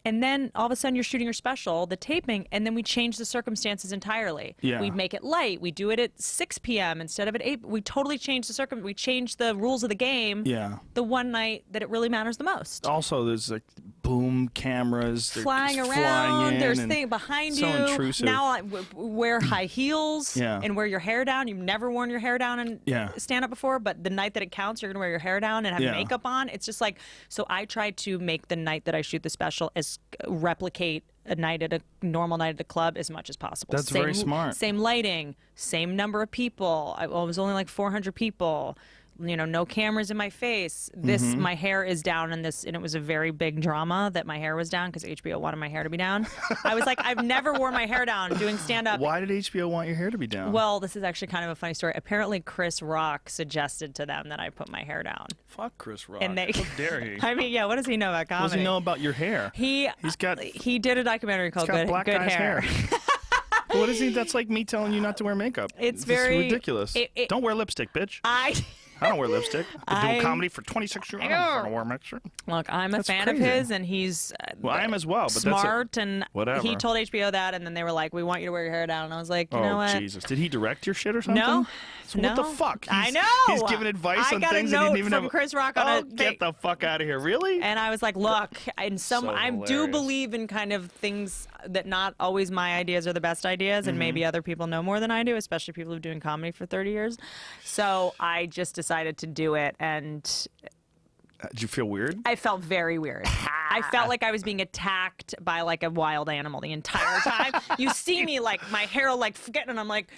and then all of a sudden you're shooting your special, the taping, and then we change the circumstances entirely. Yeah. We make it light. We do it at 6 p.m. instead of at 8. We totally change we change the rules of the game. Yeah. The one night that it really matters the most. Also, there's like boom cameras flying around. Flying in, there's things behind so you. Intrusive. Now I wear high heels and wear your hair down. You've never worn your hair down and stand up before, but the night that it counts, you're gonna wear your hair down and have makeup on. It's just like, so I try to make the night that I shoot the special as replicate a normal night at a club as much as possible. That's very smart. Same lighting, same number of people. I was only like 400 people. You know, no cameras in my face. My hair is down in this, and it was a very big drama that my hair was down because HBO wanted my hair to be down. I was like, I've never worn my hair down doing stand-up. Why did HBO want your hair to be down? Well, this is actually kind of a funny story. Apparently, Chris Rock suggested to them that I put my hair down. Fuck Chris Rock. And how dare he? I mean, yeah, what does he know about comedy? What does he know about your hair? He did a documentary called Good Hair. What is he? That's like me telling you not to wear makeup. It's very ridiculous. Don't wear lipstick, bitch. I don't wear lipstick. I've been doing comedy for 26 years. I don't wear makeup. Look, I'm a fan of his, and he's well, I am as well. But smart, and whatever. He told HBO that, and then they were like, "We want you to wear your hair down." And I was like, "You know what? Oh Jesus! Did he direct your shit or something?" No. So what the fuck? I know. He's giving advice on things that he didn't even from Chris Rock on get the fuck out of here! Really? And I was like, "Look, I do believe in kind of things that not always my ideas are the best ideas, and maybe other people know more than I do, especially people who've been doing comedy for 30 years. So I just decided to do it, and did you feel weird? I felt very weird. I felt like I was being attacked by like a wild animal the entire time. You see me like my hair like forgetting, and I'm like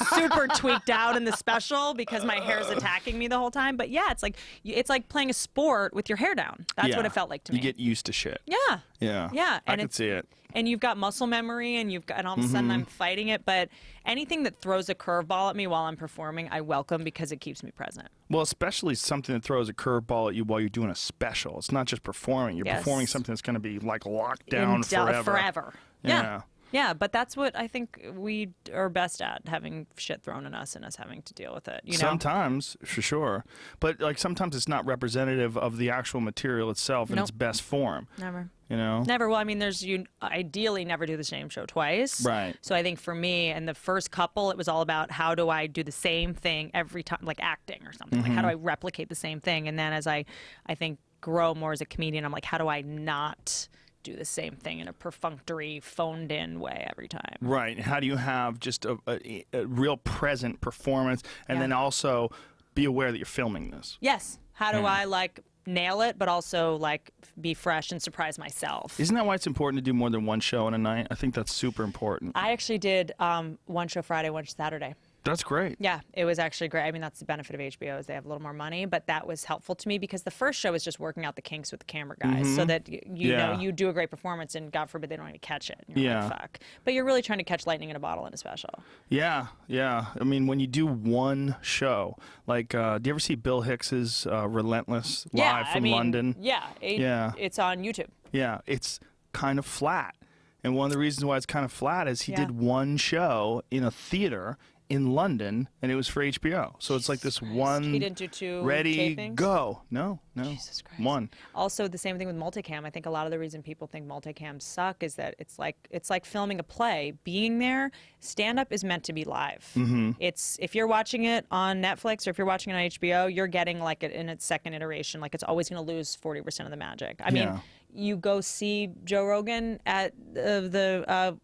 super tweaked out in the special because my hair is attacking me the whole time. But yeah, it's like playing a sport with your hair down. That's what it felt like to me. You get used to shit. Yeah. Yeah. Yeah. I can see it. And you've got muscle memory, and all of a sudden I'm fighting it. But anything that throws a curveball at me while I'm performing, I welcome because it keeps me present. Well, especially something that throws a curveball at you while you're doing a special. It's not just performing. You're performing something that's going to be like locked down forever. Yeah. Yeah, but that's what I think we are best at, having shit thrown at us and us having to deal with it. You know? Sometimes, for sure. But like sometimes it's not representative of the actual material itself in its best form. Never. You know? Never. Well, I mean, you ideally never do the same show twice. Right. So I think for me, and the first couple, it was all about how do I do the same thing every time, like acting or something. Like how do I replicate the same thing? And then as I think, grow more as a comedian, I'm like, how do I not do the same thing in a perfunctory, phoned-in way every time? Right. How do you have just a real present performance, and then also be aware that you're filming this? Yes. How do I like nail it, but also like be fresh and surprise myself? Isn't that why it's important to do more than one show in a night? I think that's super important. I actually did one show Friday, one Saturday. That's great. Yeah, it was actually great. I mean, that's the benefit of HBO is they have a little more money, but that was helpful to me because the first show was just working out the kinks with the camera guys so that you know you do a great performance and God forbid they don't even catch it. And you're like, fuck. But you're really trying to catch lightning in a bottle in a special. Yeah. I mean, when you do one show, like, do you ever see Bill Hicks's Relentless live from London? Yeah. It's on YouTube. Yeah, it's kind of flat. And one of the reasons why it's kind of flat is he did one show in a theater in London, and it was for HBO. So it's like this one. He didn't do two ready, tapings? go. No. Jesus Christ. One. Also, the same thing with multicam. I think a lot of the reason people think multicams suck is that it's like filming a play. Being there, stand-up is meant to be live. It's if you're watching it on Netflix or if you're watching it on HBO, you're getting like it in its second iteration. Like it's always going to lose 40% of the magic. I mean, you go see Joe Rogan at the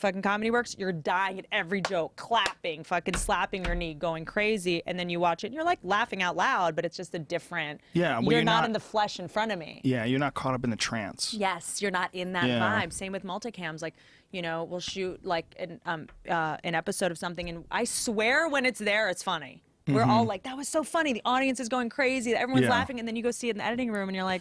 fucking Comedy Works, you're dying at every joke, clapping, fucking slapping your knee, going crazy, and then you watch it and you're like laughing out loud, but it's just a different. Yeah, well, you're not in the flesh in front of me. Yeah, you're not caught up in the trance. Yes, you're not in that vibe. Same with multicams. Like, you know, we'll shoot like an episode of something, and I swear when it's there, it's funny. We're all like, that was so funny. The audience is going crazy. Everyone's laughing, and then you go see it in the editing room, and you're like,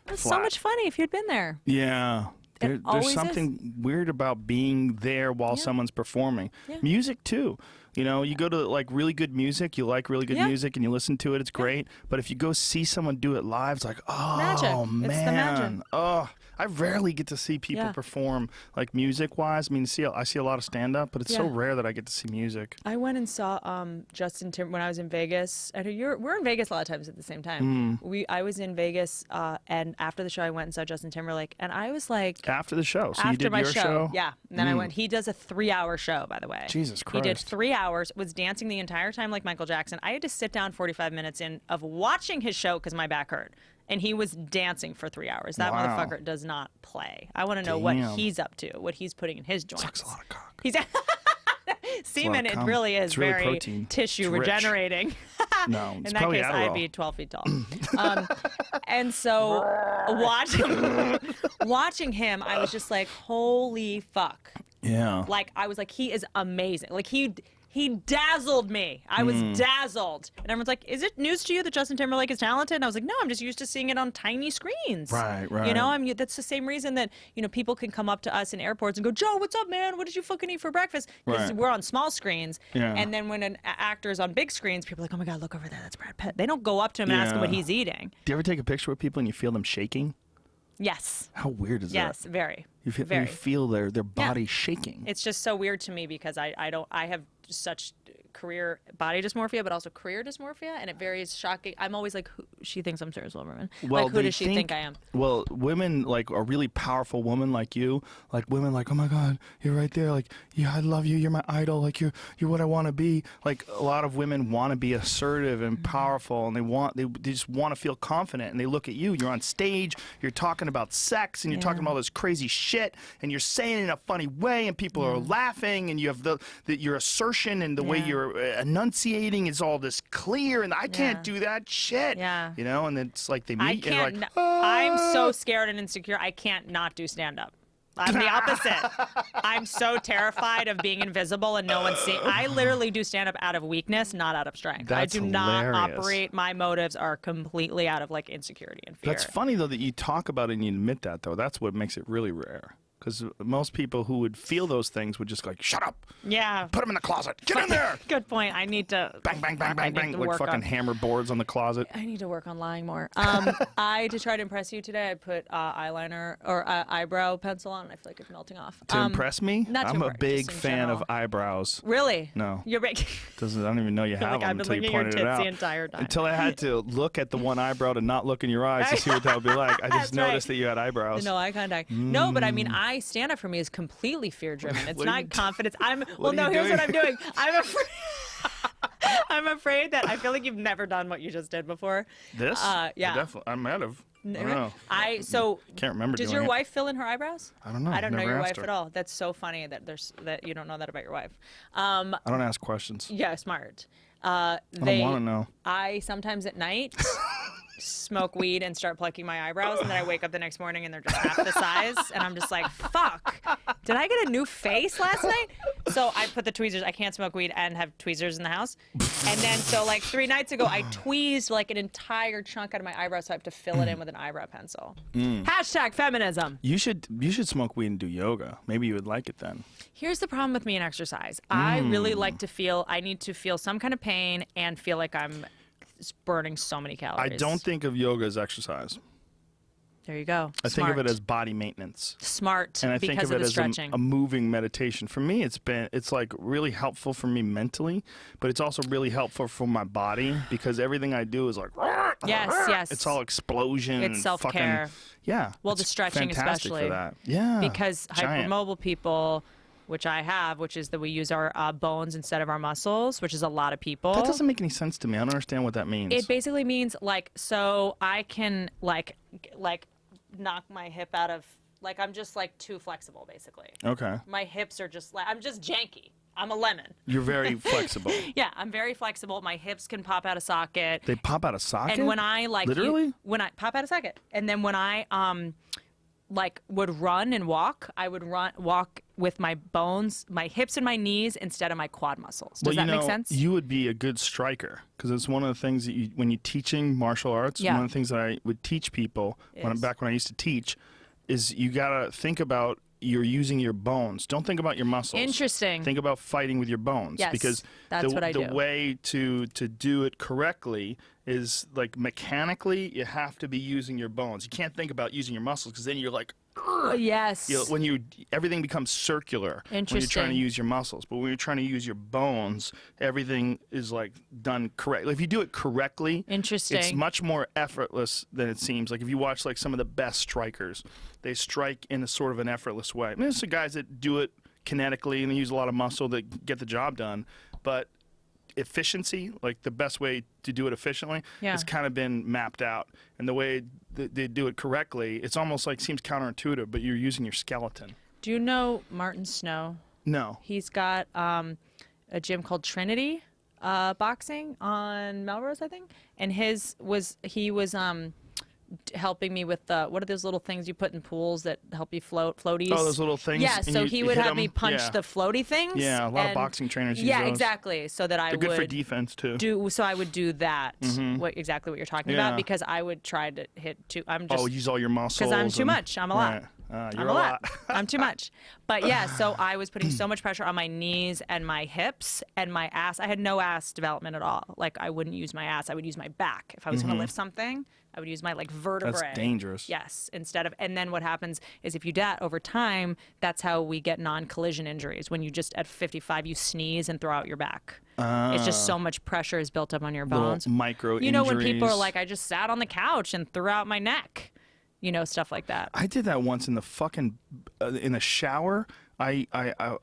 it's so much funny if you'd been there. Yeah. There's something weird about being there while someone's performing. Music, too. You know, you go to like really good music, you like really good music, and you listen to it, it's great. But if you go see someone do it live, it's like, oh, magic. man. It's the magic. Oh, I rarely get to see people perform like music-wise. I mean, I see a lot of stand-up, but it's so rare that I get to see music. I went and saw Justin Timberlake when I was in Vegas. I know we're in Vegas a lot of times at the same time. I was in Vegas, and after the show, I went and saw Justin Timberlake, and I was like, after the show, so after you did my your show? Yeah, and then I went. He does a 3-hour show, by the way. Jesus Christ. He did 3 hours, was dancing the entire time like Michael Jackson. I had to sit down 45 minutes in of watching his show because my back hurt. And he was dancing for 3 hours. That motherfucker does not play. I want to know what he's up to, what he's putting in his joints. Sucks a lot of cock. He's semen, it really is really very protein. tissue regenerating. No, it's in that probably case, Adderall. I'd be 12 feet tall. And so watching him, I was just like, holy fuck. Yeah. Like, I was like, he is amazing. Like, he dazzled me. I was dazzled. And everyone's like, is it news to you that Justin Timberlake is talented? And I was like, no, I'm just used to seeing it on tiny screens. Right. You know, I mean, that's the same reason that, you know, people can come up to us in airports and go, Joe, what's up, man? What did you fucking eat for breakfast? Because we're on small screens. Yeah. And then when an actor is on big screens, people are like, oh my God, look over there. That's Brad Pitt. They don't go up to him and ask him what he's eating. Do you ever take a picture with people and you feel them shaking? Yes. How weird is that? Yes, very. You feel their body shaking. It's just so weird to me because I have such career body dysmorphia, but also career dysmorphia, and it varies shocking. I'm always like, she thinks I'm Sarah Silverman. Well, like, who does she think I am? Well, women, like a really powerful woman like you, like women like, oh my God, you're right there. Like, yeah, I love you. You're my idol. Like, you're what I want to be. Like, a lot of women want to be assertive and powerful, and they just want to feel confident. And they look at you. You're on stage. You're talking about sex, and you're talking about all this crazy shit, and you're saying it in a funny way, and people are laughing, and you have your assertion and the way you're enunciating is all this clear, and I can't do that shit. Yeah. You know, and it's like they meet and like, I'm so scared and insecure. I can't not do stand-up. I'm the opposite. I'm so terrified of being invisible and no one seeing. I literally do stand-up out of weakness, not out of strength. That's I do not hilarious. operate. My motives are completely out of like insecurity and fear. That's funny though that you talk about it and you admit that though. That's what makes it really rare. Because most people who would feel those things would just like, shut up. Yeah. Put them in the closet. Get in there. Good point. I need to. Bang, bang, bang, bang, bang. Like fucking hammer boards on the closet. I need to work on lying more. To try to impress you today, I put eyeliner or eyebrow pencil on, and I feel like it's melting off. To impress me? Not to I'm a impress, big just in fan general. of eyebrows. Really? No. You're big. I don't even know you have like, them I've been until you looking at your pointed it tits out. the entire time. Until I had to look at the one eyebrow to not look in your eyes to see what that would be like. I just That's right. noticed that you had eyebrows. No eye contact. No, but I mean, stand up for me is completely fear driven. It's not confidence. Here's what I'm doing. I'm afraid. I'm afraid that I feel like you've never done what you just did before. This? Yeah. I might have. I don't know. Can't remember. Does doing your it. wife fill in her eyebrows? I don't know. I don't know Never your asked wife her. at all. That's so funny that you don't know that about your wife. I don't ask questions. Yeah, smart. I don't want to know. I sometimes at night smoke weed and start plucking my eyebrows, and then I wake up the next morning and they're just half the size, and I'm just like, fuck, did I get a new face last night? So I put the tweezers. I can't smoke weed and have tweezers in the house. And then so like 3 nights ago, I tweezed like an entire chunk out of my eyebrow, so I have to fill it in with an eyebrow pencil. Hashtag feminism. You should smoke weed and do yoga. Maybe you would like it then. Here's the problem with me and exercise. I really like to I need to feel some kind of pain and feel like I'm burning so many calories. I don't think of yoga as exercise. There you go. I think of it as body maintenance. Smart. And I think of it as a moving meditation. For me, it's like really helpful for me mentally, but it's also really helpful for my body because everything I do is like, yes. It's all explosion. It's self-care. Yeah. Well, the stretching fantastic especially. for that. Yeah. Because Giant. hypermobile people, which I have, which is that we use our bones instead of our muscles, which is a lot of people. That doesn't make any sense to me. I don't understand what that means. It basically means like, so I can like knock my hip out of, like I'm just like too flexible basically. Okay. My hips are just like, I'm just janky. I'm a lemon. You're very flexible. Yeah, I'm very flexible. My hips can pop out of socket. They pop out of socket? And when I like literally? When I pop out of socket. And then when I like would run and walk, I would walk with my bones, my hips and my knees instead of my quad muscles. Does that make sense? You would be a good striker because it's one of the things that when you're teaching martial arts, one of the things that I would teach people back when I used to teach is you got to think about you're using your bones. Don't think about your muscles. Interesting. Think about fighting with your bones. Yes, because that's what I do. The way to do it correctly is like mechanically you have to be using your bones. You can't think about using your muscles because then you're like, yes. Everything becomes circular when you're trying to use your muscles. But when you're trying to use your bones, everything is like done correctly. If you do it correctly, it's much more effortless than it seems. Like if you watch like some of the best strikers, they strike in a sort of an effortless way. I mean, there's some guys that do it kinetically and they use a lot of muscle that get the job done. But efficiency, like the best way to do it efficiently, has kind of been mapped out. And the way they do it correctly, it's almost like seems counterintuitive, but you're using your skeleton. Do you know Martin Snow? No. He's got a gym called Trinity Boxing on Melrose, I think. And he was helping me with what are those little things you put in pools that help you float, floaties? Oh, those little things. Yeah, so he would have me punch the floaty things. Yeah, a lot of boxing trainers use those. Yeah, exactly. So that They're good for defense too. So I would do that. Exactly what you're talking about, because I would try to hit use all your muscles. Because I'm too much. I'm a lot. You're a lot. I'm too much. But yeah, so I was putting so much pressure on my knees and my hips and my ass. I had no ass development at all. Like I wouldn't use my ass. I would use my back. If I was going to lift something, I would use my like vertebrae. That's dangerous. Yes, and then what happens is if you do that over time, that's how we get non-collision injuries. When you just at 55 you sneeze and throw out your back. It's just so much pressure is built up on your bones. Little micro You know, when injuries. people are like, I just sat on the couch and threw out my neck. You know, stuff like that. I did that once in the fucking in the shower. I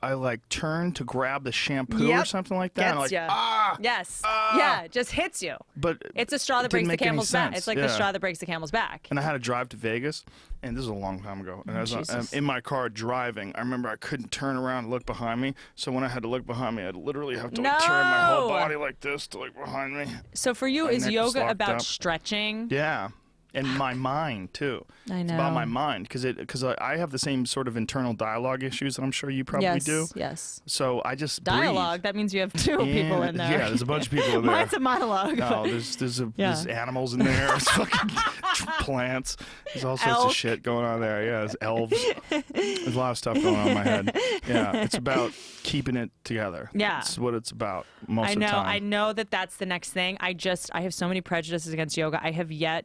like turned to grab the shampoo or something like that. Gets and I'm like, ya. Yes. Yeah, it just hits you. But it's a straw that breaks the camel's back. It's like the straw that breaks the camel's back. And I had to drive to Vegas, and this is a long time ago. And I'm in my car driving. I remember I couldn't turn around and look behind me. So when I had to look behind me, I'd literally have to like, turn my whole body like this to look behind me. So for you, is yoga about stretching? Yeah. And my mind too. I know. It's about my mind because I have the same sort of internal dialogue issues that I'm sure you probably do. Yes. So I just dialogue. Breathe. That means you have two people in there. Yeah, there's a bunch of people in there. Mine's a monologue. No, there's animals in there. There's fucking plants. There's all sorts of shit going on there. Yeah, there's elves. There's a lot of stuff going on in my head. Yeah, it's about keeping it together. Yeah, that's what it's about most of the time. I know that's the next thing. I have so many prejudices against yoga.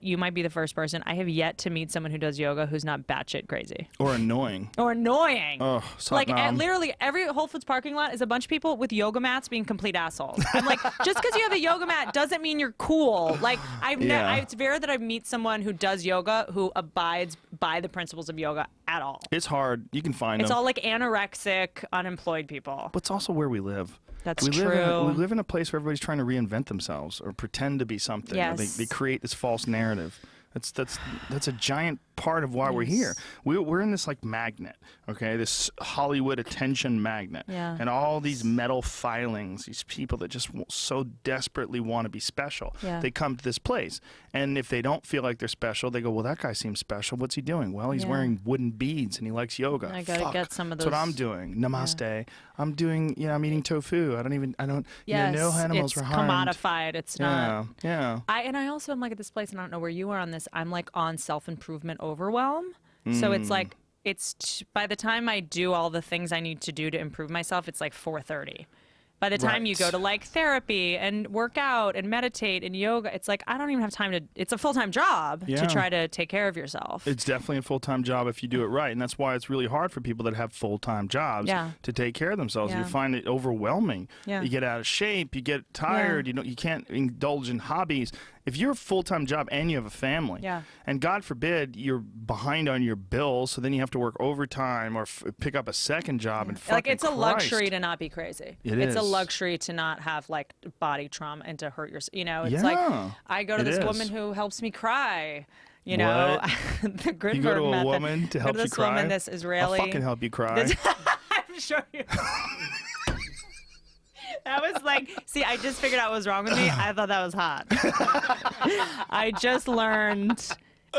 You might be the first person. I have yet to meet someone who does yoga who's not batshit crazy. Or annoying. Oh, like literally every Whole Foods parking lot is a bunch of people with yoga mats being complete assholes. I'm like, just because you have a yoga mat doesn't mean you're cool. Like it's rare that I meet someone who does yoga who abides by the principles of yoga at all. It's hard. You can find them. It's all like anorexic, unemployed people. But it's also where we live. That's true. We live in a place where everybody's trying to reinvent themselves or pretend to be something. Yes. They create this false narrative. That's a giant part of why we're here. We're in this like magnet, okay? This Hollywood attention magnet. Yeah. And all these metal filings, these people that just so desperately want to be special. Yeah. They come to this place. And if they don't feel like they're special, they go, well, that guy seems special. What's he doing? Well, he's wearing wooden beads and he likes yoga. I gotta get some of those. That's what I'm doing. Namaste. Yeah. I'm doing, I'm eating tofu. I don't, no animals were harmed. It's commodified. It's not. Yeah. I also am like at this place, and I don't know where you are on this. I'm like on self-improvement overwhelm. So it's like, by the time I do all the things I need to do to improve myself, it's like 4:30. By the time you go to like therapy and work out and meditate and yoga, it's like I don't even have time to. It's a full-time job to try to take care of yourself. It's definitely a full-time job if you do it right, and that's why it's really hard for people that have full-time jobs to take care of themselves. You find it overwhelming. You get out of shape, you get tired. You can't indulge in hobbies. If you're a full-time job and you have a family, and God forbid you're behind on your bills, so then you have to work overtime or pick up a second job and fucking like it's a luxury to not be crazy. It's a luxury to not have like body trauma and to hurt yourself. It's like I go to this woman who helps me cry. The Grinberg you go to a method. woman to help you cry? Woman, this Israeli. I'll fucking help you cry. I'm sure you. That was like, see, I just figured out what was wrong with me. I thought that was hot. I just learned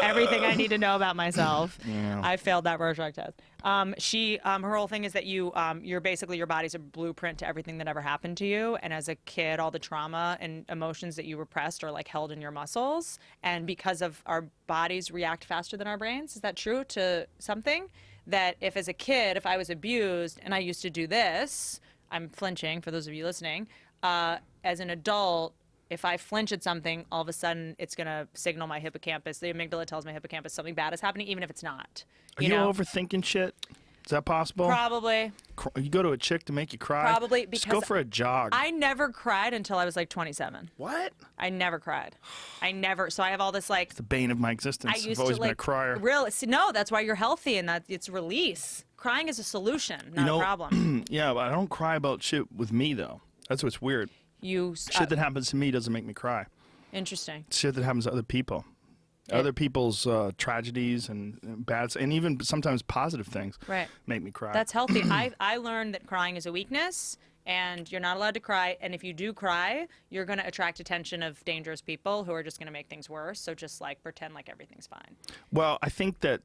everything I need to know about myself. Yeah. I failed that Rorschach test. Her whole thing is that you're basically, your body's a blueprint to everything that ever happened to you. And as a kid, all the trauma and emotions that you repressed are like held in your muscles. And because of our bodies react faster than our brains, is that true to something? That if as a kid, if I was abused and I used to do this, I'm flinching for those of you listening, as an adult, if I flinch at something, all of a sudden it's going to signal my hippocampus. The amygdala tells my hippocampus something bad is happening, even if it's not. Are you overthinking shit? Is that possible? Probably. You go to a chick to make you cry? Probably. Because just go for a jog. I never cried until I was like 27. What? I never cried. So I have all this like... It's the bane of my existence. I've always been a crier. Really? No, that's why you're healthy and that it's release. Crying is a solution, not a problem. Yeah, but I don't cry about shit with me, though. That's what's weird. Shit that happens to me doesn't make me cry. Interesting. Shit that happens to other people. Other people's tragedies and bad, and even sometimes positive things make me cry. That's healthy. I learned that crying is a weakness, and you're not allowed to cry. And if you do cry, you're going to attract attention of dangerous people who are just going to make things worse. So just like pretend like everything's fine. Well, I think that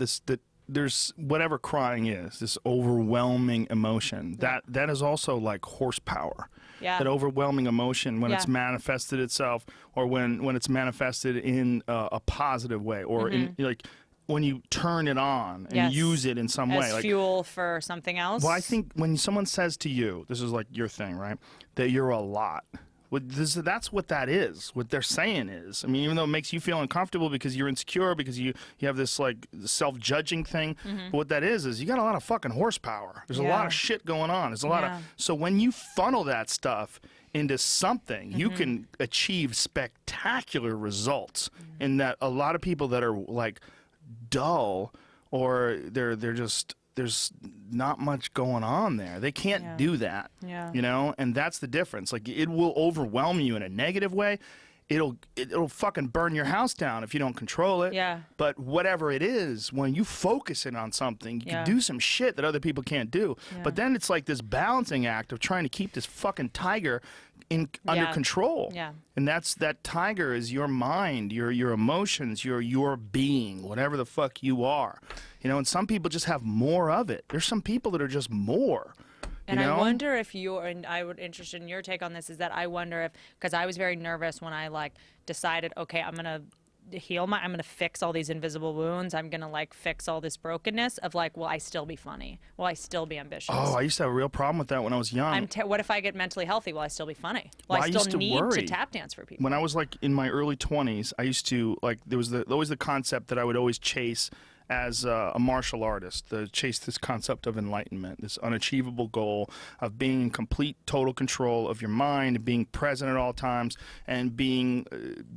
there's whatever crying is, this overwhelming emotion, that is also like horsepower. Yeah. That overwhelming emotion when it's manifested itself, or when it's manifested in a positive way, or in like when you turn it on and use it in some way, like fuel for something else. Well, I think when someone says to you, this is like your thing, right? That you're a lot. That's what that is. What they're saying is, I mean, even though it makes you feel uncomfortable because you're insecure, because you have this like self-judging thing, but what that is you got a lot of fucking horsepower. There's a lot of shit going on. There's a lot of, so when you funnel that stuff into something, you can achieve spectacular results. In that, a lot of people that are like dull, or they're just, there's not much going on there. They can't do that. You know, and that's the difference. Like, it will overwhelm you in a negative way. It'll fucking burn your house down if you don't control it. Yeah. But whatever it is, when you focus in on something, you can do some shit that other people can't do. But then it's like this balancing act of trying to keep this fucking tiger under control. Yeah. And that tiger is your mind, your emotions, your being, whatever the fuck you are. You know, and some people just have more of it. There's some people that are just more. And I wonder if and I would interested in your take on this, is that I wonder if, because I was very nervous when I like decided, okay, I'm going to I'm going to fix all these invisible wounds. I'm going to like fix all this brokenness of like, will I still be funny? Will I still be ambitious? Oh, I used to have a real problem with that when I was young. What if I get mentally healthy? Will I still be funny? Will I still need to tap dance for people? When I was like in my early 20s, I used to like, there was always the concept that I would always chase as a martial artist, to chase this concept of enlightenment, this unachievable goal of being in complete, total control of your mind, being present at all times, and being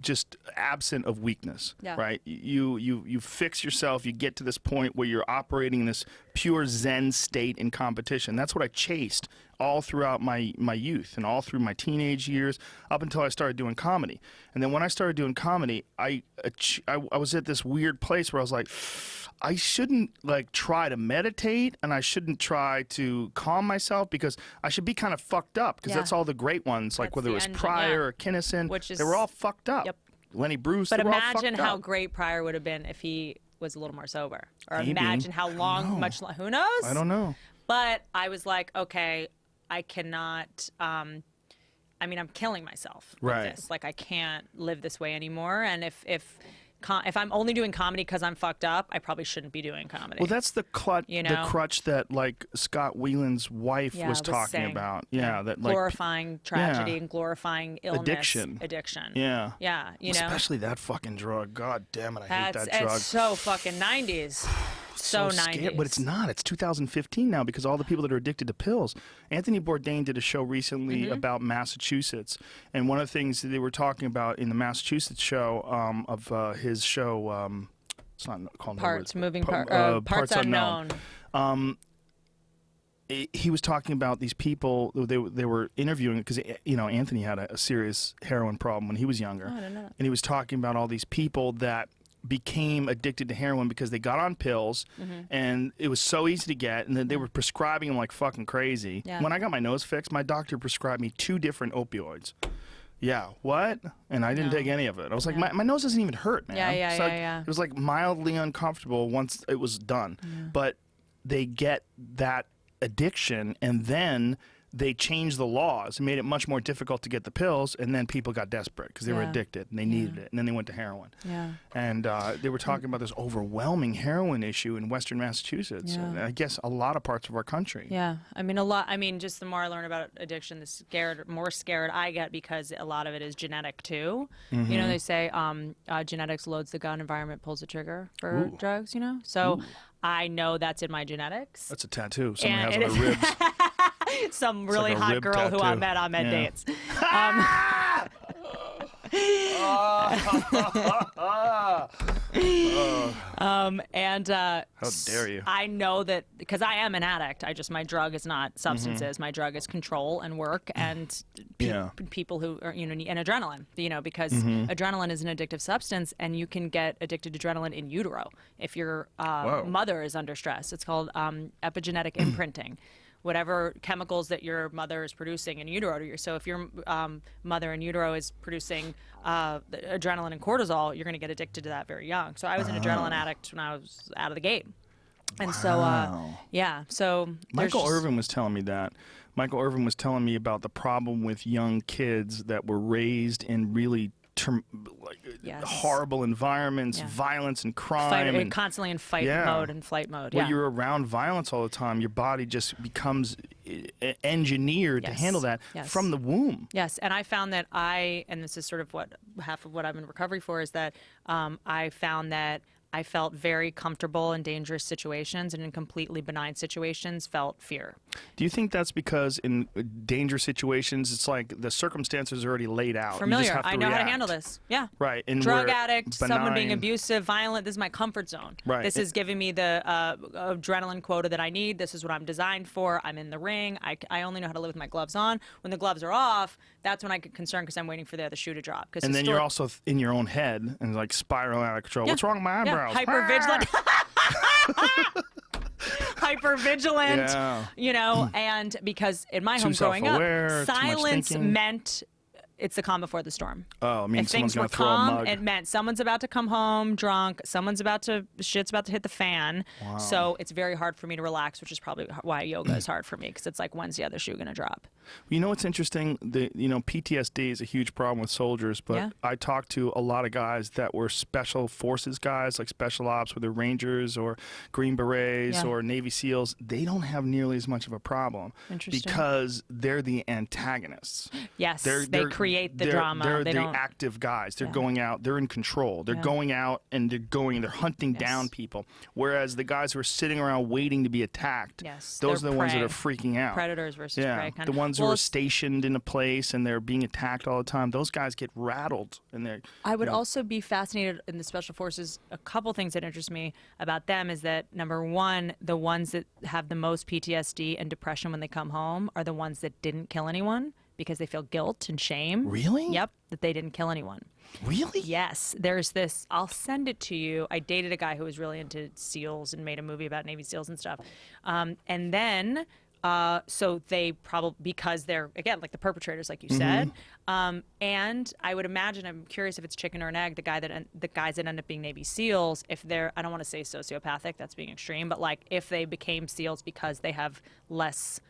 just absent of weakness. Right? You fix yourself. You get to this point where you're operating in this pure Zen state in competition. That's what I chased all throughout my youth and all through my teenage years, up until I started doing comedy. And then when I started doing comedy, I was at this weird place where I was like, I shouldn't like try to meditate, and I shouldn't try to calm myself, because I should be kind of fucked up, because that's all the great ones, like whether it was Pryor or Kinnison, they were all fucked up. Lenny Bruce, but they were all imagine fucked how up. great Pryor would have been if he was a little more sober. Or Maybe. Imagine how long, who knows? I don't know. But I was like, okay, I cannot, I mean, I'm killing myself with this. Like, I can't live this way anymore. And if I'm only doing comedy because I'm fucked up, I probably shouldn't be doing comedy. Well, that's the crutch that like Scott Weiland's wife was talking saying, about. Yeah, that like glorifying tragedy and glorifying illness, addiction. Yeah, you know, especially that fucking drug. God damn it, I hate that drug. It's so fucking 90s. So 90s. Scary, but it's not. It's 2015 now, because all the people that are addicted to pills. Anthony Bourdain did a show recently about Massachusetts, and one of the things that they were talking about in the Massachusetts show of his show, it's not called Parts Unknown. He was talking about these people. They were interviewing, because Anthony had a serious heroin problem when he was younger, I don't know. and he was talking about all these people that became addicted to heroin because they got on pills and it was so easy to get, and then they were prescribing them like fucking crazy. When I got my nose fixed, my doctor prescribed me 2 different opioids. Yeah, what? And I didn't take any of it. I was like, my nose doesn't even hurt, man. It was like mildly uncomfortable once it was done. But they get that addiction, and then they changed the laws and made it much more difficult to get the pills, and then people got desperate because they were addicted and they needed it, and then they went to heroin. And they were talking about this overwhelming heroin issue in Western Massachusetts, and I guess a lot of parts of our country. I mean, just the more I learn about addiction, the more scared I get, because a lot of it is genetic too. You know, they say genetics loads the gun, environment pulls the trigger for drugs, you know? So I know that's in my genetics. That's a tattoo someone has on their ribs. Some really like hot girl tattoo. who I met on med dates. How dare you? I know that because I am an addict. My drug is not substances. My drug is control and work and people who are, and adrenaline, because adrenaline is an addictive substance, and you can get addicted to adrenaline in utero if your mother is under stress. It's called epigenetic imprinting. Whatever chemicals that your mother is producing in utero. So if your mother in utero is producing adrenaline and cortisol, you're going to get addicted to that very young. So I was an adrenaline addict when I was out of the gate. And so Michael Irvin was telling me that. Michael Irvin was telling me about the problem with young kids that were raised in really horrible environments, violence and crime, and constantly in fight mode and flight mode. When you're around violence all the time, your body just becomes engineered to handle that from the womb. Yes, and I found that and this is sort of half of what I'm in recovery for, is that I found that I felt very comfortable in dangerous situations, and in completely benign situations felt fear. Do you think that's because in danger situations, it's like the circumstances are already laid out? Familiar. You just have to I know react. how to handle this. Yeah. Right. And drug addict, someone being benign. abusive, violent. This is my comfort zone. Right. This is giving me the adrenaline quota that I need. This is what I'm designed for. I'm in the ring. I only know how to live with my gloves on. When the gloves are off, that's when I get concerned because I'm waiting for the other shoe to drop. And then you're also in your own head and like spiraling out of control. Yeah. What's wrong with my eyebrows? Yeah. Hyper vigilant. Hyper vigilant. Yeah. You know, and because in my home growing up, self-aware, too much silence thinking. meant it's the calm before the storm. Oh, I mean, if someone's things were gonna throw a calm, mug. it meant someone's about to come home drunk, shit's about to hit the fan. Wow. So it's very hard for me to relax, which is probably why yoga is hard for me, because it's like, when's the other shoe gonna drop? You know what's interesting? PTSD is a huge problem with soldiers, but Yeah. I talked to a lot of guys that were special forces guys, like special ops, whether Rangers or Green Berets Yeah. or Navy SEALs. They don't have nearly as much of a problem Interesting. because they're the antagonists. Yes, they create the drama. They're They the don't. active guys. They're Yeah. going out. They're in control. They're Yeah. going out and they're hunting Yes. down people. Whereas the guys who are sitting around waiting to be attacked, Yes, those are they're the ones that prey. are freaking out. Predators versus Yeah, prey. Kind the of. ones Well, who are it's- stationed in a place and they're being attacked all the time. Those guys get rattled, and they're. I would also be fascinated in the special forces. A couple things that interest me about them is that, number one, the ones that have the most PTSD and depression when they come home are the ones that didn't kill anyone because they feel guilt and shame. Really? Yep, that they didn't kill anyone. Really? Yes, there's this. I'll send it to you. I dated a guy who was really into SEALs and made a movie about Navy SEALs and stuff. And then, so they probably, because they're, again, like the perpetrators, like you said. And I would imagine, I'm curious if it's chicken or an egg, the guys that end up being Navy SEALs, if they're, I don't want to say sociopathic, that's being extreme, but like if they became SEALs because they have less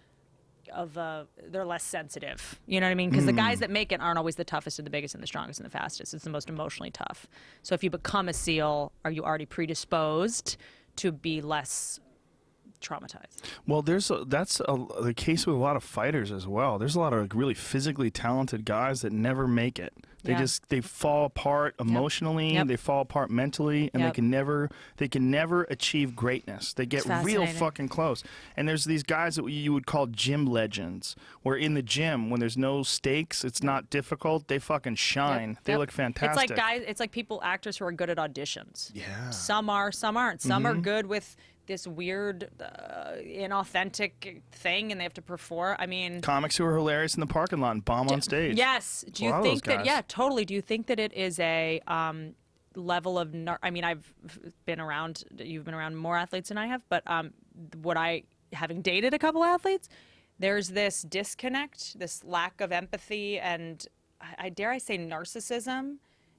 they're less sensitive, you know what I mean? Because the guys that make it aren't always the toughest and the biggest and the strongest and the fastest. It's the most emotionally tough. So if you become a SEAL, are you already predisposed to be less traumatized? Well, that's the case with a lot of fighters as well. There's a lot of really physically talented guys that never make it. They fall apart emotionally. Yep. They fall apart mentally, and Yep. they can never achieve greatness. They get It's real fascinating. fucking close. And there's these guys that you would call gym legends, where in the gym, when there's no stakes, it's not difficult. They fucking shine. Yep. They Yep. look fantastic. It's like actors who are good at auditions. Yeah. Some are, some aren't. Some are good with this weird, inauthentic thing, and they have to perform. I mean, Comics who are hilarious in the parking lot and bomb on stage. yes. Do A you lot of think those that? guys. Yeah, totally. Do you think that it is a level of? I mean, I've been around. You've been around more athletes than I have, but having dated a couple athletes, there's this disconnect, this lack of empathy, and I dare I say narcissism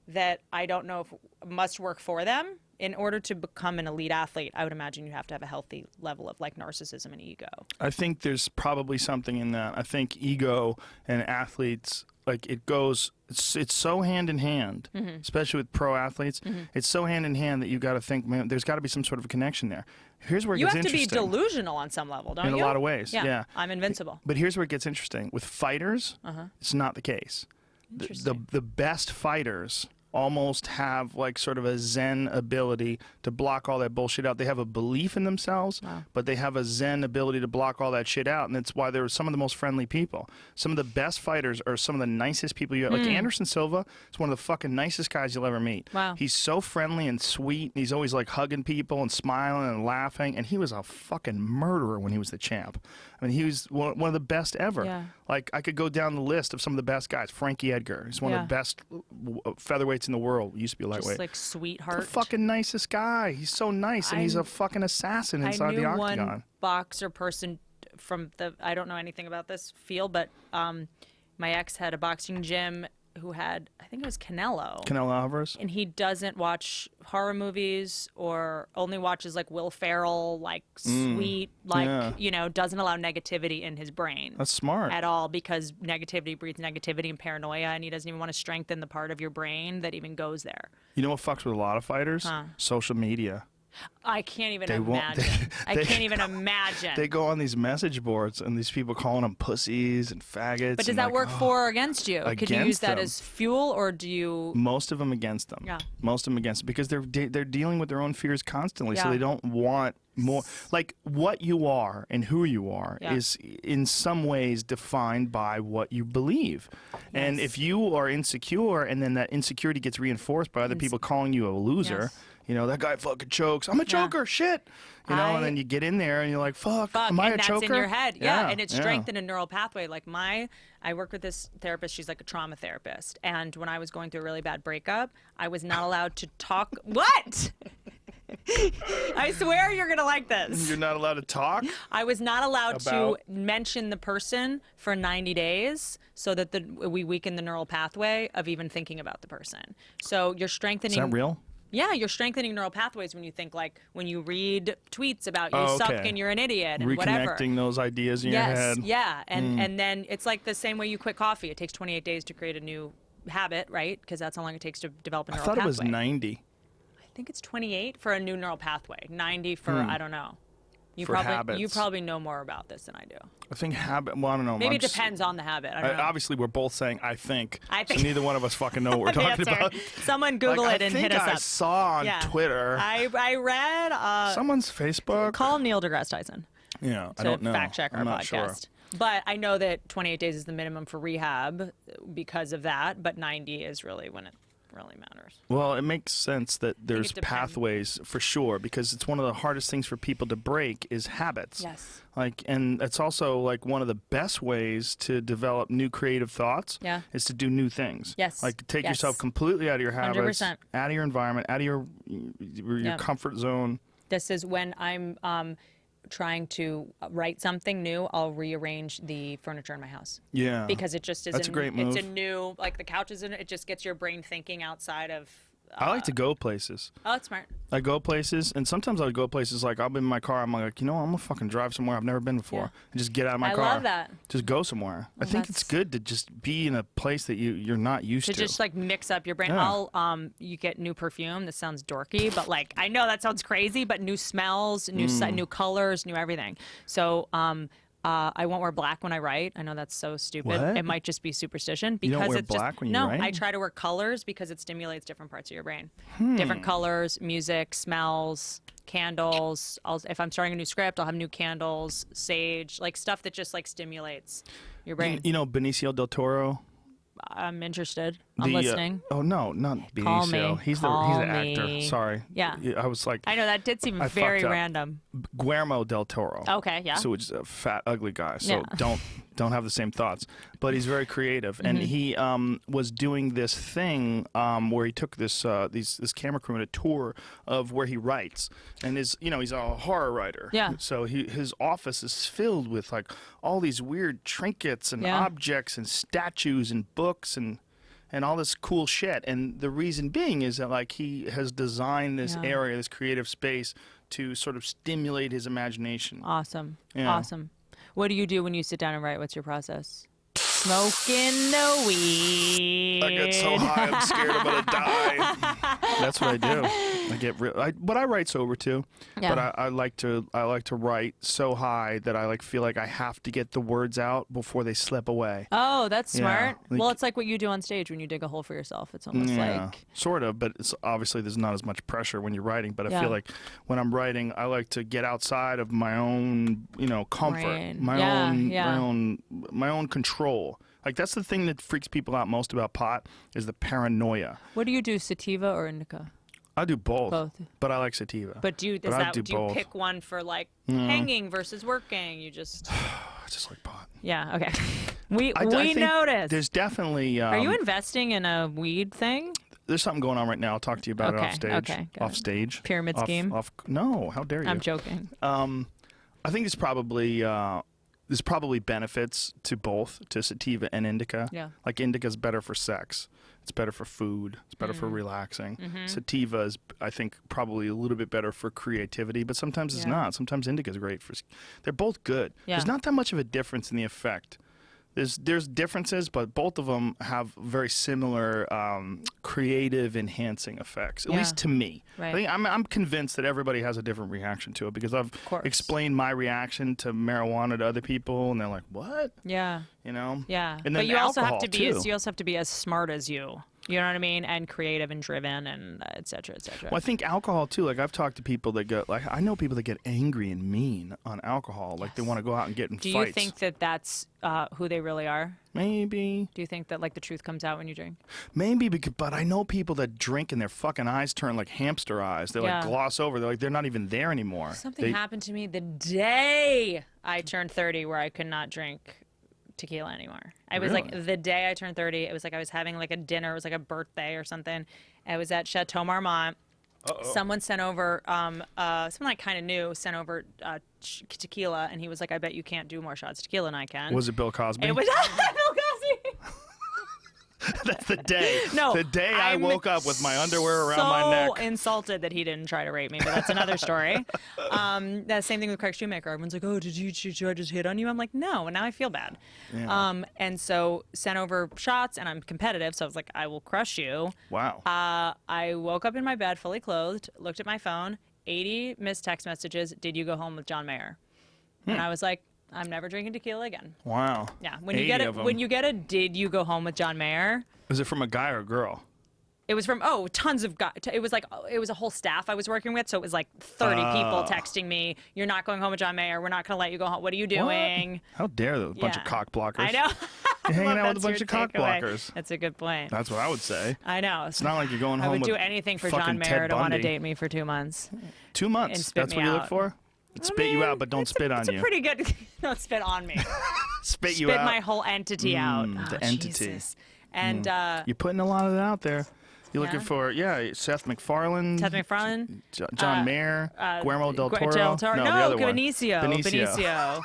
that I don't know if must work for them. In order to become an elite athlete, I would imagine you have to have a healthy level of like narcissism and ego. I think there's probably something in that. I think ego and athletes, like it's so hand in hand, especially with pro athletes. It's so hand in hand that you got to think, man, there's got to be some sort of a connection there. Here's where it You gets have to be interesting. delusional on some level, don't In you? a lot of ways, yeah. I'm invincible. But here's where it gets interesting. With fighters, it's not the case. The best fighters almost have like sort of a Zen ability to block all that bullshit out. They have a belief in themselves, but they have a Zen ability to block all that shit out, and that's why they're some of the most friendly people. Some of the best fighters are some of the nicest people you like. Anderson Silva is one of the fucking nicest guys you'll ever meet. Wow. He's so friendly and sweet. He's always like hugging people and smiling and laughing, and he was a fucking murderer when he was the champ. I mean, he was one of the best ever. Yeah. Like, I could go down the list of some of the best guys. Frankie Edgar, he's one of the best featherweights in the world. He used to be a lightweight. Just like sweetheart. The fucking nicest guy. He's so nice, and he's a fucking assassin inside the I knew octagon. one boxer person from I don't know anything about this field, but my ex had a boxing gym who had, I think it was Canelo. Canelo Alvarez. And he doesn't watch horror movies or only watches like Will Ferrell, like sweet, like, doesn't allow negativity in his brain. That's smart. At all, because negativity breeds negativity and paranoia, and he doesn't even want to strengthen the part of your brain that even goes there. You know what fucks with a lot of fighters? Social media. I can't even imagine. I can't even imagine. They go on these message boards and these people calling them pussies and faggots. But does that work for or against you? Could you use that as fuel, or do you? Most of them against them. Yeah. Most of them against them because they're dealing with their own fears constantly, Yeah. so they don't want more. Like what you are and who you are is in some ways defined by what you believe. Yes. And if you are insecure and then that insecurity gets reinforced by other people calling you a loser. Yes. You know, that guy fucking chokes. I'm a choker. Shit. You know, and then you get in there and you're like, fuck am I a choker? And that's in your head. Yeah. And it's strengthened a neural pathway. Like I work with this therapist. She's like a trauma therapist. And when I was going through a really bad breakup, I was not allowed to talk. What? I swear you're going to like this. You're not allowed to talk? I was not allowed to mention the person for 90 days so that we weaken the neural pathway of even thinking about the person. So you're strengthening. Is that real? Yeah, you're strengthening neural pathways when you think, like, when you read tweets about you suck and you're an idiot and whatever. Reconnecting those ideas in your head. Yeah, and then it's like the same way you quit coffee. It takes 28 days to create a new habit, right? Because that's how long it takes to develop a neural pathway. I thought it was 90. I think it's 28 for a new neural pathway. 90 for, I don't know. You probably know more about this than I do. I think habit. Well, I don't know. Maybe it depends on the habit. I don't know. Obviously, we're both saying I think. So neither one of us fucking know what we're talking about. Someone Google it and hit us up. I saw on Twitter. I read someone's Facebook. Call Neil deGrasse Tyson. Yeah, I don't know. Fact check our podcast. Sure. But I know that 28 days is the minimum for rehab because of that. But 90 is really when it really matters. Well, it makes sense that there's pathways for sure, because it's one of the hardest things for people to break is habits. Yes. And it's also like one of the best ways to develop new creative thoughts is to do new things. Yes. Like take yourself completely out of your habits, 100%. Out of your environment, out of your comfort zone. This is when I'm trying to write something new, I'll rearrange the furniture in my house. Yeah. Because it just is That's a great move. It's a new, like the couch is in it just gets your brain thinking outside of I like to go places. Oh, that's smart. I go places, and sometimes I'll go places like I'll be in my car. I'm like, you know, I'm gonna fucking drive somewhere I've never been before, and just get out of my car. I love that. Just go somewhere. Well, I think it's good to just be in a place that you're not used to. To just like mix up your brain. Yeah. You get new perfume. This sounds dorky, but like I know that sounds crazy, but new smells, new colors, new everything. So I won't wear black when I write. I know that's so stupid. What? It might just be superstition because you don't wear it's black just when you write? I try to wear colors because it stimulates different parts of your brain. Different colors, music, smells, candles. If I'm starting a new script, I'll have new candles, sage, like stuff that just like stimulates your brain. You know Benicio del Toro? I'm interested. I'm listening. Oh no, not Benicio. Call me. He's the actor. Sorry. Yeah. I was like. I know that did seem very random. Guillermo del Toro. Okay, yeah. So it's a fat, ugly guy. So don't have the same thoughts. But he's very creative, and he was doing this thing where he took this camera crew on a tour of where he writes, and he's a horror writer. Yeah. So his office is filled with like all these weird trinkets and objects and statues and books and all this cool shit. And the reason being is that like he has designed this area, this creative space to sort of stimulate his imagination. Awesome. Yeah. Awesome. What do you do when you sit down and write? What's your process? Smoking the weed. I get so high, I'm scared I'm gonna die. That's what I do. I get but I write sober too. Yeah. But I like to write so high that I feel like I have to get the words out before they slip away. Oh, that's smart. Yeah, well, it's like what you do on stage when you dig a hole for yourself. It's almost like sort of, but it's obviously there's not as much pressure when you're writing. But I feel like when I'm writing, I like to get outside of my own, comfort, my own control. Like that's the thing that freaks people out most about pot is the paranoia. What do you do, sativa or indica? I do both. Both. But I like sativa. But do you pick one for like hanging versus working? You just I just like pot. Yeah, okay. We noticed. There's definitely Are you investing in a weed thing? There's something going on right now. I'll talk to you about it off stage. Okay. Off stage. Pyramid scheme? No, how dare you? I'm joking. I think it's probably there's probably benefits to both, to sativa and indica. Yeah. Like indica's better for sex. It's better for food. It's better for relaxing. Sativa is, I think, probably a little bit better for creativity, but sometimes it's not. Sometimes indica's great for. They're both good. Yeah. There's not that much of a difference in the effect. There's differences, but both of them have very similar creative enhancing effects. At least to me. Right. I think I'm convinced that everybody has a different reaction to it because I've explained my reaction to marijuana to other people, and they're like, "What?" Yeah. You know. Yeah. And then but you also have to be too. you also have to be as smart as you. You know what I mean? And creative and driven and et cetera, et cetera. Well, I think alcohol too. Like I've talked to people that get I know people that get angry and mean on alcohol. Like they want to go out and get in fights. Do you think that that's who they really are? Maybe. Do you think that like the truth comes out when you drink? Maybe, but I know people that drink and their fucking eyes turn like hamster eyes. They like gloss over. They're not even there anymore. Something happened to me the day I turned 30 where I could not drink tequila anymore. I was like the day I turned 30, it was like I was having like a dinner, it was like a birthday or something. I was at Chateau Marmont. Someone sent over someone I kind of knew sent over tequila, and he was like, I bet you can't do more shots of tequila than I can. Was it Bill Cosby? It was Bill Cosby. That's the day. No, the day I woke up with my underwear around my neck. So insulted that he didn't try to rape me, but that's another story. That same thing with Craig Shoemaker. Everyone's like, "Oh, did I just hit on you?" I'm like, "No," and now I feel bad. Yeah. And so sent over shots, and I'm competitive, so I was like, "I will crush you." Wow. I woke up in my bed, fully clothed, looked at my phone, 80 missed text messages. Did you go home with John Mayer? And I was like, I'm never drinking tequila again. Wow. Yeah. When you get a did you go home with John Mayer? Was it from a guy or a girl? It was from tons of guys. It was a whole staff I was working with, so it was like 30 people texting me, "You're not going home with John Mayer. We're not going to let you go home. What are you doing?" What? How dare they? A bunch of cock blockers. I know. You're hanging out with a bunch of cock blockers. That's a good point. That's what I would say. I know. It's not like you're going home I would with do anything for John fucking Mayer Ted to want to Bundy. date me for 2 months. 2 months. And spit That's me what you look out. for? Spit you out, but don't spit on It's you. a pretty good. Don't spit on me. Spit you out. Spit my whole entity out. The Oh, entity. Jesus. And You're putting a lot of it out there. You're looking for Seth MacFarlane. Seth MacFarlane. John Mayer. Guillermo del Toro. No, the other one. Benicio.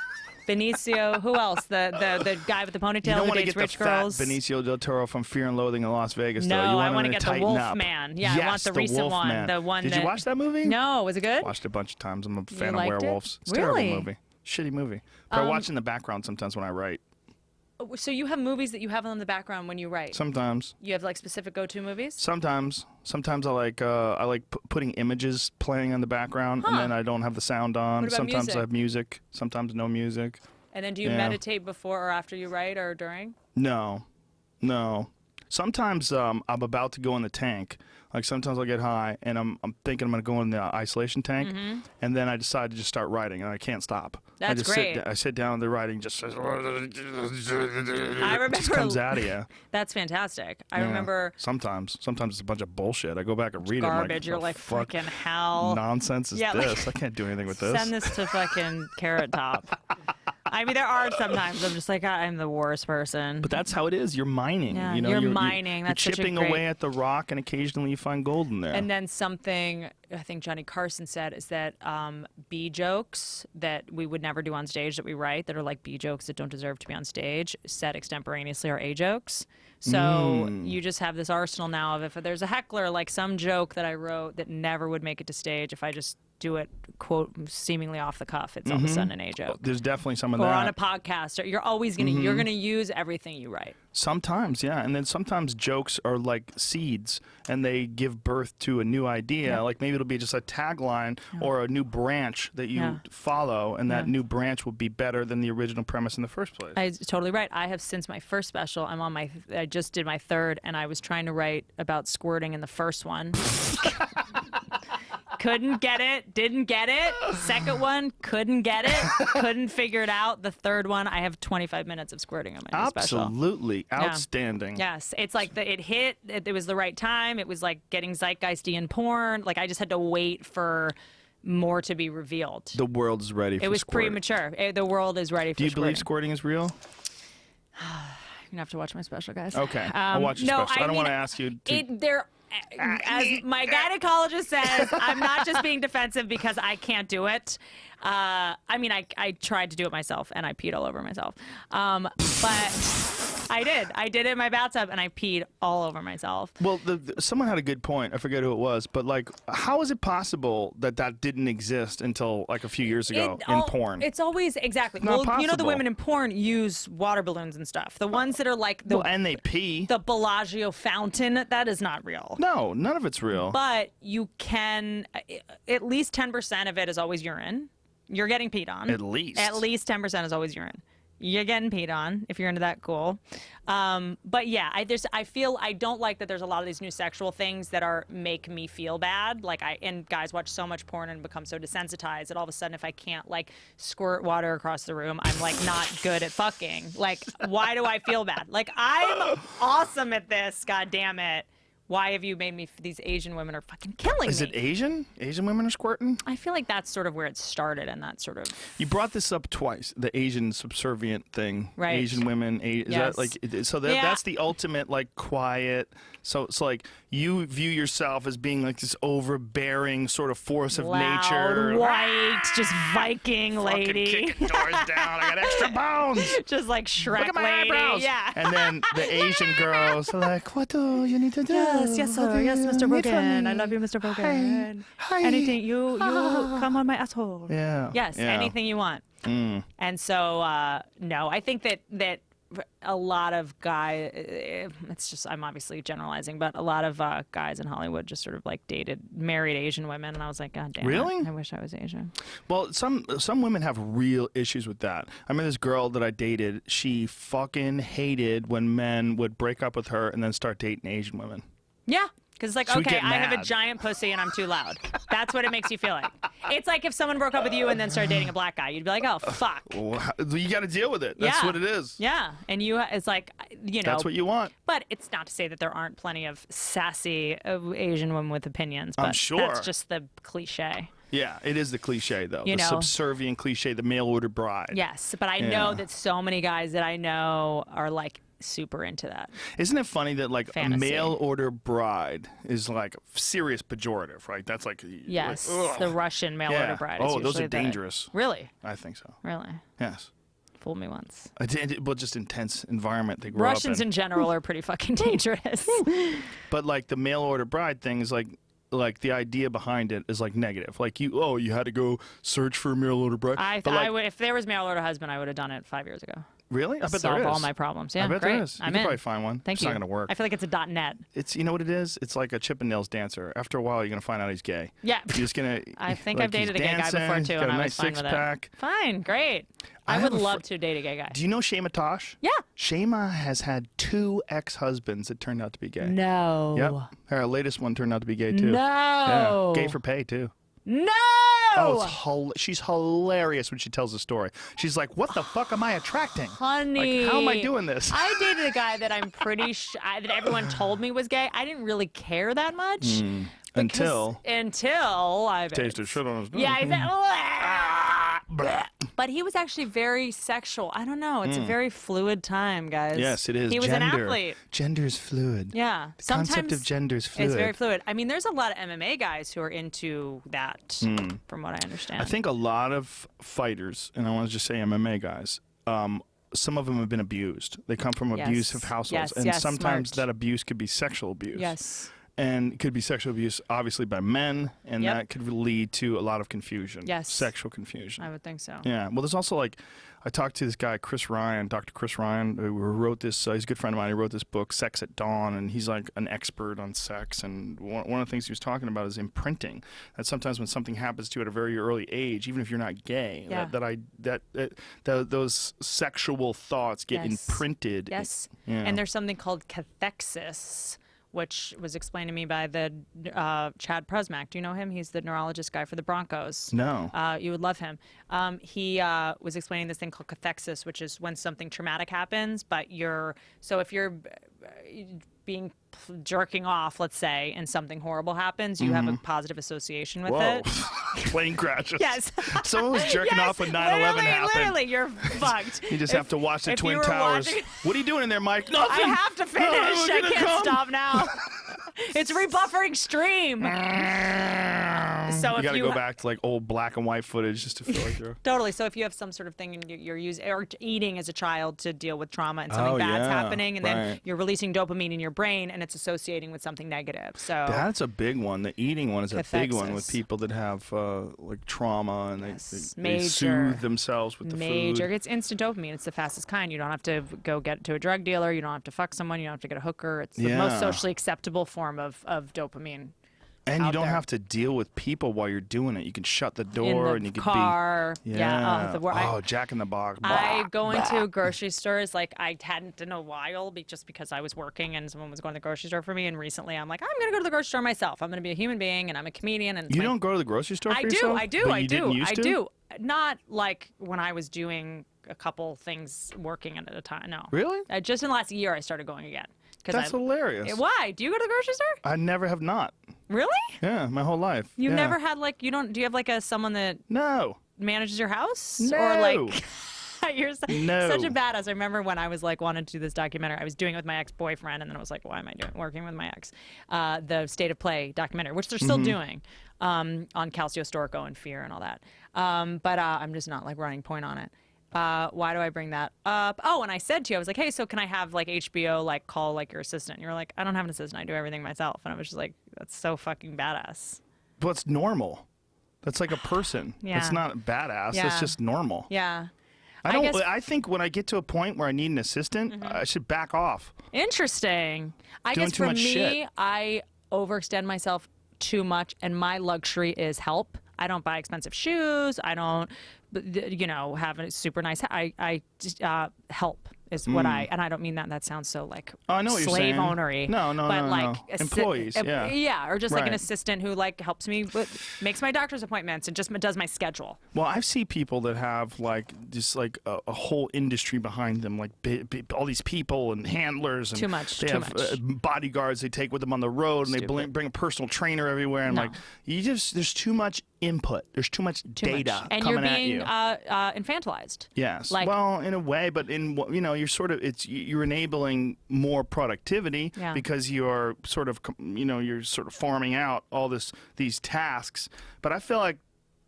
Benicio. Who else? The guy with the ponytail who dates rich girls. Benicio del Toro from Fear and Loathing in Las Vegas. No, though. You I want to get the tighten Wolf up. Man. Yeah, yes, I want the recent Wolf one. Man. The one. Did you watch that movie? No, was it good? Watched it a bunch of times. I'm a fan of liked it? werewolves. It's a Really? terrible movie. Shitty movie. But I watch in the background sometimes when I write. So you have movies that you have in the background when you write. Sometimes. You have like specific go-to movies. Sometimes I like putting images playing in the background, and then I don't have the sound on. What about Sometimes music? I have music. Sometimes no music. And then do you meditate before or after you write or during? No. Sometimes I'm about to go in the tank. Like sometimes I'll get high and I'm thinking I'm going to go in the isolation tank, and then I decide to just start writing, and I can't stop. That's great. I sit down, the writing just says, I remember. just comes out of you. That's fantastic. I Yeah. remember. Sometimes it's a bunch of bullshit. I go back and read it. Garbage. You're like, fuck fucking hell. nonsense is Yeah, this? I can't do anything with this. Send this to fucking Carrot Top. I mean, there are sometimes I'm just like, I'm the worst person. But that's how it is. You're mining. Yeah, you know, you're mining. You're That's such a chipping great- away at the rock, and occasionally you find gold in there. And then something I think Johnny Carson said is that B jokes that we would never do on stage that we write that are like B jokes that don't deserve to be on stage said extemporaneously are A jokes. So you just have this arsenal now of if there's a heckler, like some joke that I wrote that never would make it to stage, if I just do it, quote, seemingly off the cuff, it's all of a sudden an A joke. There's definitely some of Or that. on a podcast, or you're always gonna you're gonna use everything you write. Sometimes, yeah. And then sometimes jokes are like seeds, and they give birth to a new idea. Yeah. Like maybe it'll be just a tagline or a new branch that you follow, and that new branch will be better than the original premise in the first place. Totally right. I have since my first special. I just did my third, and I was trying to write about squirting in the first one. Couldn't get it. Didn't get it. Second one, couldn't get it. Couldn't figure it out. The third one, I have 25 minutes of squirting on my new special. Absolutely outstanding. Yes, it's like it hit. It was the right time. It was like getting zeitgeisty in porn. Like I just had to wait for more to be revealed. The world is ready for It was squirt. premature. The world is ready for. Do you squirting. believe squirting is real? You're gonna have to watch my special, guys. Okay, I'll watch your special. I don't want to ask you to. As my gynecologist says, I'm not just being defensive because I can't do it. I mean, I tried to do it myself and I peed all over myself. But I did it in my bathtub, and I peed all over myself. Well, someone had a good point. I forget who it was, but like, how is it possible that didn't exist until like a few years ago in porn? It's always exactly. Not well, you know, the possible. women in porn use water balloons and stuff. The ones that are like and they pee. The Bellagio fountain, that is not real. No, none of it's real. But you can, at least 10% of it is always urine. You're getting peed on. At least 10% is always urine. You're getting peed on if you're into that. Cool. But yeah, I don't like that there's a lot of these new sexual things that make me feel bad. Like and guys watch so much porn and become so desensitized that all of a sudden if I can't like squirt water across the room, I'm like not good at fucking. Like, why do I feel bad? Like, I'm awesome at this. God damn it. Why have you made me? These Asian women are fucking killing me. Is it Asian? Asian women are squirting? I feel like that's sort of where it started, and that sort of. You brought this up twice, the Asian subservient thing. Right. Asian women. Is Yes. that like so? That's the ultimate like quiet. So it's like you view yourself as being like this overbearing sort of force of Loud, nature. white, just Viking lady. Fucking kicking doors down. I got extra bones. Just like Shrek Look at my lady. eyebrows. Yeah. And then the Asian girls are like, what do you need to do? Yes, sir. Yes, Mr. Rogan. I love you, Mr. Rogan. Hi. Anything you come on my asshole. Yeah. Yes, yeah. anything you want. And so no, I think that a lot of guys, it's just, I'm obviously generalizing, but a lot of guys in Hollywood just sort of like married Asian women, and I was like, God damn Really? it, I wish I was Asian. Well, some women have real issues with that. I mean, this girl that I dated, she fucking hated when men would break up with her and then start dating Asian women. Yeah. Because it's like, She would okay, get I have a mad. giant pussy and I'm too loud. That's what it makes you feel like. It's like if someone broke up with you and then started dating a black guy. You'd be like, oh, fuck. Well, you got to deal with it. That's Yeah. what it is. Yeah. And it's like, you know. That's what you want. But it's not to say that there aren't plenty of sassy Asian women with opinions. But I'm sure. That's just the cliche. Yeah, it is the cliche, though. You the know. subservient cliche, the mail order bride. Yes. But I know that so many guys that I know are like super into that. Isn't it funny that like Fantasy. a mail order bride is like a serious pejorative, right? That's like Yes. like, The Russian mail order bride. Is Oh, those usually are dangerous. Really? I think so. Really? Yes. Fooled me once. Well, just intense environment they grow Russians up in. in general are pretty fucking dangerous. But like the mail order bride thing is like the idea behind it is like negative. Like you had to go search for a mail order bride. But like, if there was mail order husband, I would have done it 5 years ago. Really? I bet Solve there is. all my problems. Yeah, I bet great. there is. You I'm can in. probably find one. Thank it's you. not going to work. I feel like it's a .net. It's, you know what it is? It's like a Chippendales dancer. After a while, you're going to find out he's gay. Yeah. You're just going to. I think like, I've dated a he's gay guy dancing, before too, he's got and a I nice was fine with six-pack. it. Fine, great. I I have would a love to date a gay guy. Do you know Shema Tosh? Yeah. Shema has had 2 ex-husbands that turned out to be gay. No. Yep. Her latest one turned out to be gay too. No. Yeah. Gay for pay too. No. Oh, she's hilarious when she tells the story. She's like, "What the fuck am I attracting? Honey. Like, how am I doing this?" I dated a guy that I'm pretty sure that everyone told me was gay. I didn't really care that much. Until I tasted shit on his nose. Yeah, but he was actually very sexual. I don't know. It's a very fluid time, guys. Yes, it is. He was an athlete. Gender's fluid. Yeah. The concept of gender's fluid. It's very fluid. I mean, there's a lot of MMA guys who are into that, from what I understand. I think a lot of fighters, and I want to just say MMA guys, some of them have been abused. They come from abusive households, and sometimes smart. that abuse could be sexual abuse. Yes. And it could be sexual abuse, obviously, by men, and Yep. that could lead to a lot of confusion. Yes. Sexual confusion. I would think so. Yeah. Well, there's also like, I talked to this guy, Chris Ryan, Dr. Chris Ryan, who wrote this, he's a good friend of mine. He wrote this book, Sex at Dawn, and he's like an expert on sex. And one of the things he was talking about is imprinting. That sometimes when something happens to you at a very early age, even if you're not gay, those sexual thoughts get imprinted. Yes. Yeah. And there's something called cathexis, which was explained to me by the Chad Prusmack. Do you know him? He's the neurologist guy for the Broncos. No. You would love him. He was explaining this thing called cathexis, which is when something traumatic happens, but if you're being jerking off, let's say, and something horrible happens, you have a positive association with it. Plane crashes. Yes. Someone was jerking off when 9/11 happened. Literally, you're fucked. You just have to watch the if Twin you were Towers. watching- What are you doing in there, Mike? Nothing. I have to finish. No, I can't stop now. It's rebuffering stream. So you got to go back to like old black and white footage just to feel like you're totally. So if you have some sort of thing you're using or eating as a child to deal with trauma and something bad's happening, and then you're releasing dopamine in your brain and it's associating with something negative. So that's a big one. The eating one is a big one with people that have like trauma and they soothe themselves with the food. It's instant dopamine. It's the fastest kind. You don't have to go get to a drug dealer. You don't have to fuck someone. You don't have to get a hooker. It's the most socially acceptable form of dopamine. And you don't have to deal with people while you're doing it. You can shut the door and you can be... Jack in the Box. I go into grocery stores like I hadn't in a while just because I was working and someone was going to the grocery store for me. And recently I'm like, I'm going to go to the grocery store myself. I'm going to be a human being and I'm a comedian. And you don't go to the grocery store for yourself? I do. Not like when I was doing a couple things working at a time. No. Really? Just in the last year I started going again. That's hilarious. Why? Do you go to the grocery store? I never have not. Really? Yeah, my whole life. You never had like do you have like someone that manages your house? No. Or like you're such a badass. I remember when I was like wanted to do this documentary. I was doing it with my ex-boyfriend and then I was like, why am I working with my ex? The State of Play documentary, which they're still doing on Calcio Storco and Fear and all that. But I'm just not like running point on it. Why do I bring that up? Oh, and I said to you, I was like, hey, so can I have like HBO like call like your assistant? And you were like, I don't have an assistant. I do everything myself. And I was just like, that's so fucking badass. But it's normal. That's like a person. Yeah. It's not badass. Yeah. It's just normal. Yeah. I think when I get to a point where I need an assistant, I should back off. Interesting. I guess for me, I overextend myself too much, and my luxury is help. I don't buy expensive shoes. I don't, have a super nice. I just help is what I, and I don't mean that. That sounds so like slave ownery. No, but like employees. Or just like an assistant who like helps me makes my doctor's appointments and just does my schedule. Well, I see people that have like just like a whole industry behind them, like all these people and handlers and too much. Bodyguards they take with them on the road, and they bring a personal trainer everywhere, and like there's too much input. There's too much data and coming you're being at you. infantilized. Yes. Like, well, in a way, but you're enabling more productivity because you're sort of farming out all these tasks. But I feel like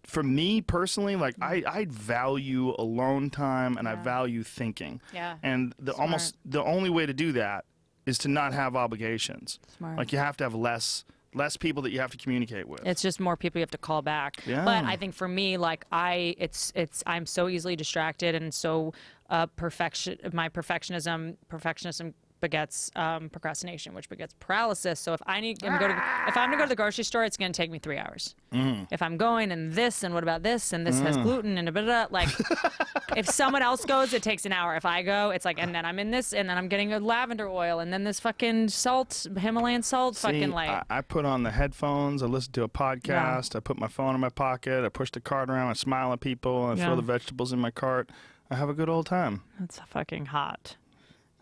for me personally, like I value alone time and I value thinking. Yeah. And the only way to do that is to not have obligations. Smart. Like you have to have less people that you have to communicate with. It's just more people you have to call back. Yeah. But I think for me, like I'm so easily distracted and so perfectionism begets procrastination, which begets paralysis. So if I'm going to go to the grocery store, it's going to take me 3 hours. If I'm going and this and what about this and this has gluten and blah, blah, blah, like if someone else goes, it takes an hour. If I go, it's like, and then I'm in this and then I'm getting a lavender oil and then this fucking Himalayan salt. I put on the headphones, I listen to a podcast, I put my phone in my pocket, I push the cart around, I smile at people, I throw the vegetables in my cart. I have a good old time. That's fucking hot.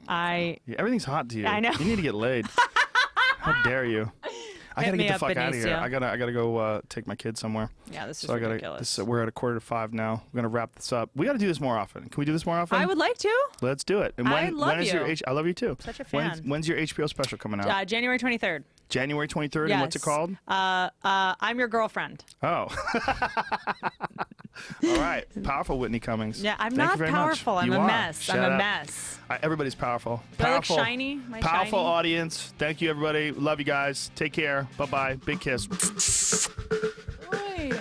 Everything's hot to you. I know. You need to get laid. How dare you? I gotta get the fuck out of here. I gotta go take my kids somewhere. Yeah, this is ridiculous. We're at 4:45 now. We're gonna wrap this up. We gotta do this more often. Can we do this more often? I would like to. Let's do it. And I love you. I love you too. Such a fan. When's your HBO special coming out? January 23rd. January 23rd. Yes. And what's it called? I'm Your Girlfriend. Oh. All right. Powerful Whitney Cummings. Yeah, I'm Thank not you very powerful. Much. I'm You a are. mess. Shut I'm a up. mess. Everybody's powerful. Do I look shiny? Am I powerful shiny? audience. Thank you, everybody. Love you guys. Take care. Bye-bye. Big kiss. Oy.